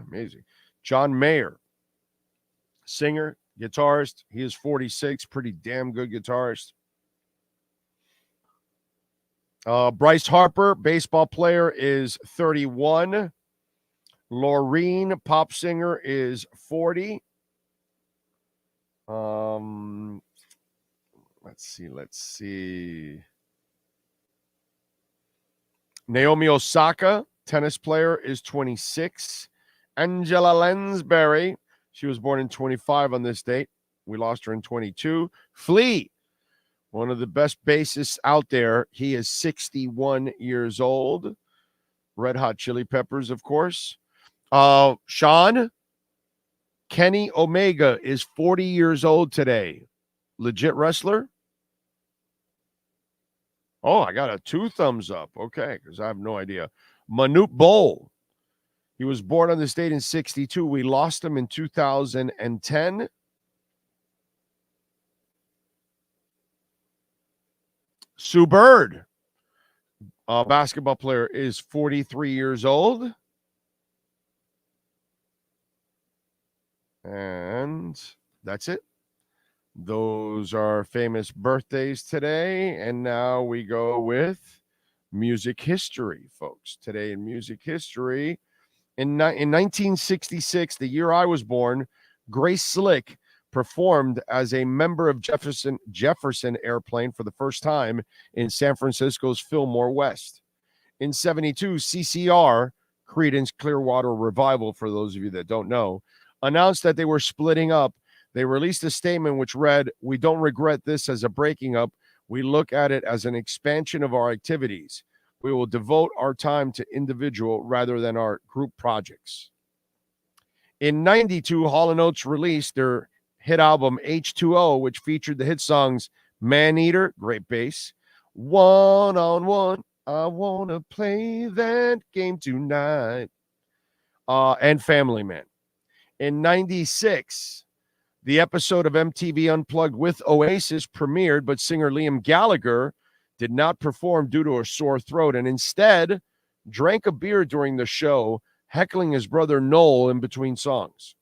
C: Amazing. John Mayer, singer, guitarist. He is 46, pretty damn good guitarist. Bryce Harper, baseball player, is 31. Laureen, pop singer, is 40. Let's see. Naomi Osaka, tennis player, is 26. Angela Lansbury, she was born in 25 on this date. We lost her in 22. Flea, one of the best bassists out there. He is 61 years old. Red Hot Chili Peppers, of course. Sean, Kenny Omega is 40 years old today. Legit wrestler? Oh, I got a 2 thumbs up. Okay, because I have no idea. Manute Bol. He was born on this date in 62. We lost him in 2010. Sue Bird, a basketball player, is 43 years old. And that's it. Those are famous birthdays today. And now we go with music history, folks. Today in music history, in 1966, the year I was born, Grace Slick performed as a member of Jefferson Airplane for the first time in San Francisco's Fillmore West. In 72, CCR, Creedence Clearwater Revival, for those of you that don't know, announced that they were splitting up. They released a statement which read, "We don't regret this as a breaking up. We look at it as an expansion of our activities. We will devote our time to individual rather than our group projects." In 92, Hall & Oates released their hit album H2O, which featured the hit songs Man Eater, great bass, One on One, I Want to Play That Game Tonight, and Family Man. In 96, the episode of MTV Unplugged with Oasis premiered, but singer Liam Gallagher did not perform due to a sore throat and instead drank a beer during the show, heckling his brother Noel in between songs.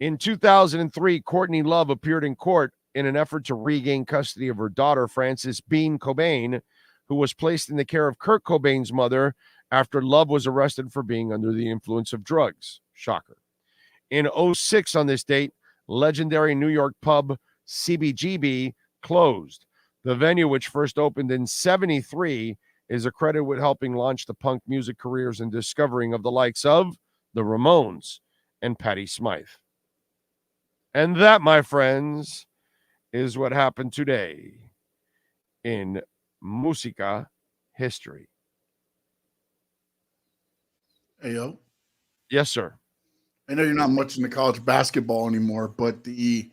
C: In 2003, Courtney Love appeared in court in an effort to regain custody of her daughter, Frances Bean Cobain, who was placed in the care of Kurt Cobain's mother after Love was arrested for being under the influence of drugs. Shocker. In 2006, on this date, legendary New York pub CBGB closed. The venue, which first opened in 1973, is accredited with helping launch the punk music careers and discovering of the likes of the Ramones and Patti Smythe. And that, my friends, is what happened today in Musica history.
L: Hey, yo.
C: Yes, sir.
L: I know you're not much into college basketball anymore, but the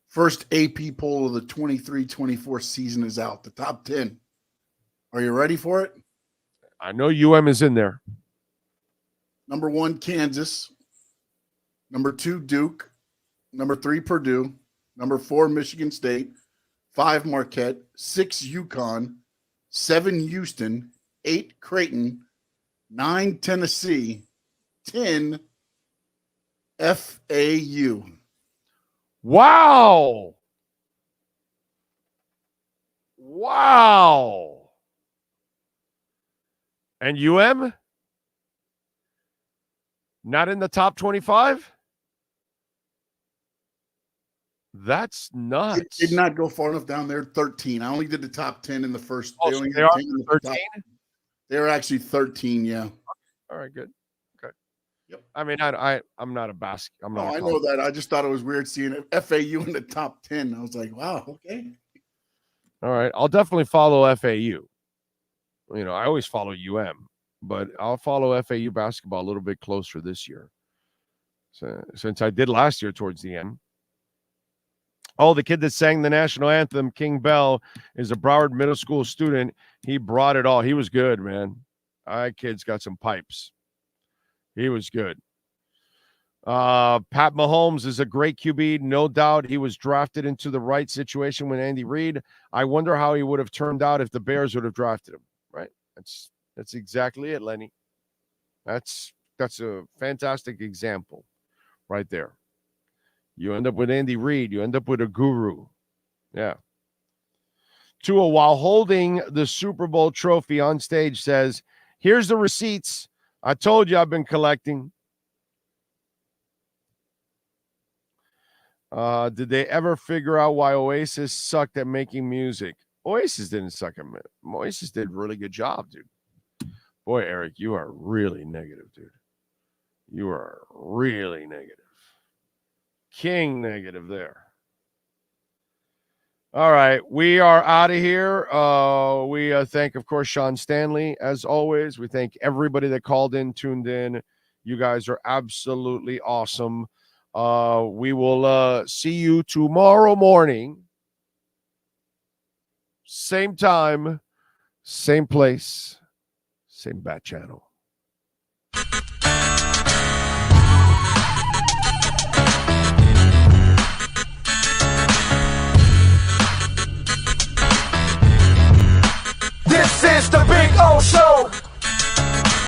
L: first AP poll of the 23-24 season is out, the top 10. Are you ready for it?
C: I know UM is in there.
L: Number 1, Kansas. Number 2, Duke. Number 3, Purdue. Number 4, Michigan State. 5, Marquette. 6, UConn. 7, Houston. 8, Creighton. 9, Tennessee. 10, FAU.
C: Wow. Wow. And UM? Not in the top 25? That's nuts.
L: It did not go far enough down there. 13. I only did the top 10 in the first.
C: Oh,
L: they
C: so
L: only
C: they
L: did
C: are
L: 10 in the
C: 13?
L: top. They were actually 13, yeah.
C: All right, good. Okay.
L: Yep.
C: I mean, I'm not a basket. I'm
L: No,
C: not.
L: I know that. I just thought it was weird seeing FAU in the top 10. I was like, wow, okay.
C: All right. I'll definitely follow FAU. You know, I always follow UM, but I'll follow FAU basketball a little bit closer this year. So, since I did last year towards the end. Oh, the kid that sang the national anthem, King Bell, is a Broward Middle School student. He brought it all. He was good, man. That kid's got some pipes. He was good. Pat Mahomes is a great QB, no doubt. He was drafted into the right situation with Andy Reid. I wonder how he would have turned out if the Bears would have drafted him. Right? That's exactly it, Lenny. That's a fantastic example right there. You end up with Andy Reid. You end up with a guru. Yeah. Tua, while holding the Super Bowl trophy on stage, says, "Here's the receipts. I told you I've been collecting." Did they ever figure out why Oasis sucked at making music? Oasis didn't suck at it. Oasis did a really good job, dude. Boy, Eric, you are really negative, dude. You are really negative. King negative there. All right, we are out of here. We thank, of course, Sean Stanley, as always. We thank everybody that called in, tuned in. You guys are absolutely awesome. We will see you tomorrow morning. Same time, same place, same bat channel.